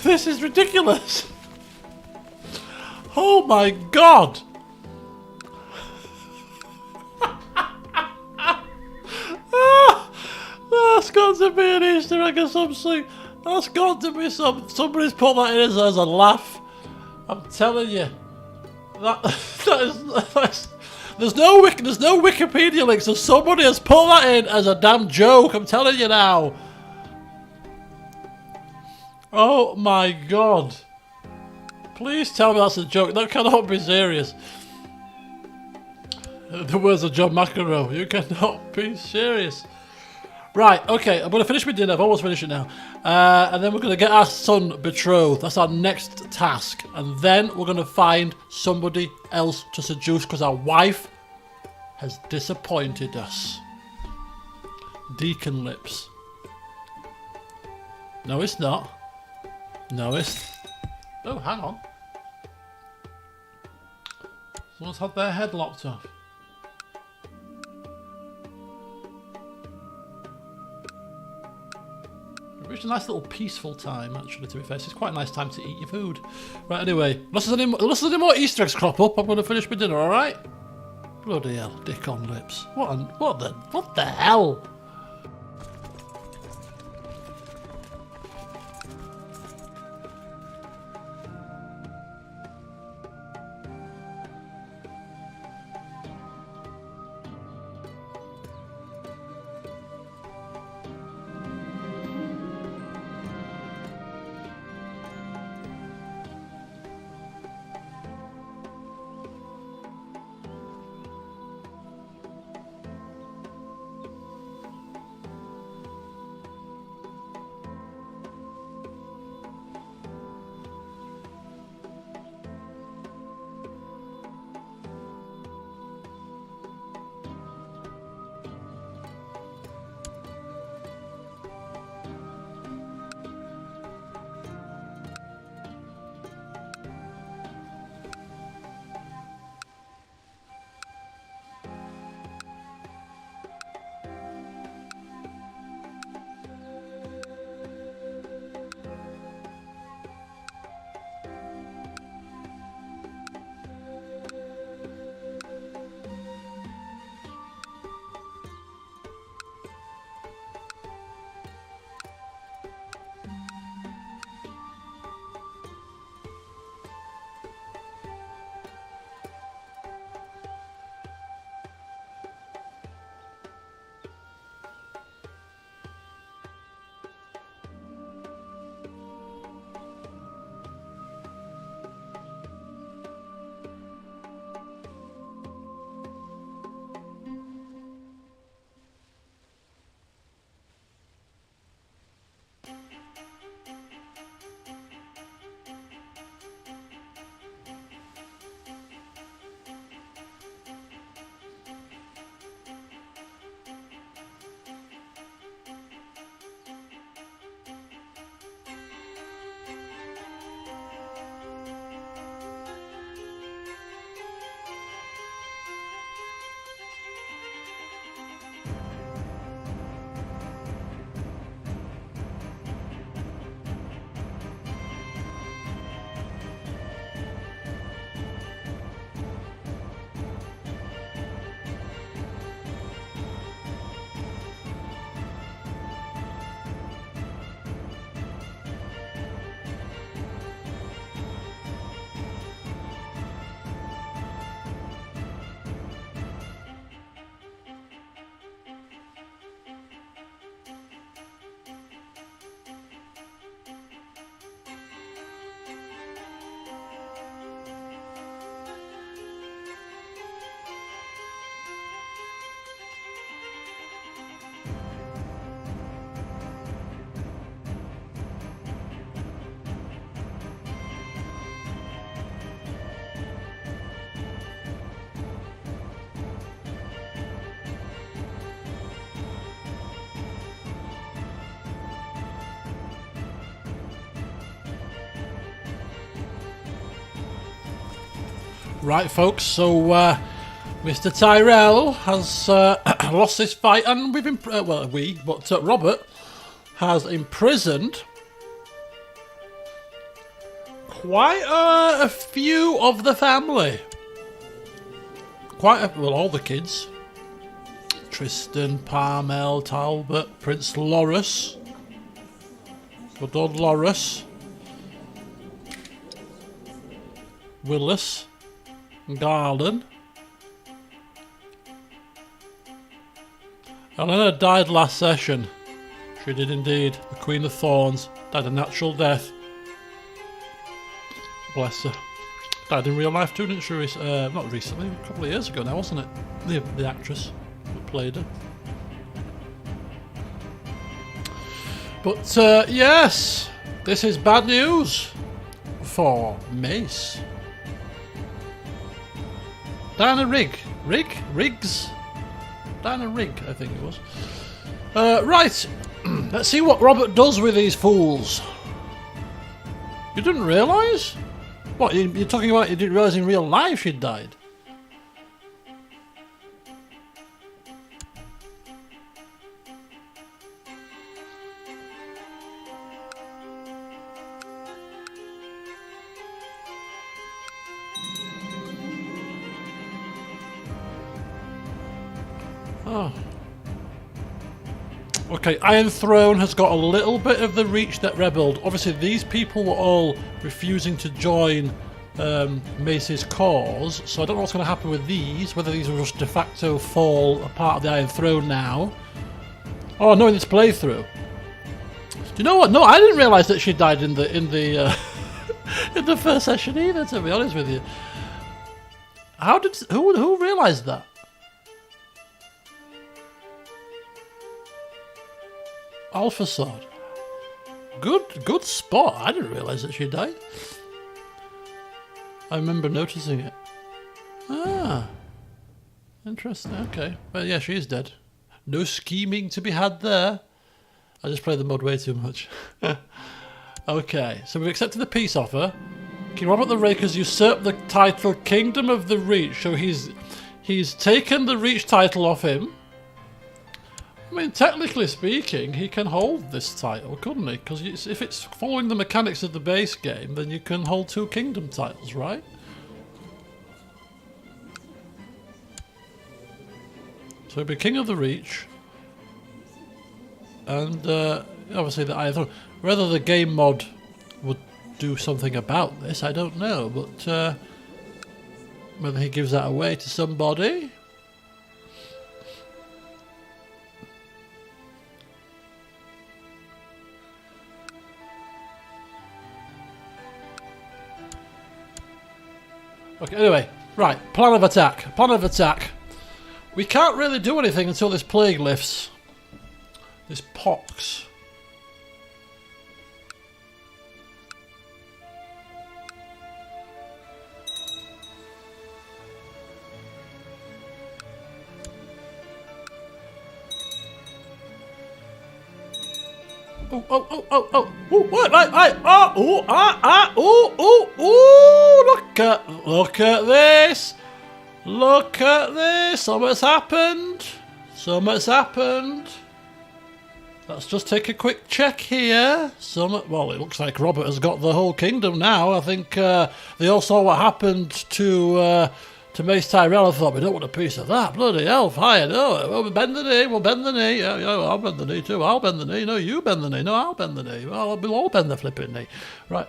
This is ridiculous. Oh my god. That's got to be an Easter egg or something. That's got to be somebody's put that in as a laugh. I'm telling you. That's there's no Wikipedia links, so somebody has put that in as a damn joke. I'm telling you now. Oh my god. Please tell me that's a joke. That cannot be serious. The words of John McEnroe. You cannot be serious. Right, okay, I'm going to finish my dinner. I've almost finished it now. And then we're going to get our son betrothed. That's our next task. And then we're going to find somebody else to seduce because our wife has disappointed us. Deacon lips. No, it's not. No, it's... Oh, hang on. Someone's had their head locked off. It's a nice little peaceful time, actually, to be fair. It's quite a nice time to eat your food. Right, anyway, unless there's any more Easter eggs crop up, I'm going to finish my dinner, alright? Bloody hell, dick on lips. What the hell? Right, folks, so Mr. Tyrell has lost this fight, and we've Robert has imprisoned quite a few of the family. All the kids. Tristan, Parmel, Talbot, Prince Loris, good old Loris, Willis, Garland. Eleanor died last session. She did indeed. The Queen of Thorns died a natural death. Bless her. Died in real life too, didn't she? Not recently, a couple of years ago now, wasn't it? The actress who played her. But yes, this is bad news for Mace. Diana Riggs? Diana Rigg, I think it was. Right, let's see what Robert does with these fools. You didn't realise? What, you're talking about you didn't realise in real life she'd died? Oh. Okay, Iron Throne has got a little bit of the reach that rebelled. Obviously, these people were all refusing to join Mace's cause, so I don't know what's going to happen with these, whether these will just de facto fall a part of the Iron Throne now. Oh, no, in this playthrough. Do you know what? No, I didn't realise that she died in the in the first session either, to be honest with you. How did... Who realised that? Alpha Sword. Good spot. I didn't realise that she died. I remember noticing it. Ah. Interesting, okay. Well, yeah, she is dead. No scheming to be had there. I just play the mod way too much. Okay, so we've accepted the peace offer. King Robert the Rake has usurped the title Kingdom of the Reach, so he's taken the Reach title off him. I mean, technically speaking, he can hold this title, couldn't he? Because if it's following the mechanics of the base game, then you can hold 2 kingdom titles, right? So he'll be King of the Reach. And obviously the Iron Throne. Whether the game mod would do something about this, I don't know. But whether he gives that away to somebody... Okay, anyway, right, plan of attack. Plan of attack. We can't really do anything until this plague lifts. This pox. Look at this. Look at this. Something's happened. Something's happened. Let's just take a quick check here. Well, it looks like Robert has got the whole kingdom now. I think they all saw what happened to Mace Tyrell. I thought, we don't want a piece of that. Bloody hell, fire. No, we'll bend the knee. We'll bend the knee. Yeah, I'll bend the knee too. I'll bend the knee. No, you bend the knee. No, I'll bend the knee. Well, we'll all bend the flipping knee. Right.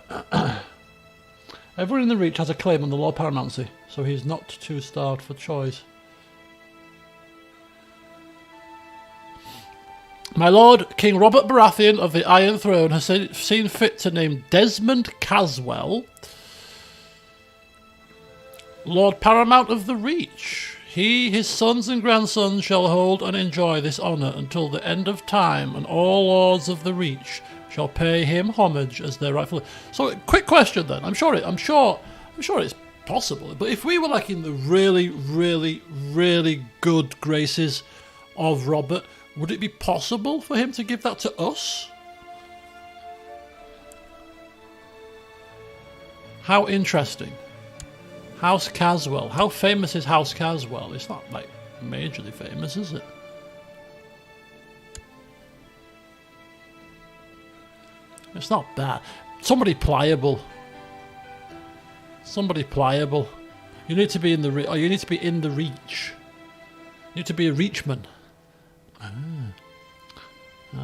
Everyone in the Reach has a claim on the Lord Paramounts, so he's not too starved for choice. My Lord, King Robert Baratheon of the Iron Throne has seen fit to name Desmond Caswell Lord Paramount of the Reach. He, his sons and grandsons shall hold and enjoy this honour until the end of time, and all lords of the Reach shall pay him homage as their rightful. So, quick question then. I'm sure it's possible. But if we were like in the really, really, really good graces of Robert, would it be possible for him to give that to us? How interesting. House Caswell. How famous is House Caswell? It's not like majorly famous, is it? It's not bad. Somebody pliable. Somebody pliable. You need to be in the you need to be in the Reach. You need to be a Reachman.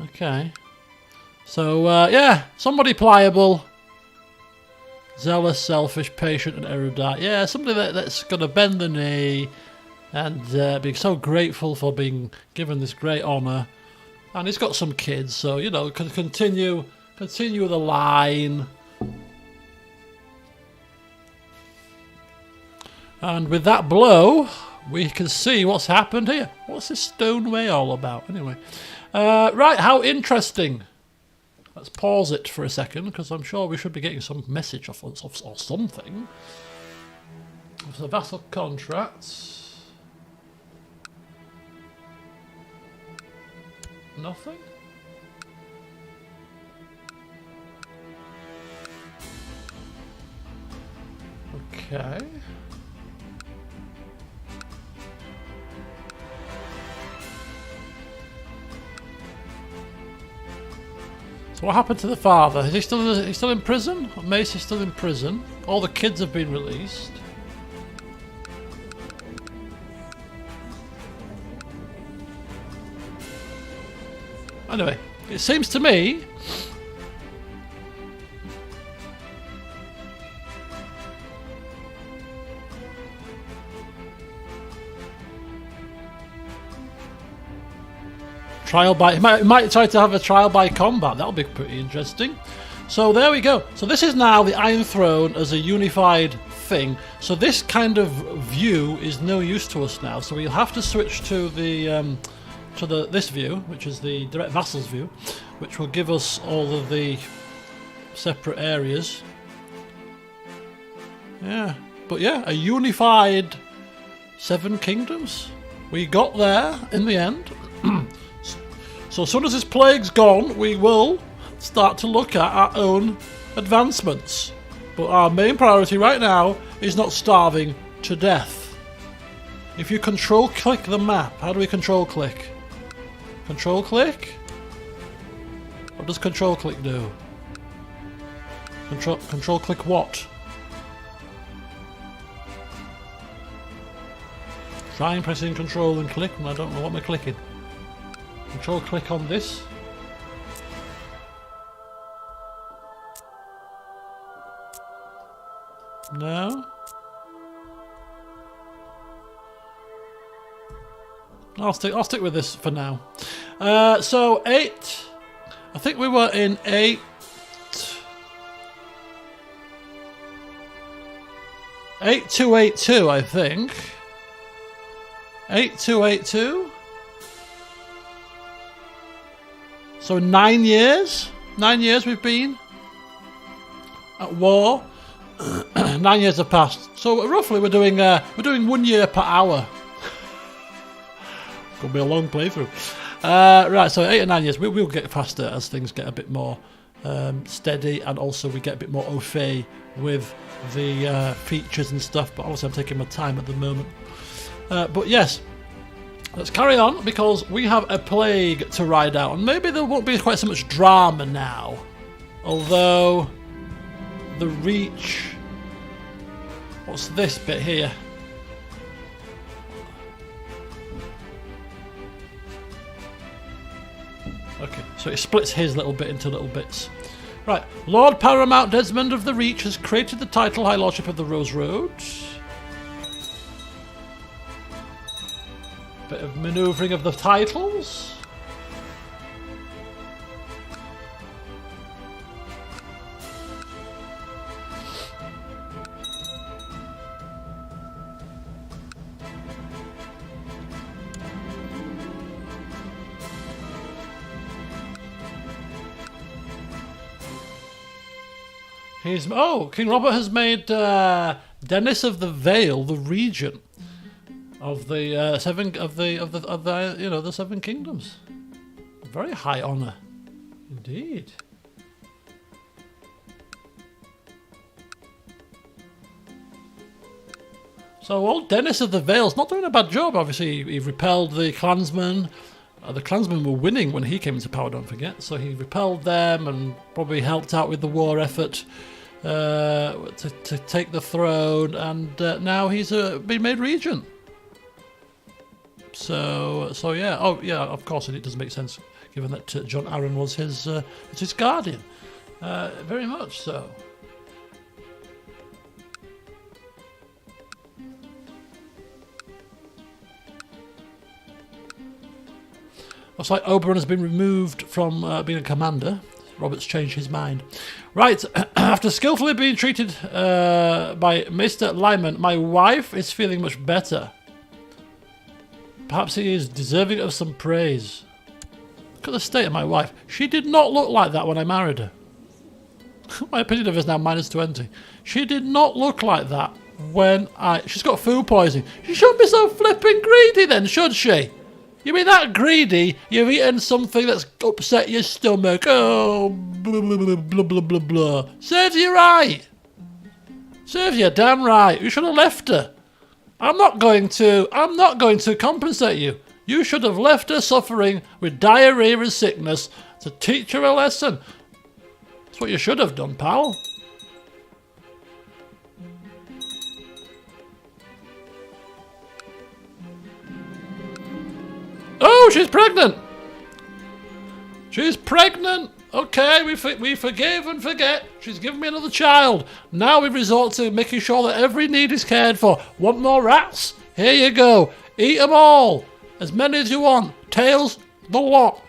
Okay. So yeah, somebody pliable. Zealous, selfish, patient and erudite. Yeah, somebody that's going to bend the knee and be so grateful for being given this great honour. And he's got some kids, so, you know, can continue the line. And with that blow, we can see what's happened here. What's this Stoneway all about, anyway? Right, how interesting. Let's pause it for a second, because I'm sure we should be getting some message or something. So vassal contracts. Nothing? Okay. So what happened to the father? Is he still in prison? Mace is still in prison. All the kids have been released. Anyway, it seems to me trial by he might try to have a trial by combat. That'll be pretty interesting. So there we go. So this is now the Iron Throne as a unified thing. So this kind of view is no use to us now. So we'll have to switch to this view, which is the direct vassals view, which will give us all of the separate areas. Yeah, but yeah, a unified 7 kingdoms. We got there in the end. So as soon as this plague's gone, we will start to look at our own advancements. But our main priority right now is not starving to death. If you control click the map, how do we control click? Control click? What does control click do? Control click what? Try pressing control and click, and I don't know what I'm clicking. Control click on this. No. I'll stick with this for now. So 8. I think we were in 8. 8282, I think. 8282. So 9 years. 9 years we've been at war. 9 years have passed. So roughly we're doing 1 year per hour. Could be a long playthrough. Right, so 8 or 9 years. We'll get faster as things get a bit more steady, and also we get a bit more au fait with the features and stuff. But obviously I'm taking my time at the moment. But yes, let's carry on, because we have a plague to ride out, and maybe there won't be quite so much drama now. Although the reach. What's this bit here? Okay, so it splits his little bit into little bits. Right, Lord Paramount Desmond of the Reach has created the title High Lordship of the Rose Road. Bit of manoeuvring of the titles. King Robert has made Dennis of the Vale the regent of the the 7 kingdoms. Very high honour, indeed. So old Dennis of the Vale's not doing a bad job. Obviously, he repelled the clansmen. The clansmen were winning when he came into power, don't forget. So he repelled them and probably helped out with the war effort to take the throne. And now he's been made regent. So yeah. Oh yeah, of course, and it does make sense given that John Arryn was his guardian. Very much so. Looks like Oberon has been removed from being a commander. Robert's changed his mind. Right, after skillfully being treated by Mr. Lyman, my wife is feeling much better. Perhaps he is deserving of some praise. Look at the state of my wife. She did not look like that when I married her. My opinion of her is now -20. She did not look like that when She's got food poisoning. She shouldn't be so flipping greedy then, should she? You mean that greedy? You've eaten something that's upset your stomach. Oh, blah, blah, blah, blah, blah, blah, blah. Serves you right. Serves you damn right. You should have left her. I'm not going to compensate you. You should have left her suffering with diarrhea and sickness to teach her a lesson. That's what you should have done, pal. Oh, she's pregnant. She's pregnant. Okay, we forgive and forget. She's given me another child. Now we resort to making sure that every need is cared for. Want more rats? Here you go. Eat them all. As many as you want. Tails, the lot.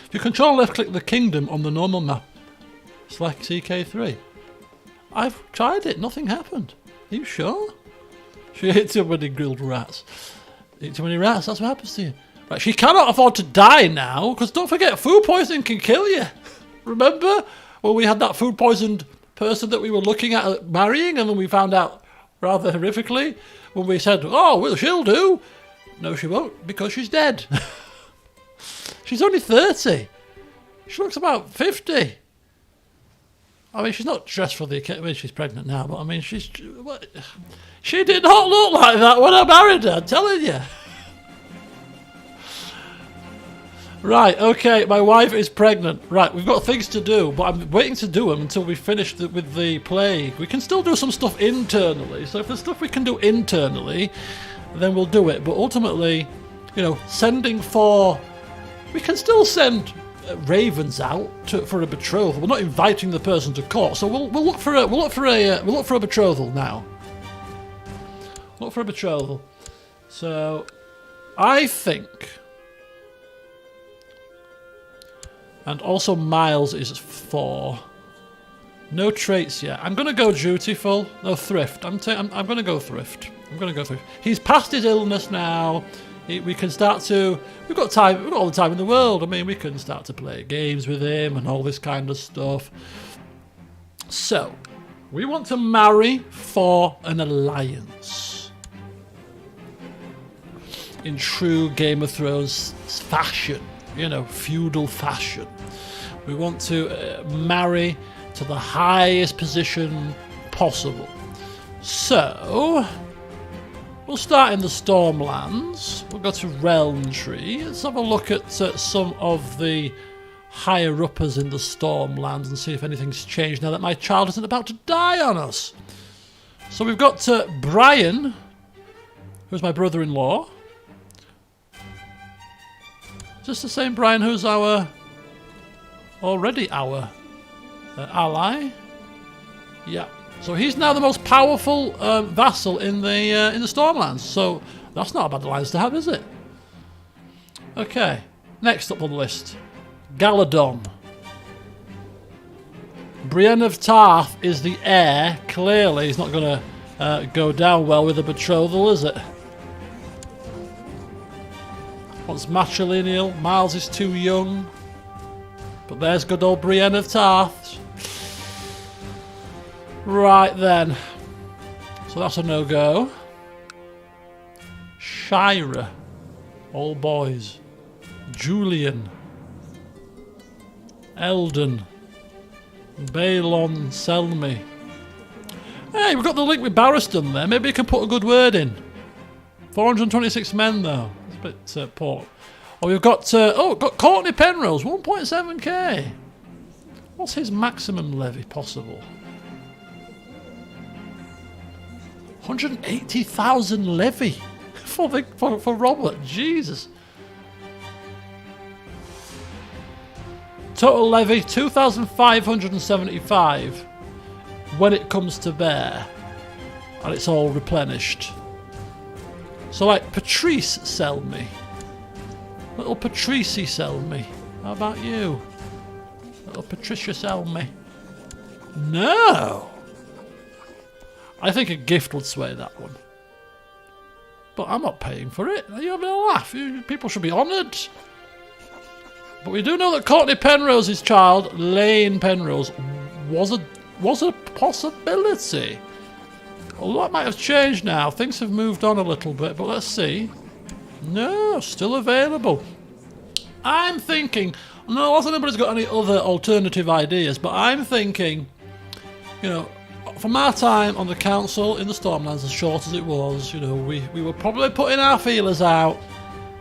If you control left click the kingdom on the normal map, it's like CK3. I've tried it, nothing happened. Are you sure? She ate too many grilled rats. Eat too many rats, that's what happens to you. Right, she cannot afford to die now, because don't forget, food poisoning can kill you. Remember when we had that food poisoned person that we were looking at marrying, and then we found out rather horrifically when we said, oh, well, she'll do. No, she won't, because she's dead. She's only 30. She looks about 50. I mean, she's not dressed for the occasion. I mean, she's pregnant now, but I mean, she did not look like that when I married her, I'm telling you. Right, okay, my wife is pregnant. Right, we've got things to do, but I'm waiting to do them until we finish with the plague. We can still do some stuff internally, so if there's stuff we can do internally, then we'll do it. But ultimately, you know, sending for... We can still send ravens out for a betrothal. We're not inviting the person to court, so we'll look for a betrothal now. Look for a betrothal. So, I think, and also Miles is 4. No traits yet. I'm gonna go dutiful. No, thrift. I'm gonna go thrift. He's past his illness now. We can start to... We've got time. We've got all the time in the world. I mean, we can start to play games with him and all this kind of stuff. So, we want to marry for an alliance. In true Game of Thrones fashion. You know, feudal fashion. We want to marry to the highest position possible. So... We'll start in the Stormlands. We'll go to Realm Tree. Let's have a look at some of the higher-uppers in the Stormlands and see if anything's changed now that my child isn't about to die on us. So we've got Brian, who's my brother-in-law. Is this the same Brian who's already our ally? Yeah. So he's now the most powerful vassal in the Stormlands. So that's not a bad alliance to have, is it? Okay. Next up on the list, Galadon. Brienne of Tarth is the heir. Clearly, he's not going to go down well with a betrothal, is it? Wants matrilineal. Miles is too young. But there's good old Brienne of Tarth. Right then. So that's a no-go. Shira. All boys. Julian. Eldon. Balon Selmy. Hey, we've got the link with Barristan there. Maybe you can put a good word in. 426 men though. It's a bit poor. Oh, we've got got Courtney Penrose, 1.7k. What's his maximum levy possible? 180,000 levy for Robert. Jesus. Total levy 2,575 when it comes to bear, and it's all replenished. So like Patrice sell me. Little Patrici sell me. How about you? Little Patricia sell me. No! I think a gift would sway that one. But I'm not paying for it. Are you having a laugh? People should be honoured. But we do know that Courtney Penrose's child, Lane Penrose, was a possibility. Although that might have changed now. Things have moved on a little bit, but let's see. No, still available. I'm thinking, no, unless anybody's got any other alternative ideas, but I'm thinking, you know, from our time on the council in the Stormlands, as short as it was, you know, we were probably putting our feelers out.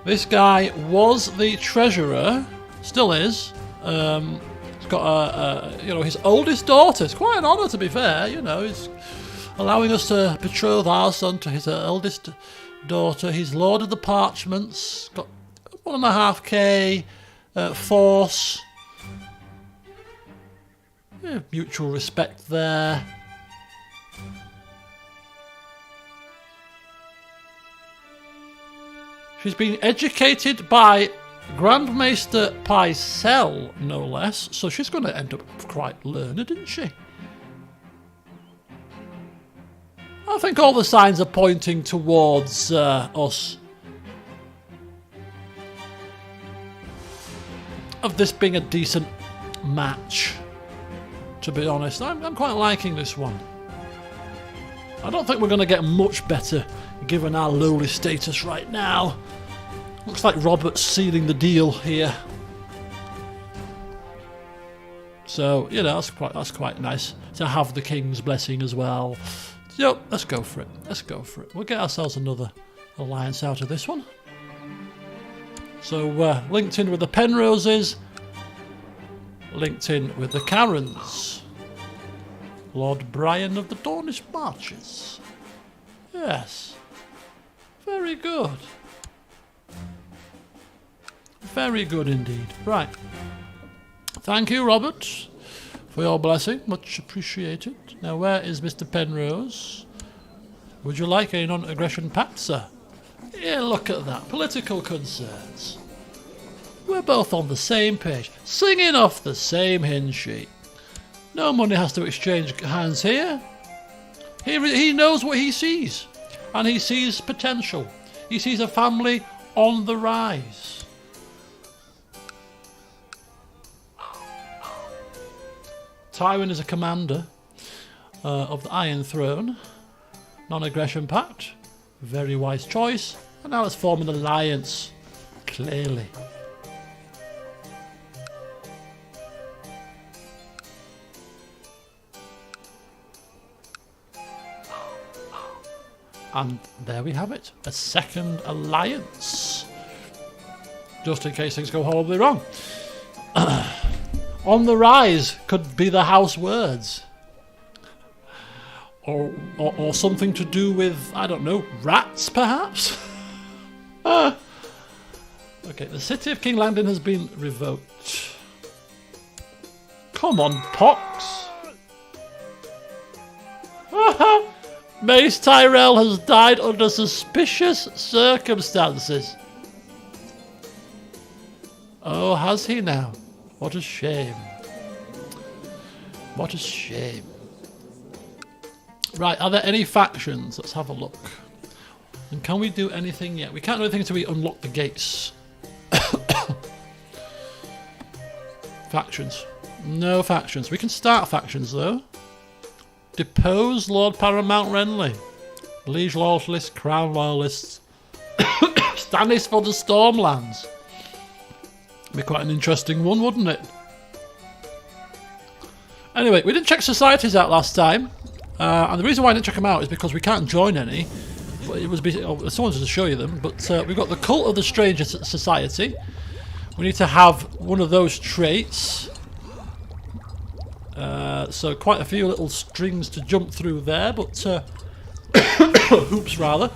This guy was the treasurer, still is. He's got you know, his oldest daughter. It's quite an honour, to be fair. You know, he's allowing us to betroth our son to his eldest daughter. He's Lord of the Parchments. Got 1.5k force. Yeah, mutual respect there. She's been educated by Grandmaster Pycelle, no less, so she's going to end up quite learned, isn't she? I think all the signs are pointing towards us. Of this being a decent match, to be honest. I'm quite liking this one. I don't think we're going to get much better given our lowly status right now. Looks like Robert's sealing the deal here. So, you know, that's quite nice to have the King's blessing as well. So, let's go for it. Let's go for it. We'll get ourselves another alliance out of this one. So, linked in with the Penroses. Linked in with the Karens. Lord Brian of the Dornish Marches. Yes. Very good. Very good indeed. Right. Thank you, Robert, for your blessing. Much appreciated. Now, where is Mr. Penrose? Would you like a non-aggression pact, sir? Yeah, look at that. Political concerns. We're both on the same page, singing off the same hymn sheet. No money has to exchange hands here. He knows what he sees, and he sees potential. He sees a family on the rise. Tywin is a commander of the Iron Throne. Non-aggression pact. Very wise choice. And now let's form an alliance. Clearly. And there we have it. A second alliance. Just in case things go horribly wrong. On the rise could be the house words. Or something to do with, I don't know, rats perhaps? Okay, the city of King Landon has been revoked. Come on, Pox. Mace Tyrell has died under suspicious circumstances. Oh, has he now? What a shame. What a shame. Right, are there any factions? Let's have a look. And can we do anything yet? We can't do anything until we unlock the gates. Factions. No factions. We can start factions though. Depose Lord Paramount Renly. Liege Loyalists, Crown Loyalists. Stannis for the Stormlands. Be quite an interesting one, wouldn't it? Anyway, we didn't check societies out last time. And the reason why I didn't check them out is because we can't join any. But it was someone to show you them. But we've got the Cult of the Stranger Society. We need to have one of those traits. So quite a few little strings to jump through there. But hoops rather.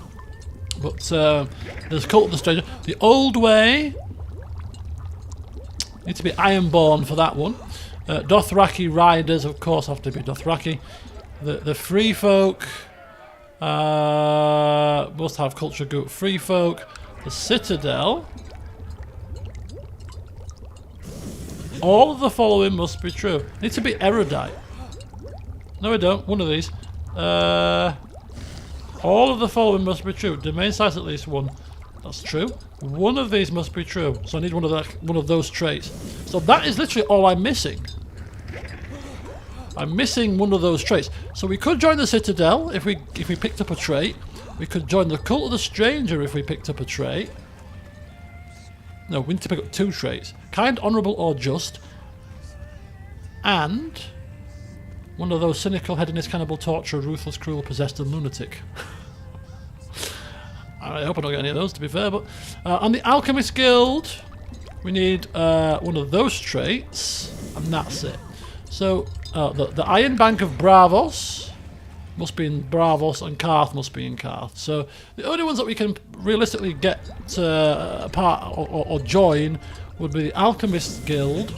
But there's Cult of the Stranger. The Old Way. Need to be Ironborn for that one. Dothraki Riders, of course, have to be Dothraki. The Free Folk. Must have Culture Group Free Folk. The Citadel. All of the following must be true. Need to be erudite. No, I don't. One of these. All of the following must be true. Domain size at least one. That's true. One of these must be true. So I need one of those traits. So that is literally all I'm missing. I'm missing one of those traits. So we could join the Citadel if we picked up a trait. We could join the Cult of the Stranger if we picked up a trait. No, we need to pick up 2 traits. Kind, honourable or just. And one of those cynical, hedonist, cannibal, torturer, ruthless, cruel, possessed and lunatic. I hope I don't get any of those, to be fair. But on the Alchemist Guild, we need one of those traits, and that's it. So the Iron Bank of Bravos must be in Bravos, and Karth must be in Karth. So the only ones that we can realistically get part or join would be the Alchemist Guild,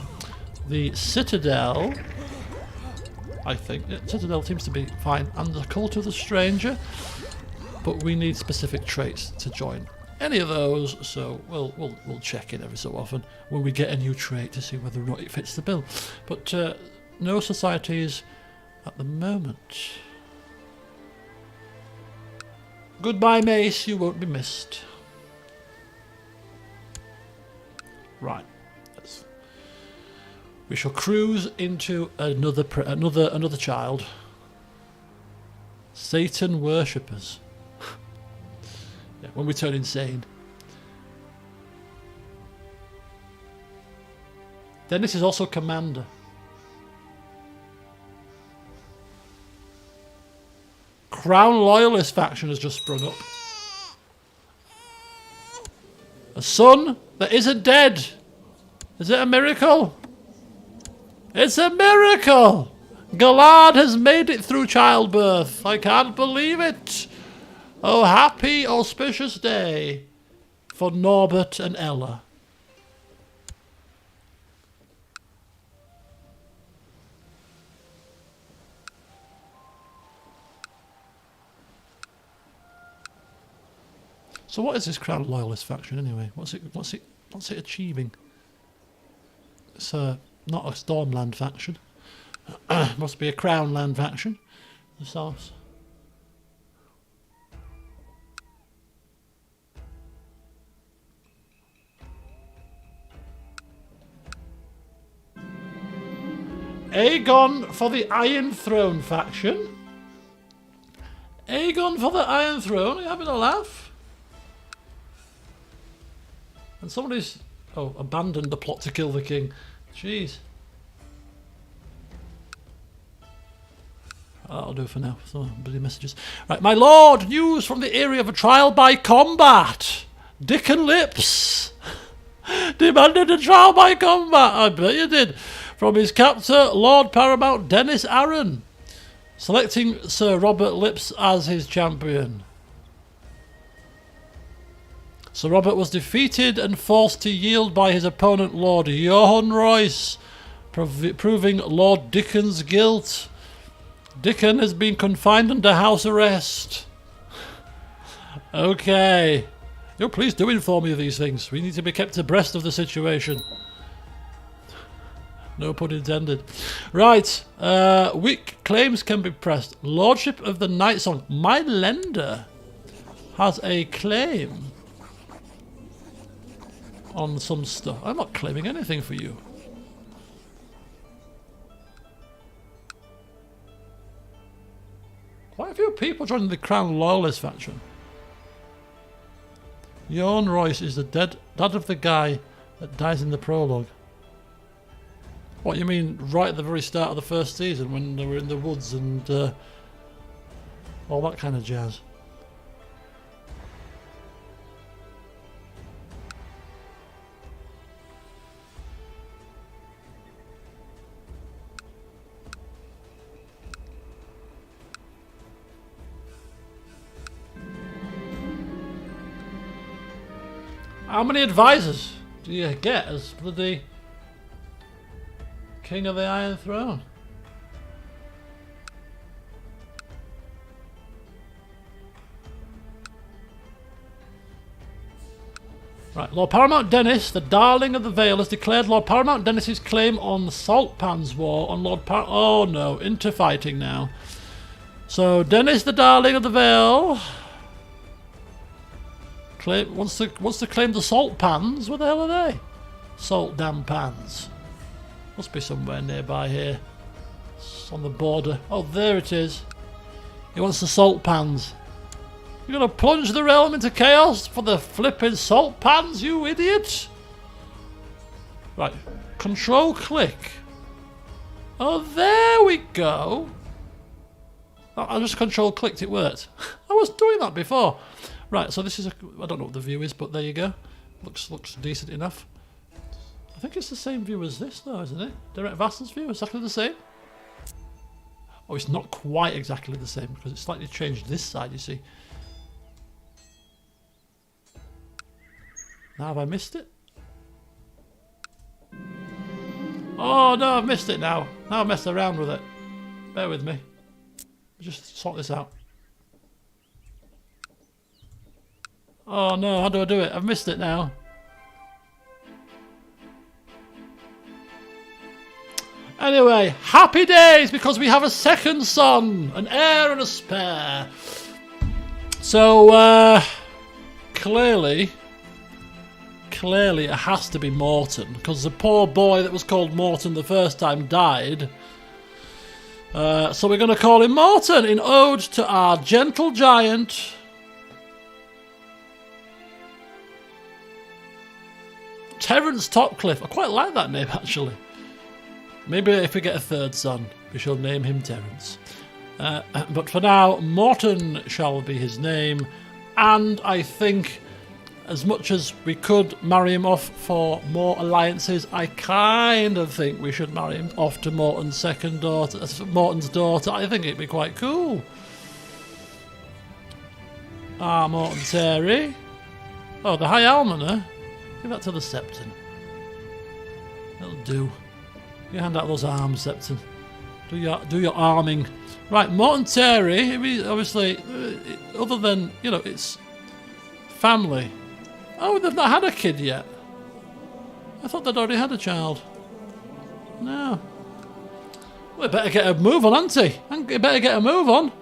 the Citadel. I think Citadel seems to be fine, and the Cult of the Stranger. But we need specific traits to join any of those, so we'll check in every so often when we get a new trait to see whether or not it fits the bill. But no societies at the moment. Goodbye, Mace. You won't be missed. Right. We shall cruise into another child. Satan worshippers. Yeah, when we turn insane. Dennis is also commander. Crown Loyalist faction has just sprung up. A son that isn't dead. Is it a miracle? It's a miracle! Galad has made it through childbirth. I can't believe it. Oh, happy, auspicious day for Norbert and Ella. So what is this Crown Loyalist faction anyway? What's it achieving? It's not a Stormland faction. Must be a Crownland faction. The source. Aegon for the Iron Throne faction. Aegon for the Iron Throne. Are you having a laugh? And somebody's abandoned the plot to kill the king. Jeez. That'll do for now. So bloody messages. Right, my lord, news from the area of a trial by combat. Dickon Lips demanded a trial by combat. I bet you did. From his captor, Lord Paramount Dennis Aaron, selecting Sir Robert Lips as his champion. Sir Robert was defeated and forced to yield by his opponent, Lord Johan Royce, proving Lord Dickon's guilt. Dickon has been confined under house arrest. Okay. Please do inform me of these things. We need to be kept abreast of the situation. No pun intended. Right. Weak claims can be pressed. Lordship of the Night Song. My lender has a claim on some stuff. I'm not claiming anything for you. Quite a few people joining the Crown Loyalist faction. Johan Royce is the dad of the guy that dies in the prologue. What, you mean right at the very start of the first season when they were in the woods and all that kind of jazz? How many advisors do you get as bloody King of the Iron Throne? Right, Lord Paramount Dennis, the darling of the Vale, has declared Lord Paramount Dennis's claim on the Salt Pans War on Lord Oh no, into fighting now. So Dennis, the darling of the Vale, wants to claim the Salt Pans. Where the hell are they? Salt Dam Pans. Must be somewhere nearby here. It's on the border. Oh, there it is. He wants the Salt Pans. You're gonna plunge the realm into chaos for the flipping Salt Pans, you idiot! Right, control click. Oh, there we go. I just control clicked, it worked. I was doing that before. Right, so this is I don't know what the view is, but there you go. Looks decent enough. I think it's the same view as this though, isn't it? Direct Vassals view, exactly the same. Oh, it's not quite exactly the same because it's slightly changed this side, you see. Now have I missed it? Oh no, I've missed it now. Now I've messed around with it. Bear with me. I'll just sort this out. Oh no, how do I do it? I've missed it now. Anyway, happy days because we have a second son, an heir and a spare. So, clearly it has to be Morton because the poor boy that was called Morton the first time died. So we're going to call him Morton in ode to our gentle giant. Terence Topcliffe. I quite like that name actually. Maybe if we get a third son, we shall name him Terence. But for now, Morton shall be his name. And I think, as much as we could marry him off for more alliances, I kind of think we should marry him off to Morton's second daughter, Morton's daughter. I think it'd be quite cool. Ah, Morton Terry. Oh, the High Almoner. Give that to the Septon. That'll do. You hand out those arms, Septon. Do your arming. Right, Morton Terry, obviously, other than, you know, it's family. Oh, they've not had a kid yet. I thought they'd already had a child. No. We better get a move on, auntie. We better get a move on.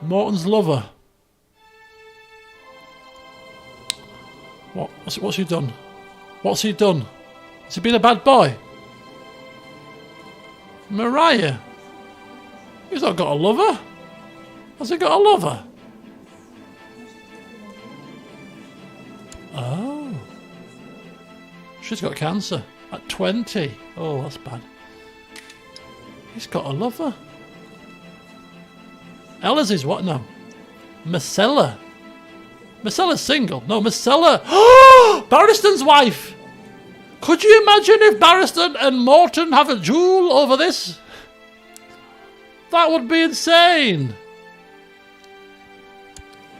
Morton's lover. What? What's he done? What's he done? Has he been a bad boy? Mariah. He's not got a lover. Has he got a lover? Oh. She's got cancer. At 20. Oh, that's bad. He's got a lover. Ella's is what now? Marcella. Marcella's single. No, Marcella. Oh! Barristan's wife. Could you imagine if Barristan and Morton have a duel over this? That would be insane.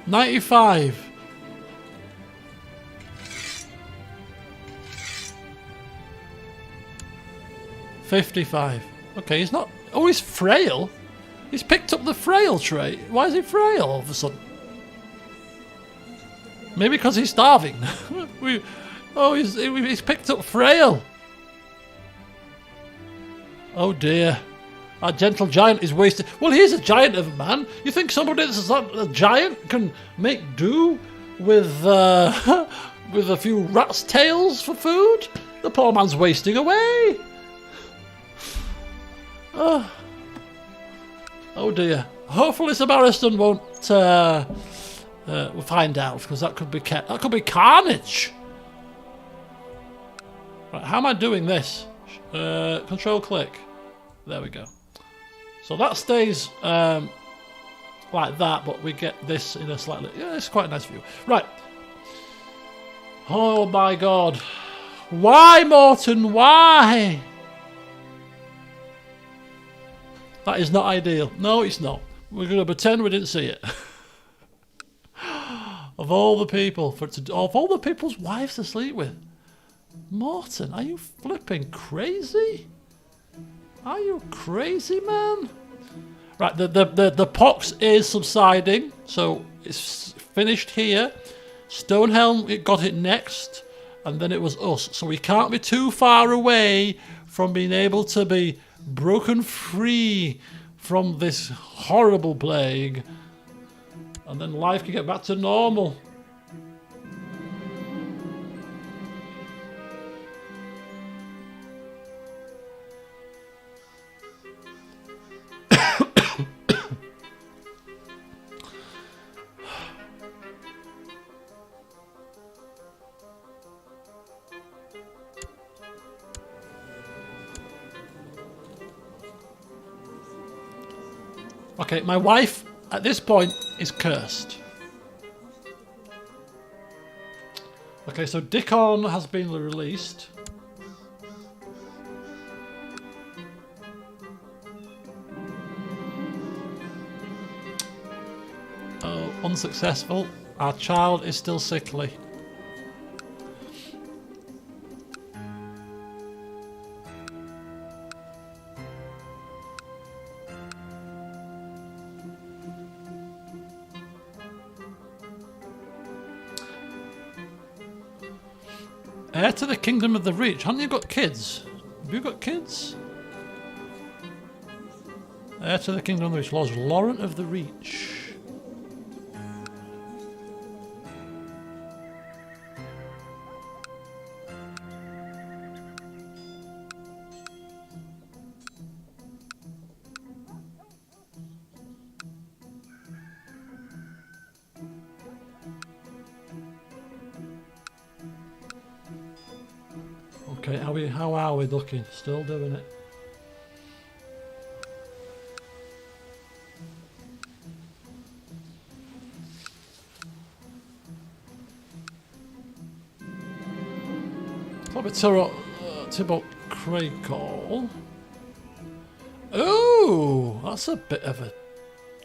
95. $55. Okay, he's not... Oh, he's frail. He's picked up the frail trait. Why is he frail all of a sudden? Maybe because he's starving. He's picked up frail. Oh dear. Our gentle giant is wasted. Well, he's a giant of a man. You think somebody that's a giant can make do with with a few rat's tails for food? The poor man's wasting away. Oh dear. Hopefully Sir Barristan won't we'll find out, because that could be carnage. Right, how am I doing this? Control click. There we go. So that stays like that, but we get this in a slightly... Yeah, it's quite a nice view. Right. Oh my god. Why, Morton? Why? That is not ideal. No, it's not. We're going to pretend we didn't see it. Of all the people, of all the people's wives to sleep with, Morton, are you flipping crazy? Are you crazy, man? Right, the pox is subsiding, so it's finished here. Stonehelm, it got it next, and then it was us. So we can't be too far away from being able to be broken free from this horrible plague. And then life can get back to normal. Okay, my wife at this point is cursed. Okay, so Dickon has been released. Oh, unsuccessful. Our child is still sickly. Heir to the Kingdom of the Reach. Haven't you got kids? Have you got kids? Heir to the Kingdom of the Reach. Lord Laurent of the Reach. Okay, how are we looking? Still doing it. Probably Tybalt Craycall. Oh, that's a bit of a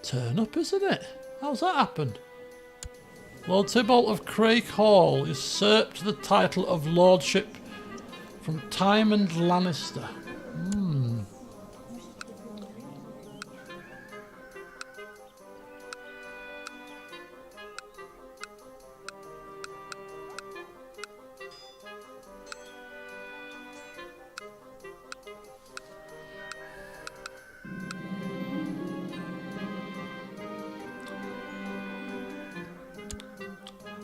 turn up, isn't it? How's that happened? Lord Tybalt of Craycall usurped the title of lordship from Tymond Lannister.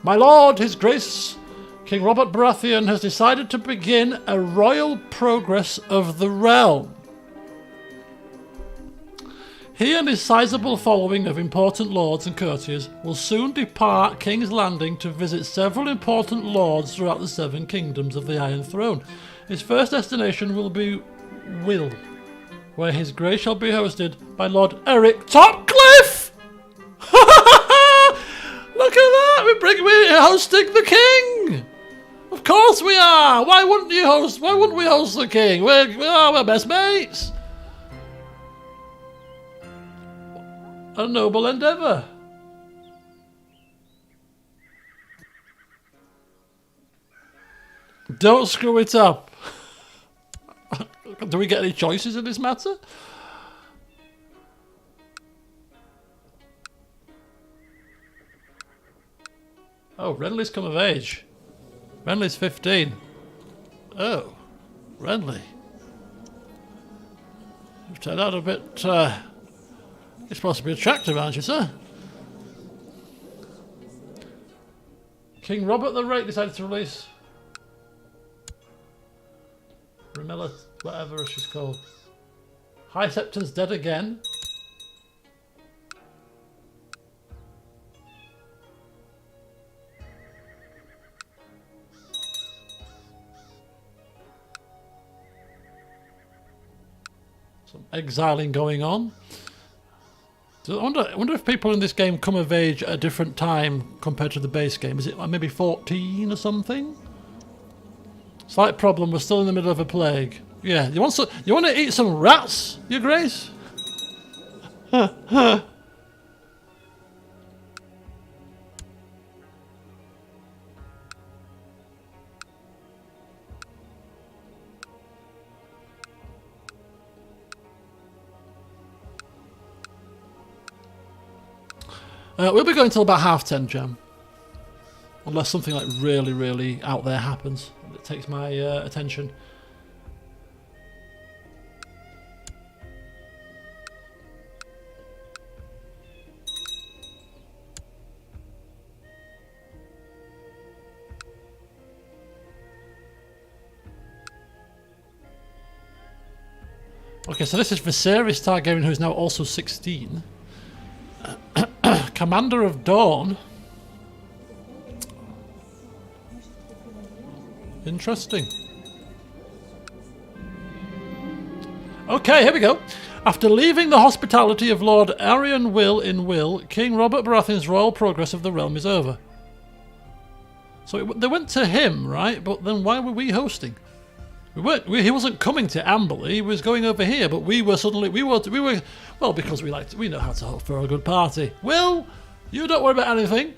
My lord, his grace, King Robert Baratheon has decided to begin a royal progress of the realm. He and his sizable following of important lords and courtiers will soon depart King's Landing to visit several important lords throughout the Seven Kingdoms of the Iron Throne. His first destination will be Will, where his grace shall be hosted by Lord Eryk Topcliffe! Look at that! We're hosting the king! Of course we are! Why wouldn't we host the king? We're best mates! A noble endeavour. Don't screw it up. Do we get any choices in this matter? Oh, Renly's come of age. Renly's 15. Oh, Renly. You've turned out a bit... You're supposed to be attractive, aren't you, sir? King Robert the Great decided to release... Ramilla, whatever she's called. High Septon's dead again. Some exiling going on. So I wonder if people in this game come of age at a different time compared to the base game. Is it like maybe 14 or something? Slight problem, we're still in the middle of a plague. Yeah, you want to eat some rats, Your Grace? We'll be going till about 10:30, Jam. Unless something like really, really out there happens that takes my attention. Okay, so this is Viserys Targaryen, who is now also 16. Commander of Dawn. Interesting. Okay, here we go. After leaving the hospitality of Lord Arion Will, King Robert Baratheon's royal progress of the realm is over. So they went to him, right? But then why were we hosting? He wasn't coming to Amberley. He was going over here. But we were suddenly well, because we know how to host for a good party. Will, you don't worry about anything.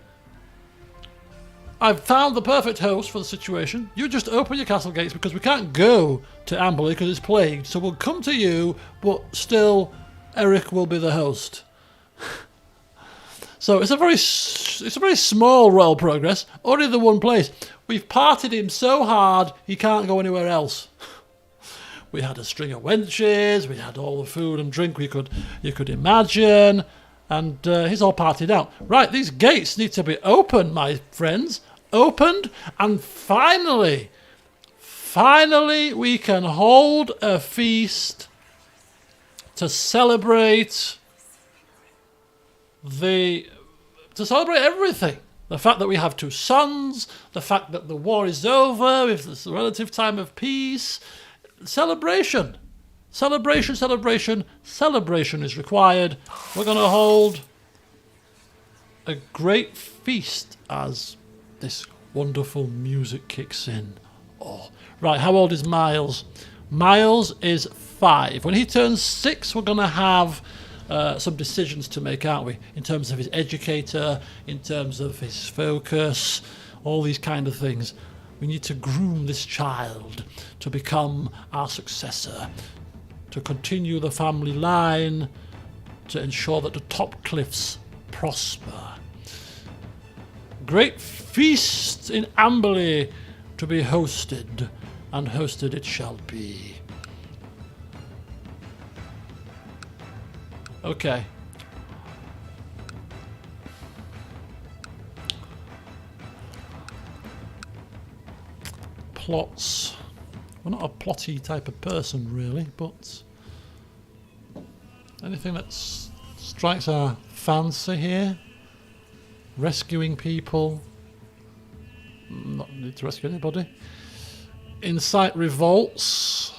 I've found the perfect host for the situation. You just open your castle gates because we can't go to Amberley because it's plagued. So we'll come to you, but still, Eryk will be the host. So it's a very small royal progress. Only the one place. We've partied him so hard he can't go anywhere else. We had a string of wenches. We had all the food and drink you could imagine, and he's all partied out. Right, these gates need to be opened, my friends. Opened, and finally we can hold a feast to celebrate everything. The fact that we have 2 sons, the fact that the war is over, with this relative time of peace. Celebration is required. We're going to hold a great feast as this wonderful music kicks in. Oh, right, how old is Miles? Miles is 5. When he turns 6, we're going to have some decisions to make, aren't we? In terms of his educator, in terms of his focus, all these kind of things. We need to groom this child to become our successor, to continue the family line, to ensure that the top cliffs prosper. Great feast in Amberley to be hosted, and hosted it shall be. Okay. Plots. We're not a plotty type of person, really, but anything that strikes our fancy here. Rescuing people. Not need to rescue anybody. Incite revolts.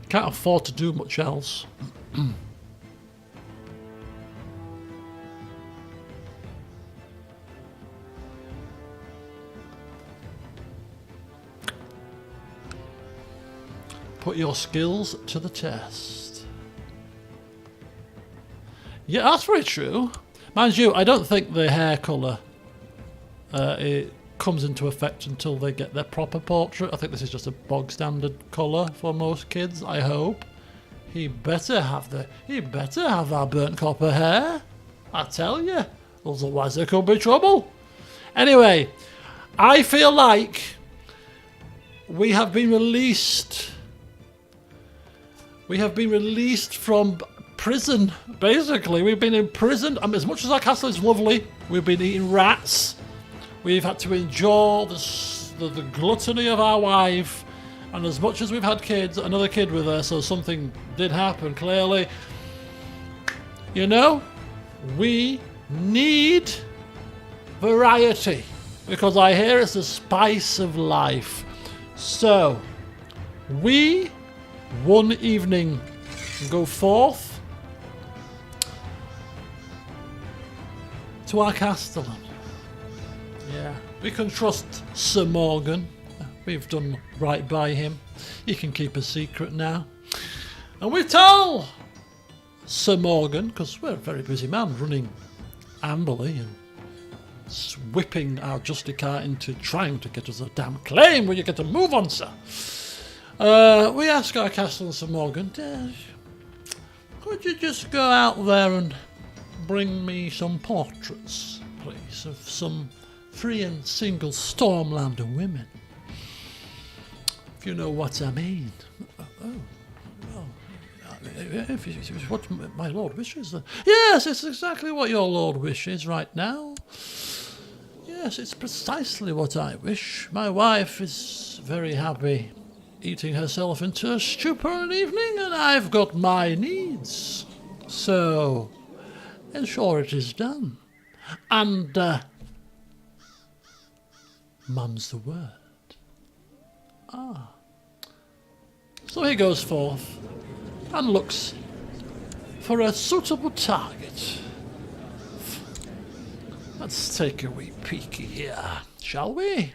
Can't afford to do much else. Put your skills to the test. Yeah, that's very true. Mind you, I don't think the hair colour it comes into effect until they get their proper portrait. I think this is just a bog standard colour for most kids, I hope. He better have that burnt copper hair. I tell you. Otherwise there could be trouble. Anyway, I feel like we have been released. We have been released from prison, basically. We've been imprisoned. I mean, as much as our castle is lovely, we've been eating rats. We've had to endure the gluttony of our wife. And as much as we've had kids, another kid with her, so something did happen, clearly. You know, we need variety. Because I hear it's the spice of life. So, we, one evening, go forth to our castellan. Yeah, we can trust Sir Morgan. We've done right by him. He can keep a secret now. And we tell Sir Morgan, because we're a very busy man running Amberley and whipping our Justica into trying to get us a damn claim. Will you get a move on, sir? We ask our castle and Sir Morgan, could you just go out there and bring me some portraits, please, of some free and single Stormlander women? If you know what I mean. If what my lord wishes. Yes, it's exactly what your lord wishes right now. Yes, it's precisely what I wish. My wife is very happy eating herself into a stupor an evening, and I've got my needs. So, ensure it is done. And, mum's the word. So he goes forth and looks for a suitable target. Let's take a wee peeky here, shall we?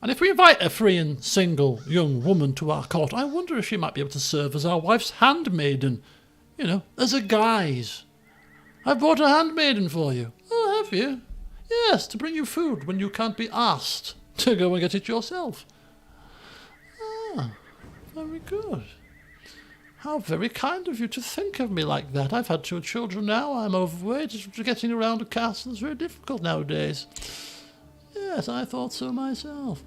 And if we invite a free and single young woman to our court, I wonder if she might be able to serve as our wife's handmaiden, you know, as a guise. I've bought a handmaiden for you. Oh, have you? Yes, to bring you food when you can't be asked to go and get it yourself. Ah, very good. How very kind of you to think of me like that. I've had 2 children now. I'm overweight. Getting around a castle is very difficult nowadays. Yes, I thought so myself.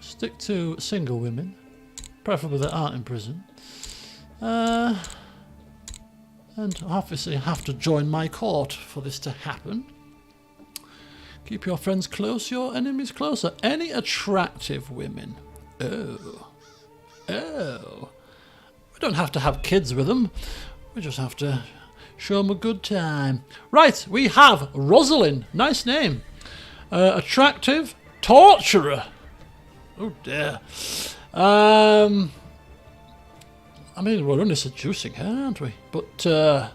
Stick to single women, preferably that aren't in prison. And obviously have to join my court for this to happen. Keep your friends close, your enemies closer. Any attractive women? Oh. We don't have to have kids with them. We just have to show them a good time. Right, we have Rosalind. Nice name. Attractive torturer. Oh dear. I mean, we're only seducing her, aren't we? But I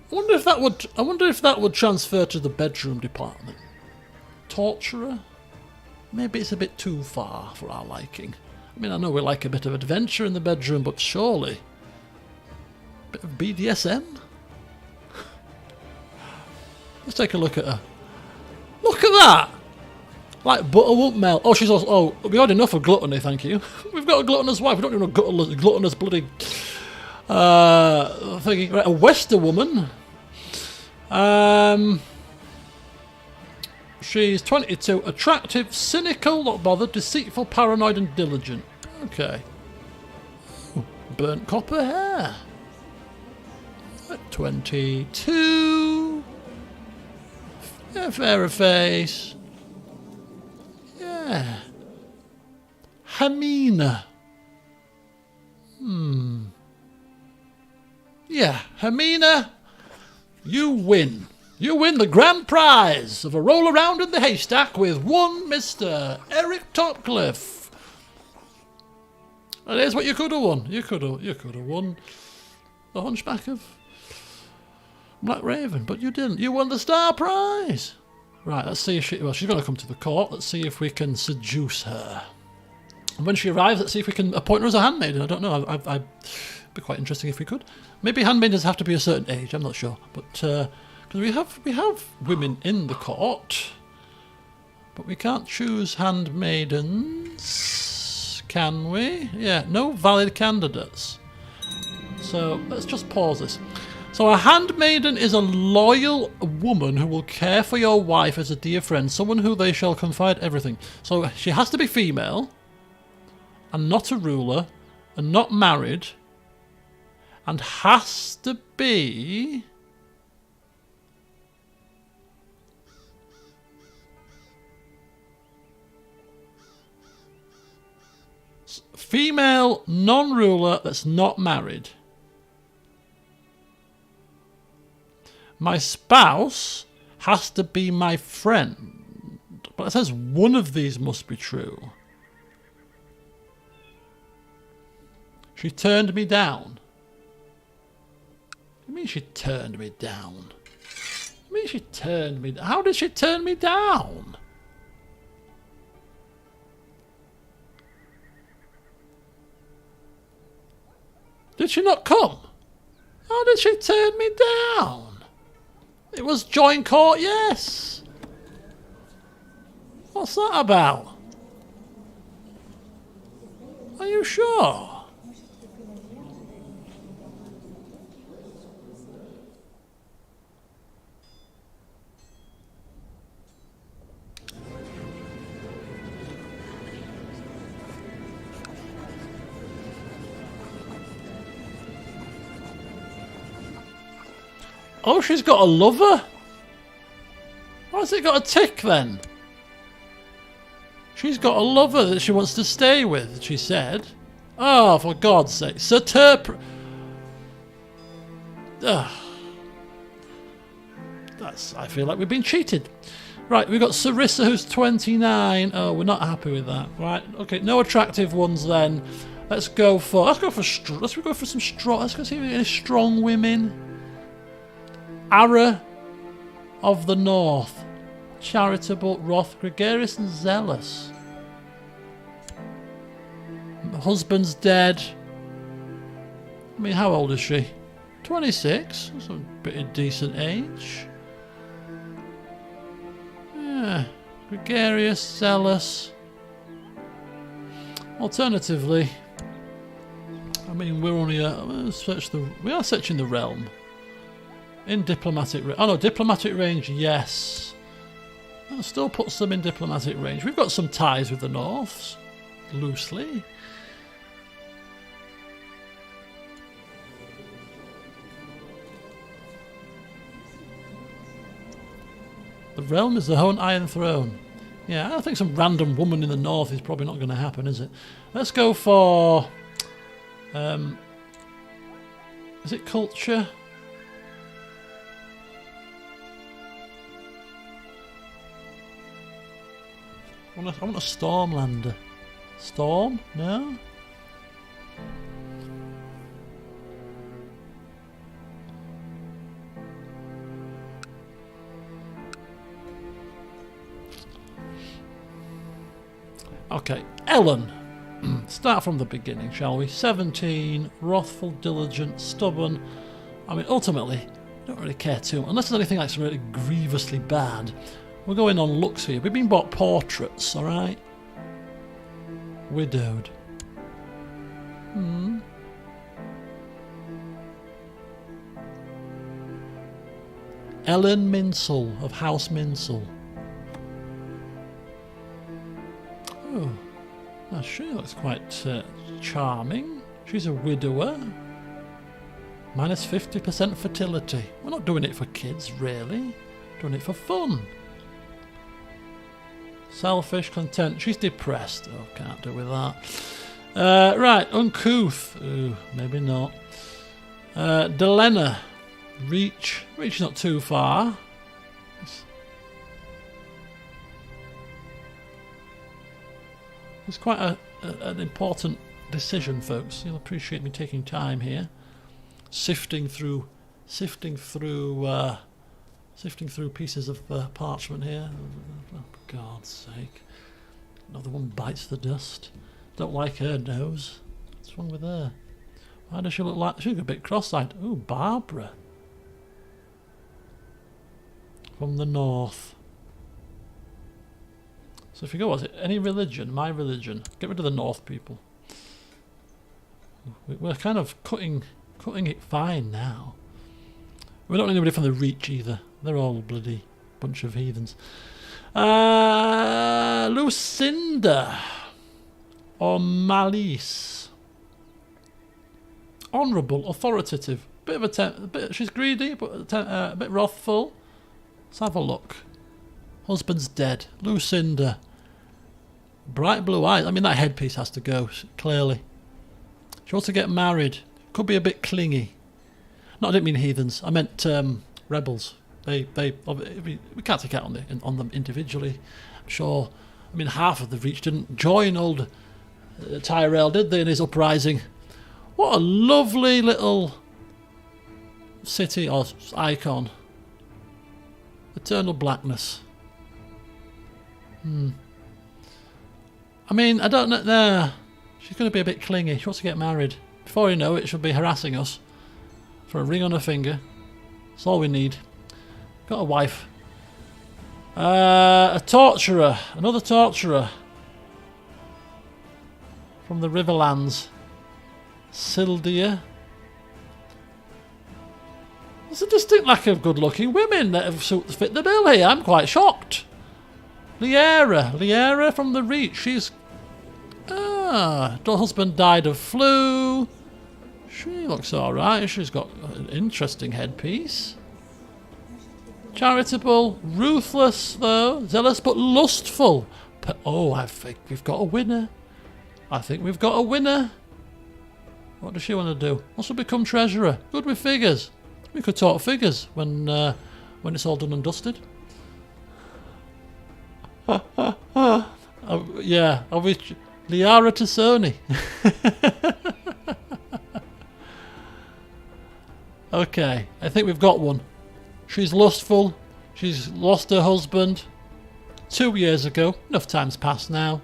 wonder if that would transfer to the bedroom department. Torturer? Maybe it's a bit too far for our liking. I mean, I know we like a bit of adventure in the bedroom, but surely a bit of BDSM? Let's take a look at her. Look at that! Like butter won't melt. Oh, she's also... Oh, we had enough of gluttony, thank you. We've got a gluttonous wife. We don't need a gluttonous bloody... thinking, right, a Western woman. She's 22. Attractive, cynical, not bothered, deceitful, paranoid and diligent. Okay. Ooh, burnt copper hair. 22. Yeah, fairer face. Yeah. Hermina. Yeah, Hermina, you win. You win the grand prize of a roll around in the haystack with one Mr. Eryk Topcliffe. And here's what you could have won. You could have won the Hunchback of Black Raven, but you didn't. You won the star prize. Right, let's see if she's going to come to the court. Let's see if we can seduce her. And when she arrives, let's see if we can appoint her as a handmaiden. I don't know. I'd be quite interesting if we could. Maybe handmaidens have to be a certain age. I'm not sure, but because we have women in the court, but we can't choose handmaidens, can we? Yeah, no valid candidates. So let's just pause this. So a handmaiden is a loyal woman who will care for your wife as a dear friend, someone who they shall confide everything. So she has to be female, and not a ruler, and not married, and has to be... female, non-ruler, that's not married. My spouse has to be my friend. But it says one of these must be true. She turned me down. What do you mean she turned me down? What do you mean she turned me down? How did she turn me down? Did she not come? How did she turn me down? It was join court, yes. What's that about? Are you sure? Oh, she's got a lover? Why's it got a tick then? She's got a lover that she wants to stay with, she said. Oh, for God's sake. I feel like we've been cheated. Right, we've got Sarissa who's 29. Oh, we're not happy with that. Right, okay, no attractive ones then. Let's go for some strong. Let's go see if we get any strong women. Ara of the North. Charitable, wrath, gregarious and zealous. The husband's dead. I mean, how old is she? 26. That's a pretty decent age. Yeah. Gregarious, zealous. Alternatively, I mean, we're only we are searching the realm. In diplomatic range. Oh no, diplomatic range, yes. That still puts them in diplomatic range. We've got some ties with the Norths, loosely. The realm is the Hone Iron Throne. Yeah, I think some random woman in the North is probably not going to happen, is it? Let's go for... is it culture? I want a Stormlander. Storm? No? Okay, Ellen. Start from the beginning, shall we? 17, wrathful, diligent, stubborn. I mean, ultimately, I don't really care too much. Unless there's anything that's really grievously bad. We're going on looks here. We've been bought portraits, alright? Widowed. Ellen Minsel of House Minsel. Oh, now she looks quite charming. She's a widower. Minus 50% fertility. We're not doing it for kids, really. Doing it for fun. Selfish, content. She's depressed. Oh, can't do with that. Right, uncouth. Ooh, maybe not. Delena. Reach. Reach not too far. It's quite an important decision, folks. You'll appreciate me taking time here, sifting through pieces of parchment here. Oh, for God's sake! Another one bites the dust. Don't like her nose. What's wrong with her? Why does she look like she's a bit cross-eyed? Ooh, Barbara from the north. So if you go, was it any religion? My religion. Get rid of the North people. We're kind of cutting it fine now. We don't need anybody from the Reach either. They're all bloody bunch of heathens. Lucinda or Malice. Honourable, authoritative. She's greedy, but a bit wrathful. Let's have a look. Husband's dead. Lucinda. Bright blue eyes. I mean, that headpiece has to go, clearly. She wants to get married. Could be a bit clingy. No, I didn't mean heathens. I meant rebels. We can't take out on them individually. I'm sure. I mean, half of the Reach didn't join old Tyrell, did they, in his uprising? What a lovely little city or icon. Eternal blackness. I mean, I don't know. She's going to be a bit clingy. She wants to get married. Before you know it, she'll be harassing us for a ring on her finger. That's all we need. Got a wife. A torturer. Another torturer. From the Riverlands. Sildia. There's a distinct lack of good-looking women that have fit the bill here. I'm quite shocked. Liera from the Reach. She's... her husband died of flu. She looks alright. She's got an interesting headpiece. Charitable, ruthless though, zealous but lustful. Oh, I think we've got a winner. I think we've got a winner. What does she want to do? Wants to become treasurer. Good with figures. We could talk figures when it's all done and dusted. Yeah, I'll be Liara Tassoni. Okay, I think we've got one. She's lustful. She's lost her husband 2 years ago. Enough time's passed now.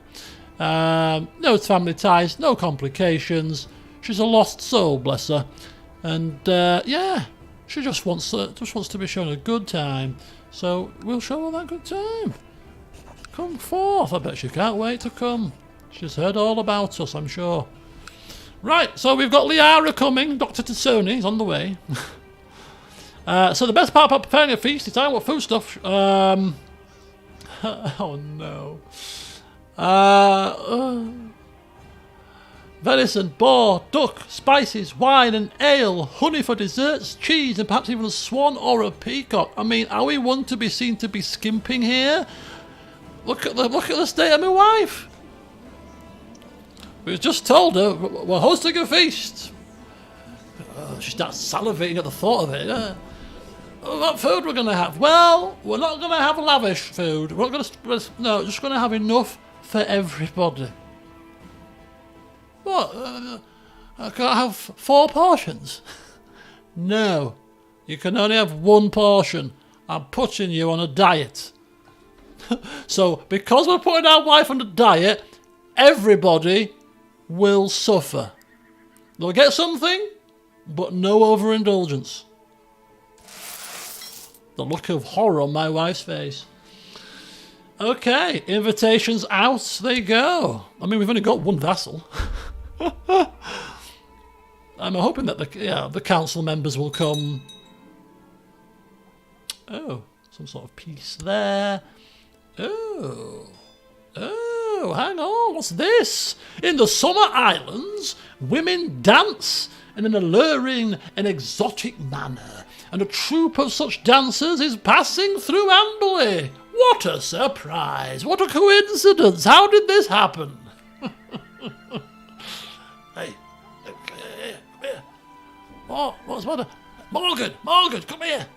No family ties, no complications. She's a lost soul, bless her. And yeah, she just wants to be shown a good time. So we'll show her that good time. Come forth. I bet she can't wait to come. She's heard all about us, I'm sure. Right, so we've got Liara coming. Dr. Tassoni is on the way. So the best part about preparing a feast is what food stuff. Oh no. Venison, boar, duck, spices, wine and ale, honey for desserts, cheese and perhaps even a swan or a peacock. I mean, are we one to be seen to be skimping here? Look at the state of my wife. We just told her we're hosting a feast. She starts salivating at the thought of it. What food we're going to have? Well, we're not going to have lavish food. We're not going to. No, just going to have enough for everybody. What? I can't have 4 portions? No, you can only have 1 portion. I'm putting you on a diet. So, because we're putting our wife on a diet, everybody will suffer. They'll get something, but no overindulgence. The look of horror on my wife's face. Okay, invitations out. There you go. I mean, we've only got 1 vassal. I'm hoping that the council members will come. Oh, some sort of piece there. Oh, hang on, what's this? In the Summer Islands, women dance in an alluring and exotic manner, and a troupe of such dancers is passing through Amberley. What a surprise! What a coincidence! How did this happen? Hey, come here. What's the matter? Morgan, come here.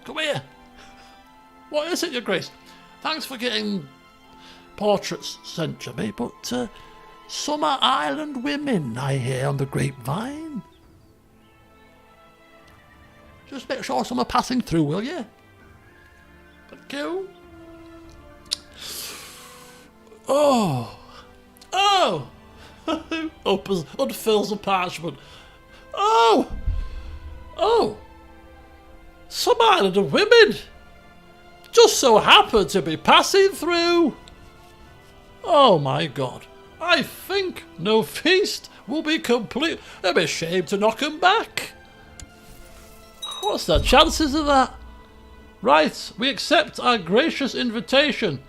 What is it, Your Grace? Thanks for getting portraits sent to me, but Summer Island women, I hear on the grapevine. Just make sure some are passing through, will you? Thank you. Oh! Opens, unfurls the parchment. Oh! Some island of women just so happen to be passing through. Oh my God. I think no feast will be complete. It'd be a shame to knock 'em back. What's the chances of that? Right, we accept our gracious invitation.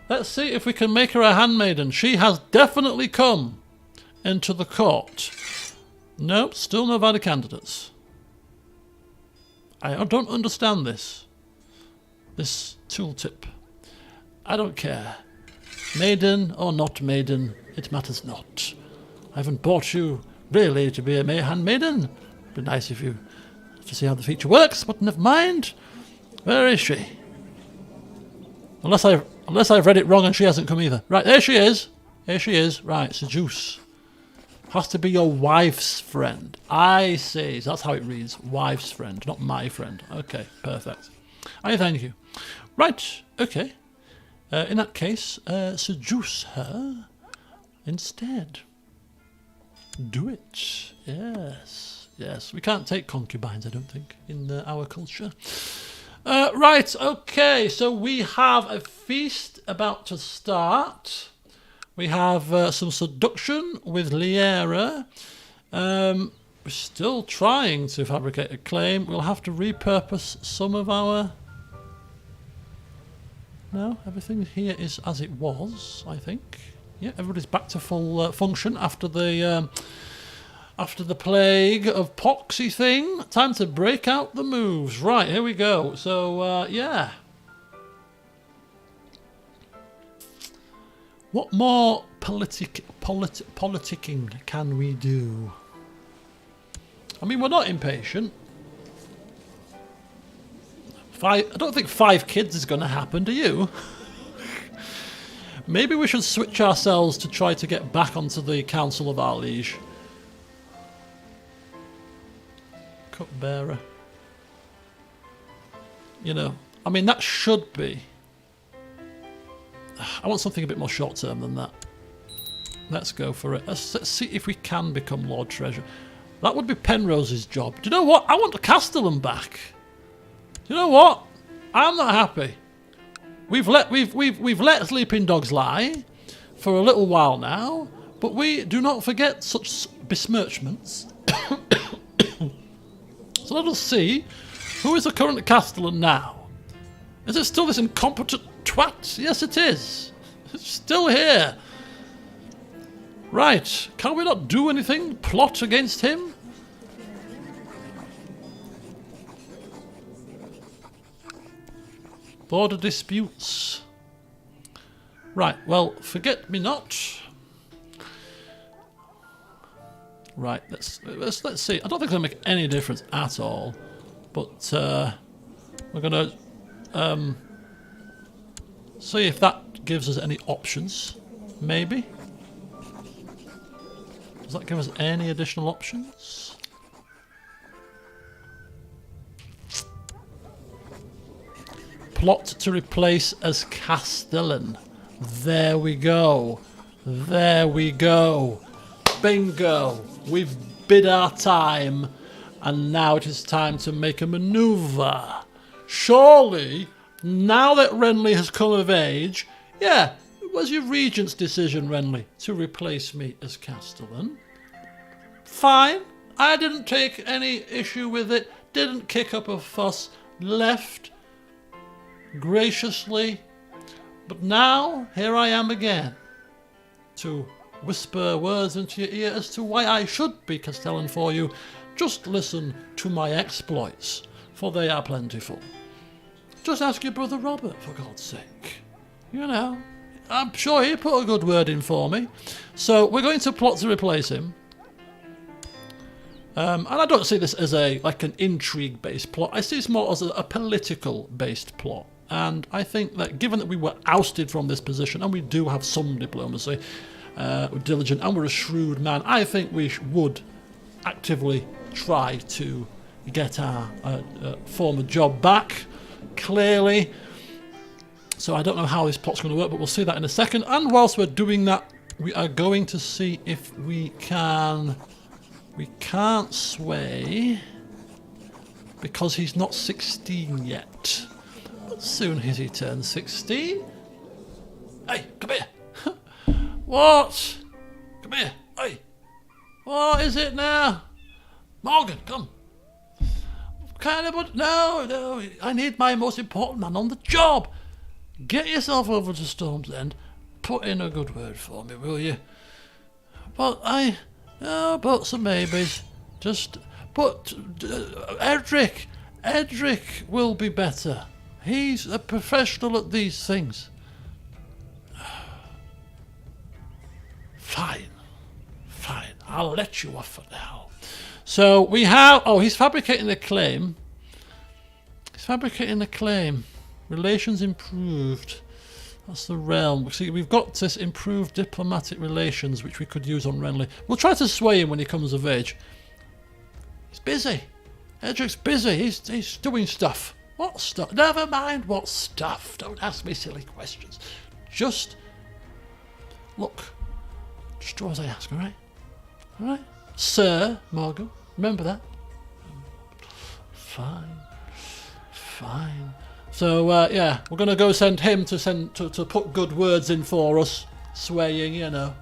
Let's see if we can make her a handmaiden. She has definitely come into the court. Nope, still no valid candidates. I don't understand this tooltip. I don't care. Maiden or not maiden, it matters not. I haven't bought you really to be a handmaiden. It'd be nice if you to see how the feature works, but never mind. Where is she? Unless I've read it wrong and she hasn't come either. Right, there she is. Right, seduce. Has to be your wife's friend. I see. So that's how it reads. Wife's friend, not my friend. Okay, perfect. I thank you. Right, okay. In that case, seduce her instead. Do it. Yes. Yes. We can't take concubines, I don't think, in our culture. Right, okay. So we have a feast about to start. We have some seduction with Liera. We're still trying to fabricate a claim. We'll have to repurpose some of our... No, everything here is as it was, I think. Yeah, everybody's back to full function after the plague of poxy thing. Time to break out the moves. Right, here we go. So, yeah. What more politicking can we do? I mean, we're not impatient. I don't think 5 kids is going to happen, do you? Maybe we should switch ourselves to try to get back onto the Council of our Liege. Cupbearer. You know, I mean, that should be... I want something a bit more short-term than that. Let's go for it. Let's see if we can become Lord Treasurer. That would be Penrose's job. Do you know what? I want the Castellan back. Do you know what? I'm not happy. We've let sleeping dogs lie for a little while now, but we do not forget such besmirchments. So let us see who is the current Castellan now. Is it still this incompetent twat? Yes, it is. It's still here. Right. Can we not do anything? Plot against him? Border disputes. Right, well, forget me not. Right, let's see. I don't think it's going to make any difference at all. But we're going to see if that gives us any options. Maybe. Does that give us any additional options? Plot to replace as Castellan. There we go. There we go. Bingo. We've bid our time. And now it is time to make a manoeuvre. Surely, now that Renly has come of age, yeah, it was your regent's decision, Renly, to replace me as Castellan. Fine. I didn't take any issue with it. Didn't kick up a fuss. Left graciously, but now here I am again to whisper words into your ear as to why I should be Castellan for you. Just listen to my exploits, for they are plentiful. Just ask your brother Robert, for God's sake. You know, I'm sure he put a good word in for me. So we're going to plot to replace him. And I don't see this as like an intrigue-based plot. I see this more as a political-based plot. And I think that given that we were ousted from this position, and we do have some diplomacy, we're diligent and we're a shrewd man, I think we would actively try to get our former job back, clearly. So I don't know how this plot's going to work, but we'll see that in a second. And whilst we're doing that, we are going to see if we can... We can't sway because he's not 16 yet. But soon as he turns 16... Hey, come here! What? Come here! Hey! What is it now? Morgan, come! No, I need my most important man on the job! Get yourself over to Storm's End. Put in a good word for me, will you? But oh, but some maybes. But Eryk will be better. He's a professional at these things. Fine. I'll let you off for now. So we have... Oh, he's fabricating a claim. Relations improved. That's the realm. See, we've got this improved diplomatic relations, which we could use on Renly. We'll try to sway him when he comes of age. He's busy. Edric's busy. He's doing stuff. What stuff? Never mind what stuff. Don't ask me silly questions. Just look. Just do as I ask, all right? Alright? Sir Morgan. Remember that? Fine. Fine. So, yeah, we're going to go send him to put good words in for us. Swaying, you know.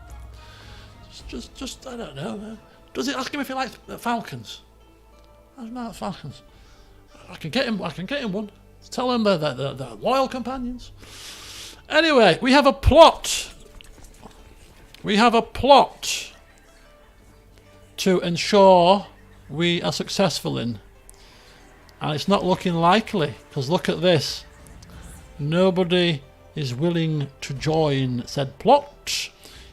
Just I don't know. Does it ask him if he likes falcons? I don't know, falcons. I can get him one. Tell him they're loyal companions. Anyway, we have a plot. We have a plot to ensure we are successful in. And it's not looking likely, because look at this. Nobody is willing to join said plot,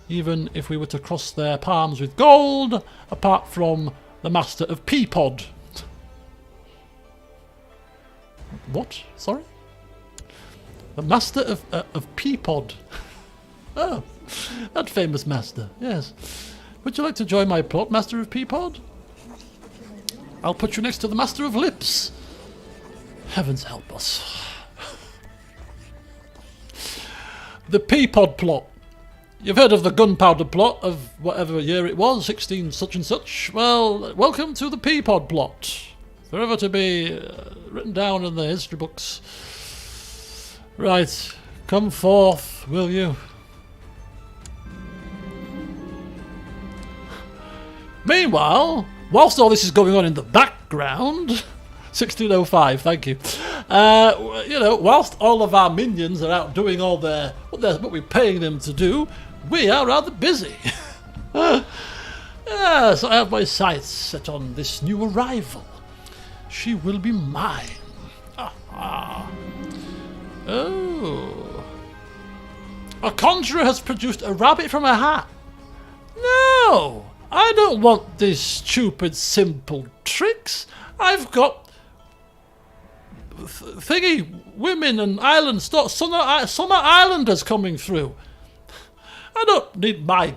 even if we were to cross their palms with gold, apart from the Master of Peapod. What? Sorry? The Master of Peapod. Oh, that famous master, yes. Would you like to join my plot, Master of Peapod? I'll put you next to the Master of Lips. Heavens help us. The Peapod plot. You've heard of the gunpowder plot of whatever year it was, 16 such and such. Well, welcome to the Peapod plot. Forever to be written down in the history books. Right, come forth, will you? Meanwhile, whilst all this is going on in the background, 1605, thank you. You know, whilst all of our minions are out doing all what we're paying them to do, we are rather busy. Yes, I have my sights set on this new arrival. She will be mine. Ah. Oh. A conjurer has produced a rabbit from a hat. No, I don't want these stupid, simple tricks. I've got women and summer islanders coming through. I don't need my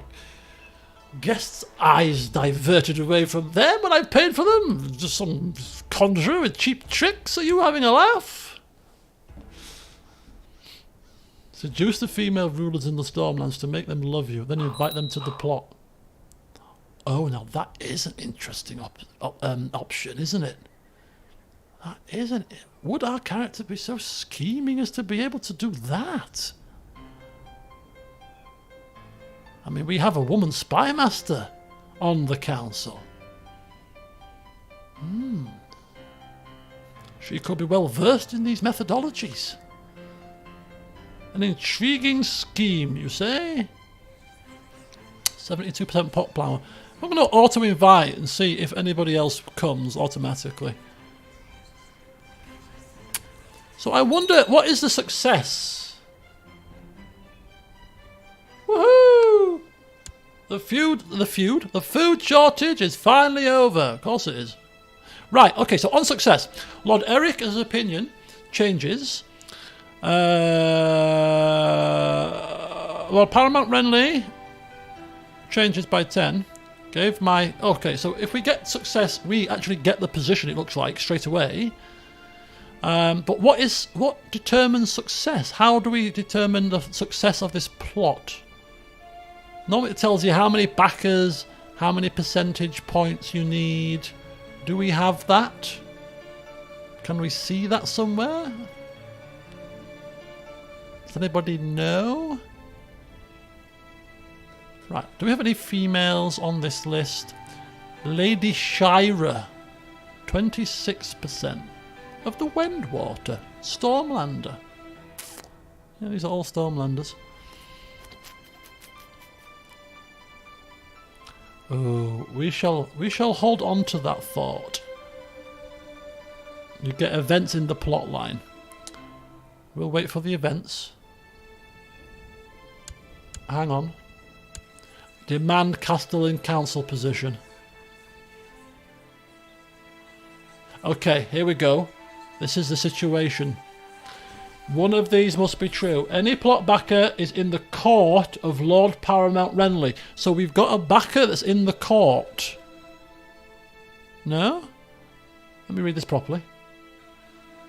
guests' eyes diverted away from them when I paid for them. Just some conjurer with cheap tricks. Are you having a laugh? Seduce the female rulers in the Stormlands to make them love you, then invite them to the plot. Oh, now that is an interesting option, isn't it? That isn't it. Would our character be so scheming as to be able to do that? I mean, we have a woman spy master on the council. She could be well versed in these methodologies. An intriguing scheme, you say? 72% pot power. I'm going to auto-invite and see if anybody else comes automatically. So I wonder, what is the success? Woohoo! The food shortage is finally over. Of course it is. Right, okay, so on success. Lord Eryk's opinion changes. Lord Paramount Renly changes by 10. Okay, so if we get success, we actually get the position, it looks like, straight away. But what determines success? How do we determine the success of this plot? Normally it tells you how many backers, how many percentage points you need. Do we have that? Can we see that somewhere? Does anybody know? Right, do we have any females on this list? Lady Shira, 26% of the Wendwater, Stormlander. Yeah, these are all Stormlanders. Oh, we shall hold on to that thought. You get events in the plot line. We'll wait for the events. Hang on. Demand Castellan Council position. Okay, here we go. This is the situation. One of these must be true. Any plot backer is in the court of Lord Paramount Renly. So we've got a backer that's in the court. No? Let me read this properly.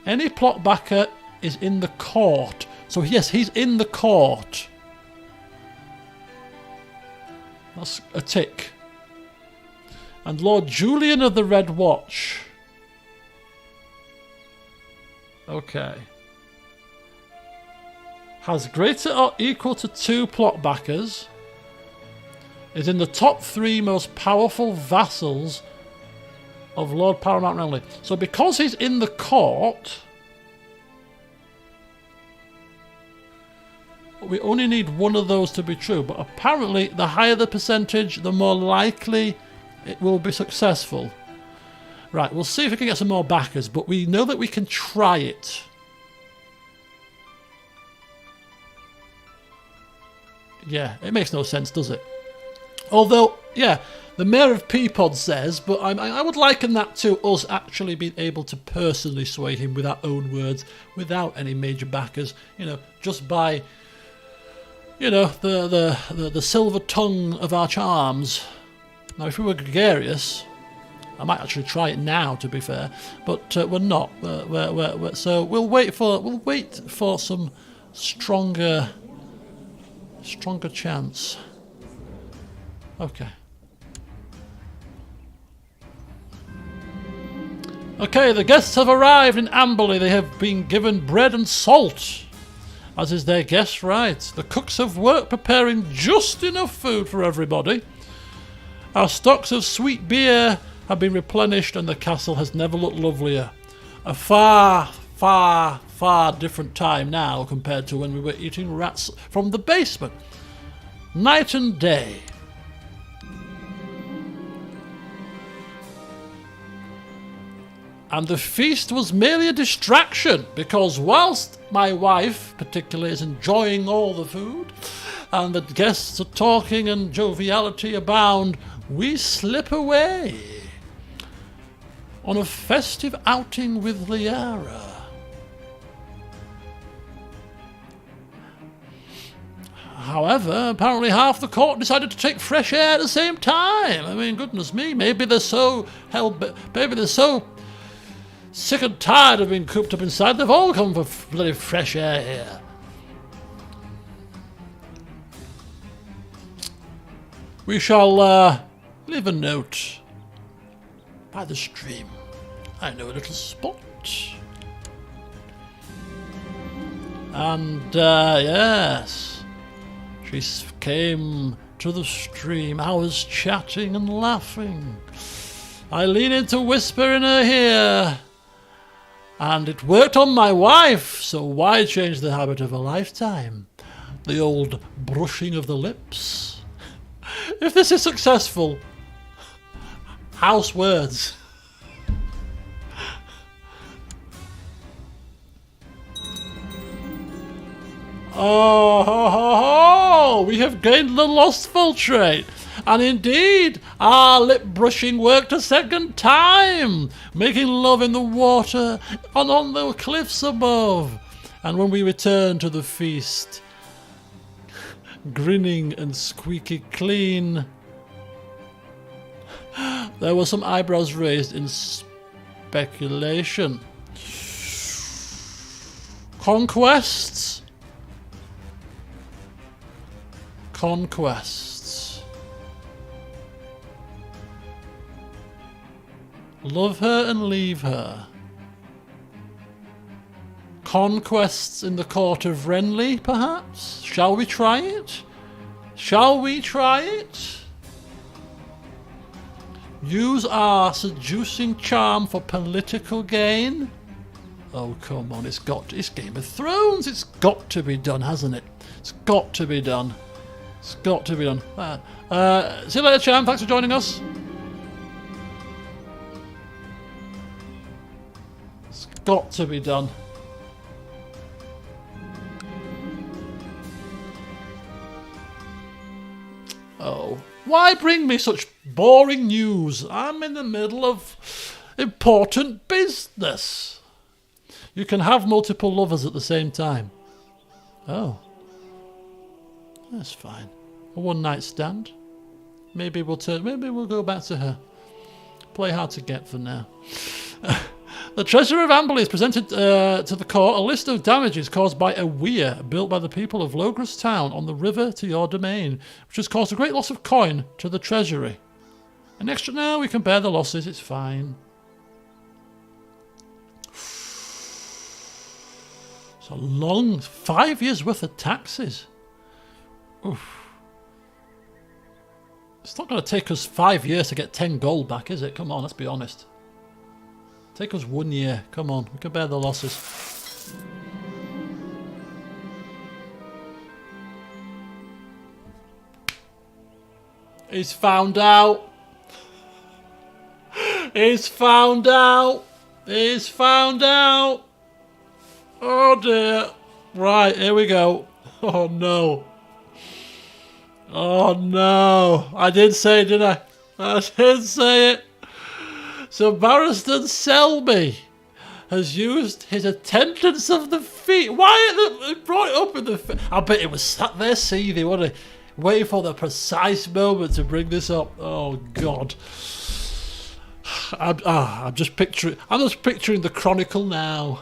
Any plot backer is in the court. So yes, he's in the court. That's a tick. And Lord Julian of the Red Watch. Okay. Has greater or equal to 2 plot backers. Is in the top 3 most powerful vassals of Lord Paramount Renly. So because he's in the court, we only need one of those to be true. But apparently the higher the percentage, the more likely it will be successful. Right, we'll see if we can get some more backers, but we know that we can try it. Yeah, it makes no sense, does it? Although, yeah, the Mayor of Peapod says, but I would liken that to us actually being able to personally sway him with our own words, without any major backers, you know, just by, you know, the silver tongue of our charms. Now, if we were gregarious, I might actually try it now, to be fair, but we're not. So we'll wait for some stronger chance. Okay. Okay, the guests have arrived in Amberley. They have been given bread and salt, as is their guest right. The cooks have worked preparing just enough food for everybody. Our stocks of sweet beer have been replenished, and the castle has never looked lovelier. A far, far, far different time now compared to when we were eating rats from the basement. Night and day. And the feast was merely a distraction, because whilst my wife particularly is enjoying all the food and the guests are talking and joviality abound, we slip away on a festive outing with Liara. However, apparently half the court decided to take fresh air at the same time. I mean, goodness me, maybe they're so sick and tired of being cooped up inside, they've all come for bloody fresh air here. We shall leave a note by the stream. I know a little spot. And, yes, she came to the stream. I was chatting and laughing. I lean in to whisper in her ear. And it worked on my wife, so why change the habit of a lifetime? The old brushing of the lips. If this is successful, house words. Oh, we have gained the lustful trait. And indeed, our lip brushing worked a second time, making love in the water and on the cliffs above. And when we returned to the feast, grinning and squeaky clean, there were some eyebrows raised in speculation. Conquests? Love her and leave her. Conquests in the court of Renly, perhaps? Shall we try it? Use our seducing charm for political gain? Oh, come on, it's Game of Thrones. It's got to be done, hasn't it? It's got to be done. See you later, Cham. Thanks for joining us. It's got to be done. Oh, why bring me such boring news? I'm in the middle of important business. You can have multiple lovers at the same time. Oh. That's fine. A one-night stand. Maybe we'll go back to her. Play hard to get for now. The Treasurer of Amberley has presented to the court a list of damages caused by a weir built by the people of Logres Town on the river to your domain, which has caused a great loss of coin to the Treasury. An extra... No, we can bear the losses. It's fine. It's a long... 5 years worth of taxes. Oof. It's not going to take us 5 years to get 10 gold back, is it? Come on, let's be honest. Take us 1 year. Come on, we can bear the losses. He's found out. He's found out. He's found out. Oh dear. Right, here we go. Oh no. Oh no. I did say it, didn't I? I did say it. So Barristan Selby has used his attendance of the feet. Why it brought it up in the... I bet it was sat there seething, wasn't it? Waiting for the precise moment to bring this up. Oh God. I'm just picturing the Chronicle now.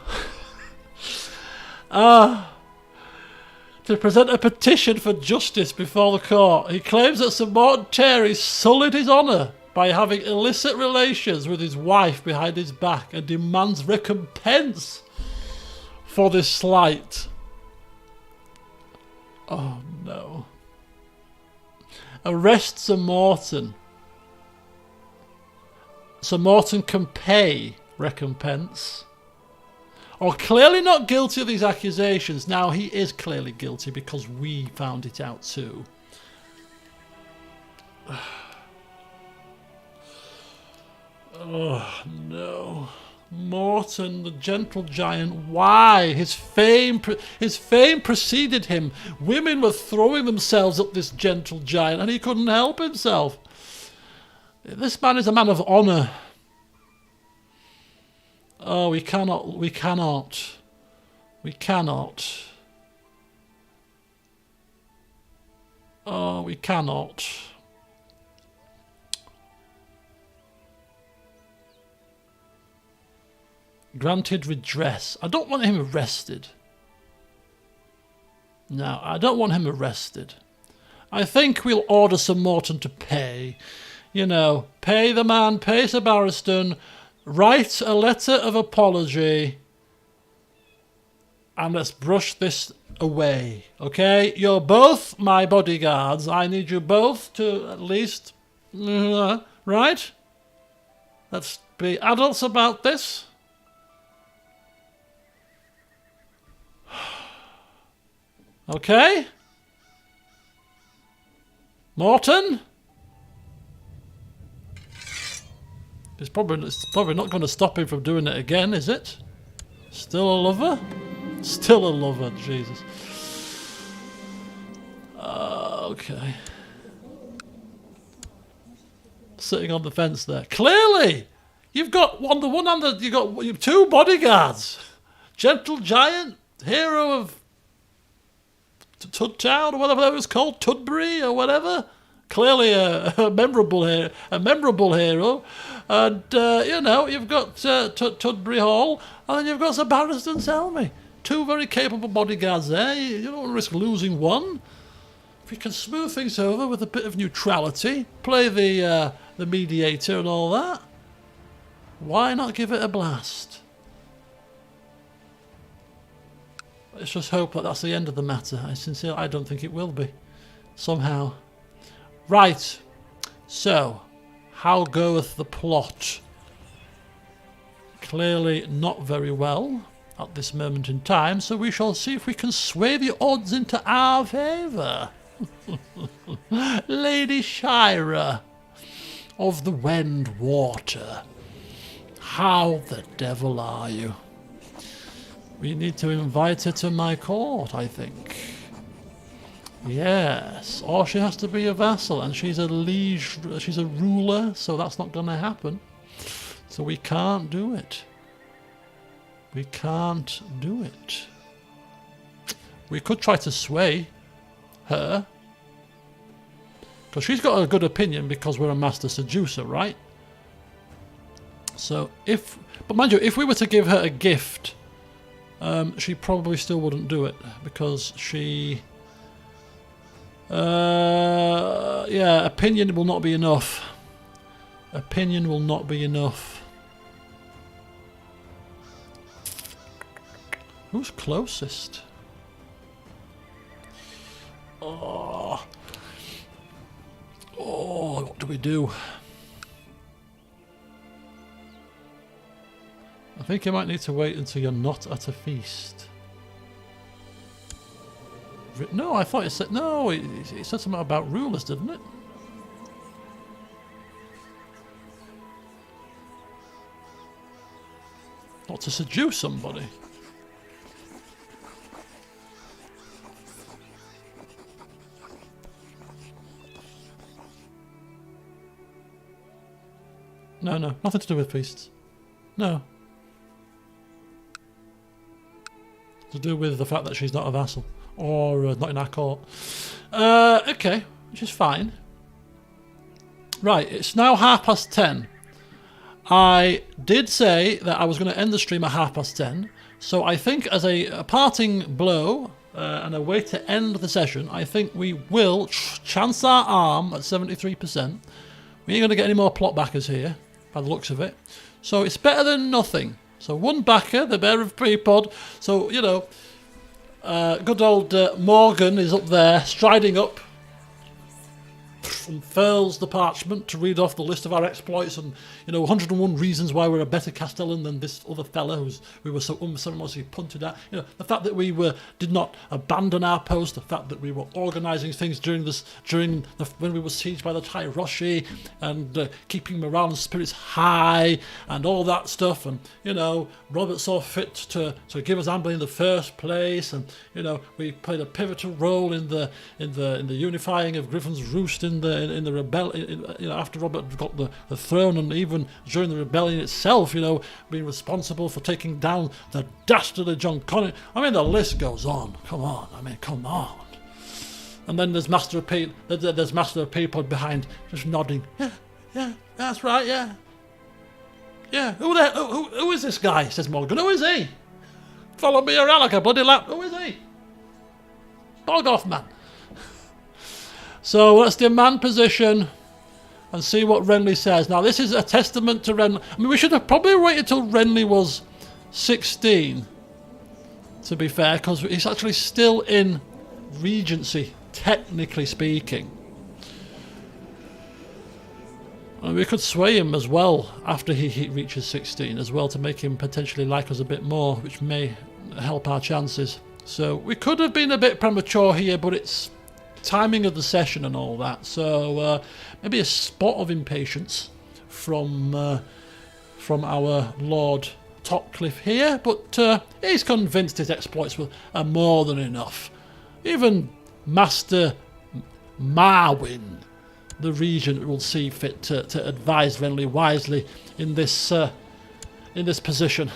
To present a petition for justice before the court. He claims that Sir Morton Terry sullied his honour by having illicit relations with his wife behind his back and demands recompense for this slight. Oh no. Arrest Sir Morton. Sir Morton can pay recompense. Or clearly not guilty of these accusations. Now he is clearly guilty because we found it out too. Oh no. Morton, the gentle giant, why? His fame preceded him. Women were throwing themselves at this gentle giant and he couldn't help himself. This man is a man of honour. Oh, we cannot. Oh, we cannot. Granted redress. I don't want him arrested. No, I don't want him arrested. I think we'll order Sir Morton to pay. You know, pay the man, pay Sir Barristan, write a letter of apology, and let's brush this away, okay? You're both my bodyguards. I need you both to at least... right? Let's be adults about this. Okay? Morton? It's probably not going to stop him from doing it again, is it? Still a lover? Still a lover, Jesus. Okay. Sitting on the fence there. Clearly! You've got on the one hand, you've got two bodyguards. Gentle giant, hero of Tudtown, or whatever it was called, Tudbury, or whatever. Clearly a memorable hero. And, you know, you've got Tudbury Hall, and then you've got Sir Barristan Selby. Two very capable bodyguards there. You don't want to risk losing one. If you can smooth things over with a bit of neutrality, play the mediator and all that, why not give it a blast? Let's just hope that that's the end of the matter. I don't think it will be. Somehow. Right. So, how goeth the plot? Clearly not very well at this moment in time, so we shall see if we can sway the odds into our favour. Lady Shira of the Wend Water. How the devil are you? We need to invite her to my court, I think. Yes, or she has to be a vassal, and she's a liege, she's a ruler, so that's not going to happen. So we can't do it. We can't do it. We could try to sway her, because she's got a good opinion because we're a master seducer, right? So but mind you, if we were to give her a gift, she probably still wouldn't do it, because she... yeah, opinion will not be enough. Opinion will not be enough. Who's closest? Oh, what do we do? I think you might need to wait until you're not at a feast. No, I thought it said... No, it said something about rulers, didn't it? Not to seduce somebody. No, nothing to do with feasts. No. To do with the fact that she's not a vassal. Or not in our court. Okay, which is fine. Right, it's now 10:30. I did say that I was going to end the stream at 10:30. So I think as a parting blow and a way to end the session, I think we will chance our arm at 73%. We ain't going to get any more plot backers here, by the looks of it. So it's better than nothing. So one backer, the bearer of pre-pod. So, you know, good old Morgan is up there, striding up, unfurls the parchment to read off the list of our exploits and, you know, 101 reasons why we're a better Castellan than this other fella we were so unceremoniously punted at. You know, the fact that we did not abandon our post, the fact that we were organising things when we were sieged by the Tyroshi and keeping morale and spirits high and all that stuff. And, you know, Robert saw fit to give us Amber in the first place, and, you know, we played a pivotal role in the unifying of Griffin's Roost in the rebellion, you know, after Robert got the throne, and even during the rebellion itself, you know, being responsible for taking down the dastardly John Connor. I mean, the list goes on. Come on. And then there's Master of Peapod behind, just nodding. Yeah, that's right. Yeah. Who is this guy? Says Morgan. Who is he? Follow me around like a bloody lap. Who is he? Bog off, man. So let's demand position and see what Renly says. Now, this is a testament to Renly. I mean, we should have probably waited till Renly was 16, to be fair, because he's actually still in Regency, technically speaking. And we could sway him as well after he reaches 16 as well, to make him potentially like us a bit more, which may help our chances. So we could have been a bit premature here, but it's timing of the session and all that, so maybe a spot of impatience from our Lord Topcliffe here, but he's convinced his exploits are more than enough. Even Master Marwyn, the regent, will see fit to advise Renly wisely in this position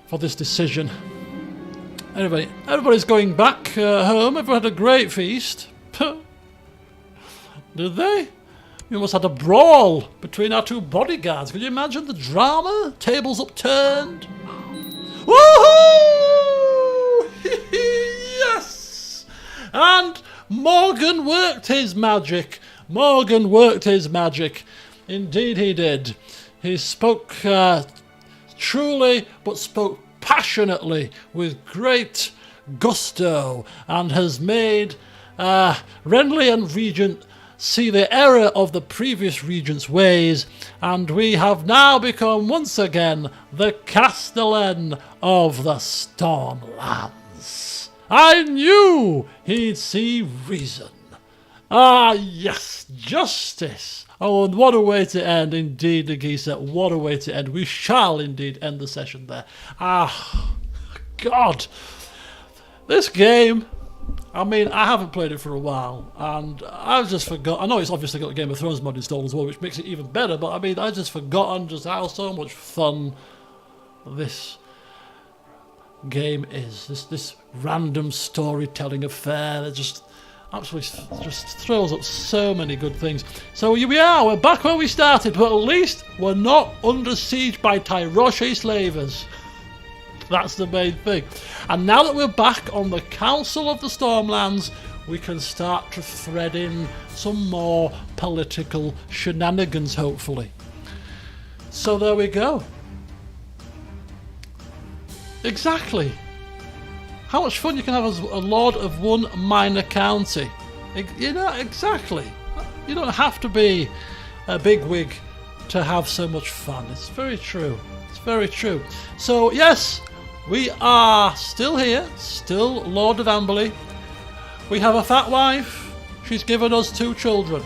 for this decision. Anyway, everybody's going back home. Everyone had a great feast. Did they? We almost had a brawl between our two bodyguards. Could you imagine the drama? Tables upturned. Woohoo! Yes! And Morgan worked his magic. Indeed he did. He spoke truly, but spoke passionately with great gusto, and has made Renly and Regent see the error of the previous Regent's ways, and we have now become once again the Castellan of the Stormlands. I knew he'd see reason. Ah, yes, justice. Oh, and what a way to end, indeed, Nagisa. What a way to end. We shall indeed end the session there. Ah, God. This game, I mean, I haven't played it for a while, and I've just forgot. I know it's obviously got the Game of Thrones mod installed as well, which makes it even better, but I mean, I've just forgotten just how so much fun this game is. This random storytelling affair that just absolutely just throws up so many good things. So here we are, we're back where we started, but at least we're not under siege by Tyroshi slavers. That's the main thing. And now that we're back on the Council of the Stormlands, we can start to thread in some more political shenanigans, hopefully. So there we go. Exactly. How much fun you can have as a lord of one minor county. You know, exactly. You don't have to be a bigwig to have so much fun. It's very true. It's very true. So, yes, we are still here. Still Lord of Amberley. We have a fat wife. She's given us 2 children.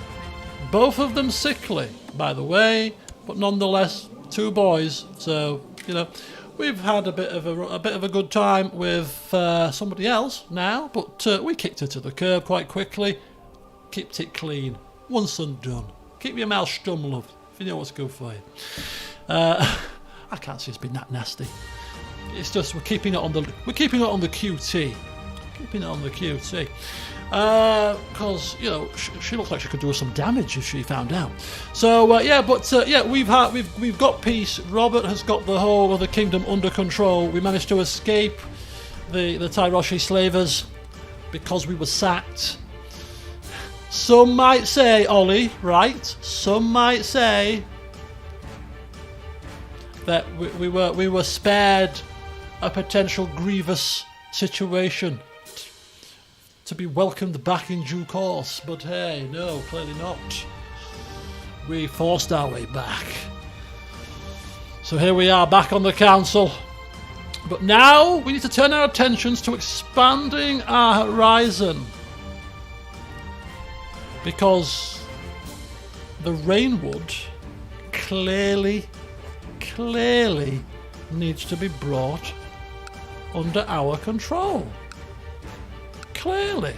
Both of them sickly, by the way, but nonetheless 2 boys. So, you know, we've had a bit of a good time with somebody else now, but we kicked her to the curb quite quickly. Kept it clean. Once and done. Keep your mouth stum, love, if you know what's good for you. I can't see it's been that nasty. It's just we're keeping it on the QT. Keeping it on the QT. Because you know she looks like she could do us some damage if she found out. So yeah, but yeah, we've got peace. Robert has got the whole of the kingdom under control. We managed to escape the Tyroshi slavers because we were sacked. Some might say, Ollie, right? Some might say that we were spared a potential grievous situation to be welcomed back in due course, but hey, no, clearly not. We forced our way back. So here we are back on the council. But now we need to turn our attentions to expanding our horizon. Because the Rainwood clearly needs to be brought under our control. Clearly.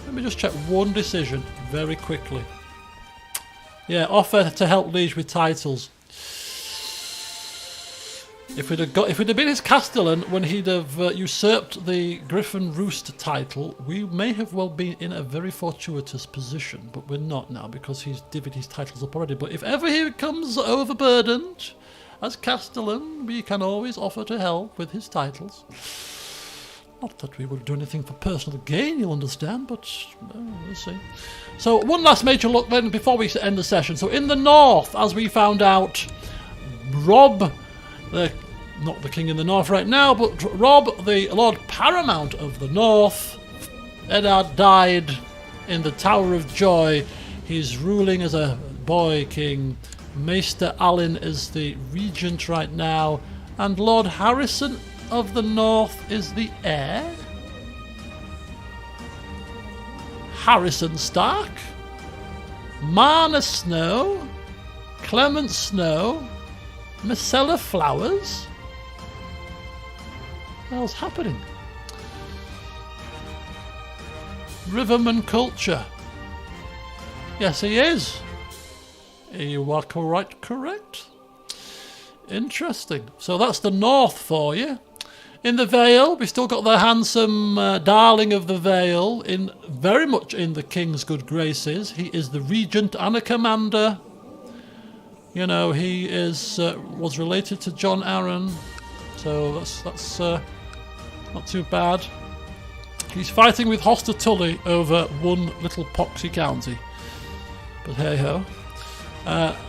Let me just check one decision very quickly. Yeah, offer to help liege with titles. If we'd have been his castellan when he'd have usurped the Griffin Roost title, we may have well been in a very fortuitous position, but we're not now because he's divvied his titles up already. But if ever he becomes overburdened as castellan, we can always offer to help with his titles. Not that we would do anything for personal gain, you'll understand, but we'll see. So one last major look then before we end the session. So in the north, as we found out, Rob, not the king in the north right now, but Rob, the Lord Paramount of the north, Eddard died in the Tower of Joy. He's ruling as a boy king. Maester Alyn is the regent right now, and Lord Harrison of the north is the heir. Harrison Stark, Marna Snow, Clement Snow, Marcella Flowers. What the hell's happening? Riverman Culture. Yes, he is. You are correct. Interesting. So that's the north for you. In the Vale, we've still got the handsome darling of the Vale, very much in the king's good graces. He is the regent and a commander. You know, he was related to John Arryn, so that's not too bad. He's fighting with Hoster Tully over one little poxy county, but hey ho,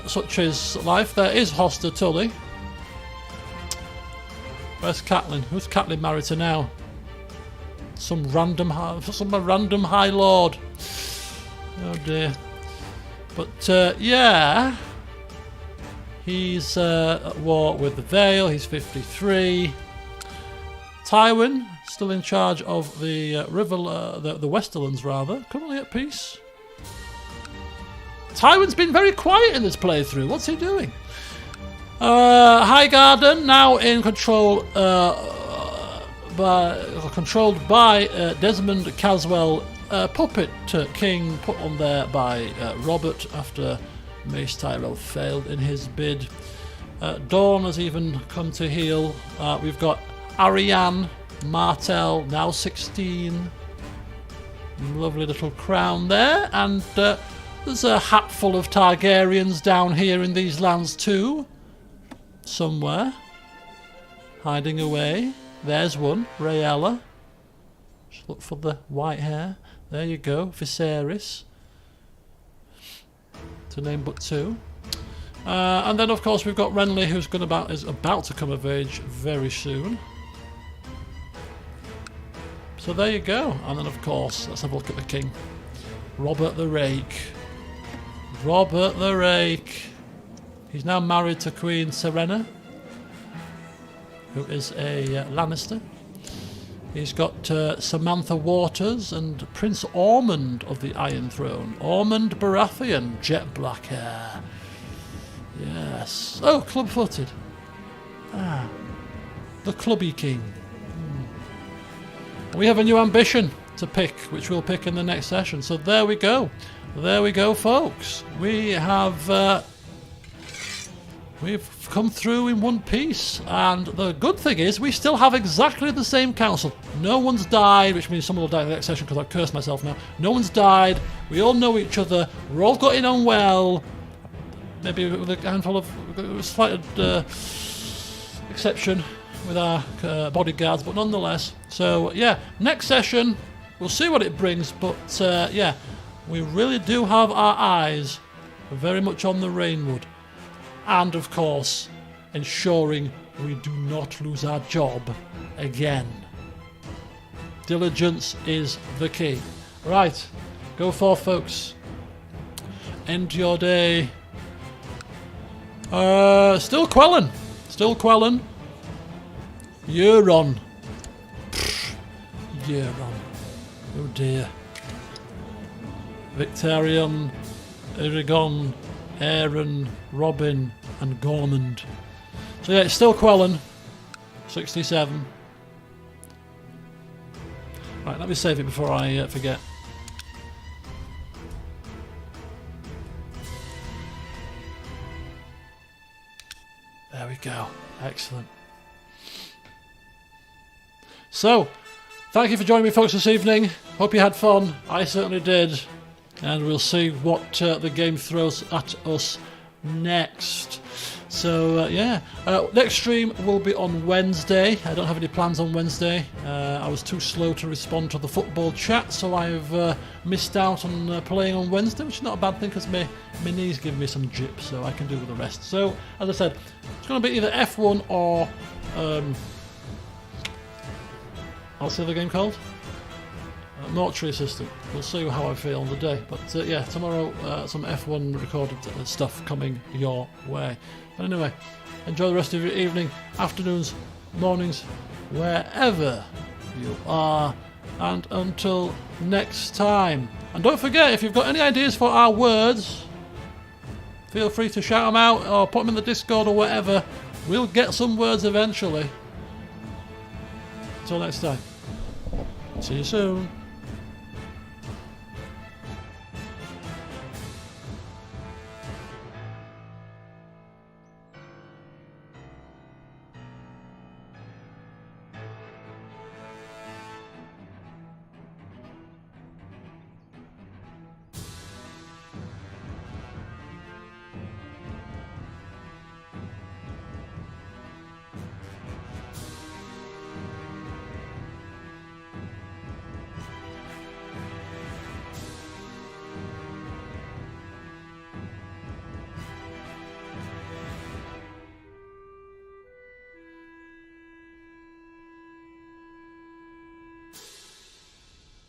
such is life. There is Hoster Tully. Where's Catelyn? Who's Catelyn married to now? Some random high lord. Oh dear. But yeah, he's at war with the Vale. He's 53. Tywin still in charge of the the Westerlands, rather. Currently at peace. Tywin's been very quiet in this playthrough. What's he doing? Highgarden now in control, controlled by Desmond Caswell, puppet king put on there by Robert after Mace Tyrell failed in his bid. Dawn has even come to heel. We've got Arianne Martell, now 16. Lovely little crown there, and there's a hatful of Targaryens down here in these lands too. Somewhere, hiding away. There's one, Rhaella. Just look for the white hair. There you go, Viserys. To name but two. And then of course we've got Renly, who's is about to come of age very soon. So there you go. And then of course, let's have a look at the king. Robert the Rake. Robert the Rake. He's now married to Queen Serena, who is a Lannister. He's got Samantha Waters and Prince Ormond of the Iron Throne. Ormond Baratheon, jet black hair. Yes. Oh, club-footed. Ah, the clubby king. We have a new ambition to pick, which we'll pick in the next session. So there we go. There we go, folks. We have... we've come through in one piece, and the good thing is we still have exactly the same council. No one's died, which means someone will die in the next session because I've cursed myself now. No one's died. We all know each other. We're all getting on well. Maybe with a handful of slight exception with our bodyguards, but nonetheless. So yeah, next session we'll see what it brings. But yeah, we really do have our eyes very much on the Rainwood. And of course, ensuring we do not lose our job again. Diligence is the key. Right, go forth, folks. End your day. Still quelling. Still quelling. Euron. Euron. Oh dear. Victarion, Eragon, Aaron, Robin, and Gormund. So yeah, it's still quelling. 67. Right, let me save it before I forget. There we go. Excellent. So, thank you for joining me, folks, this evening. Hope you had fun. I certainly did. And we'll see what the game throws at us next. So yeah, next stream will be on Wednesday. I don't have any plans on Wednesday. I was too slow to respond to the football chat, so I've missed out on playing on Wednesday, which is not a bad thing because my knees give me some jip, so I can do with the rest. So as I said, it's going to be either F1 or what's the other game called? Mortuary Assistant. We'll see how I feel on the day. But yeah, tomorrow some F1 recorded stuff coming your way. But anyway, enjoy the rest of your evening, afternoons, mornings, wherever you are. And until next time. And don't forget, if you've got any ideas for our words, feel free to shout them out or put them in the Discord or whatever. We'll get some words eventually. Until next time. See you soon.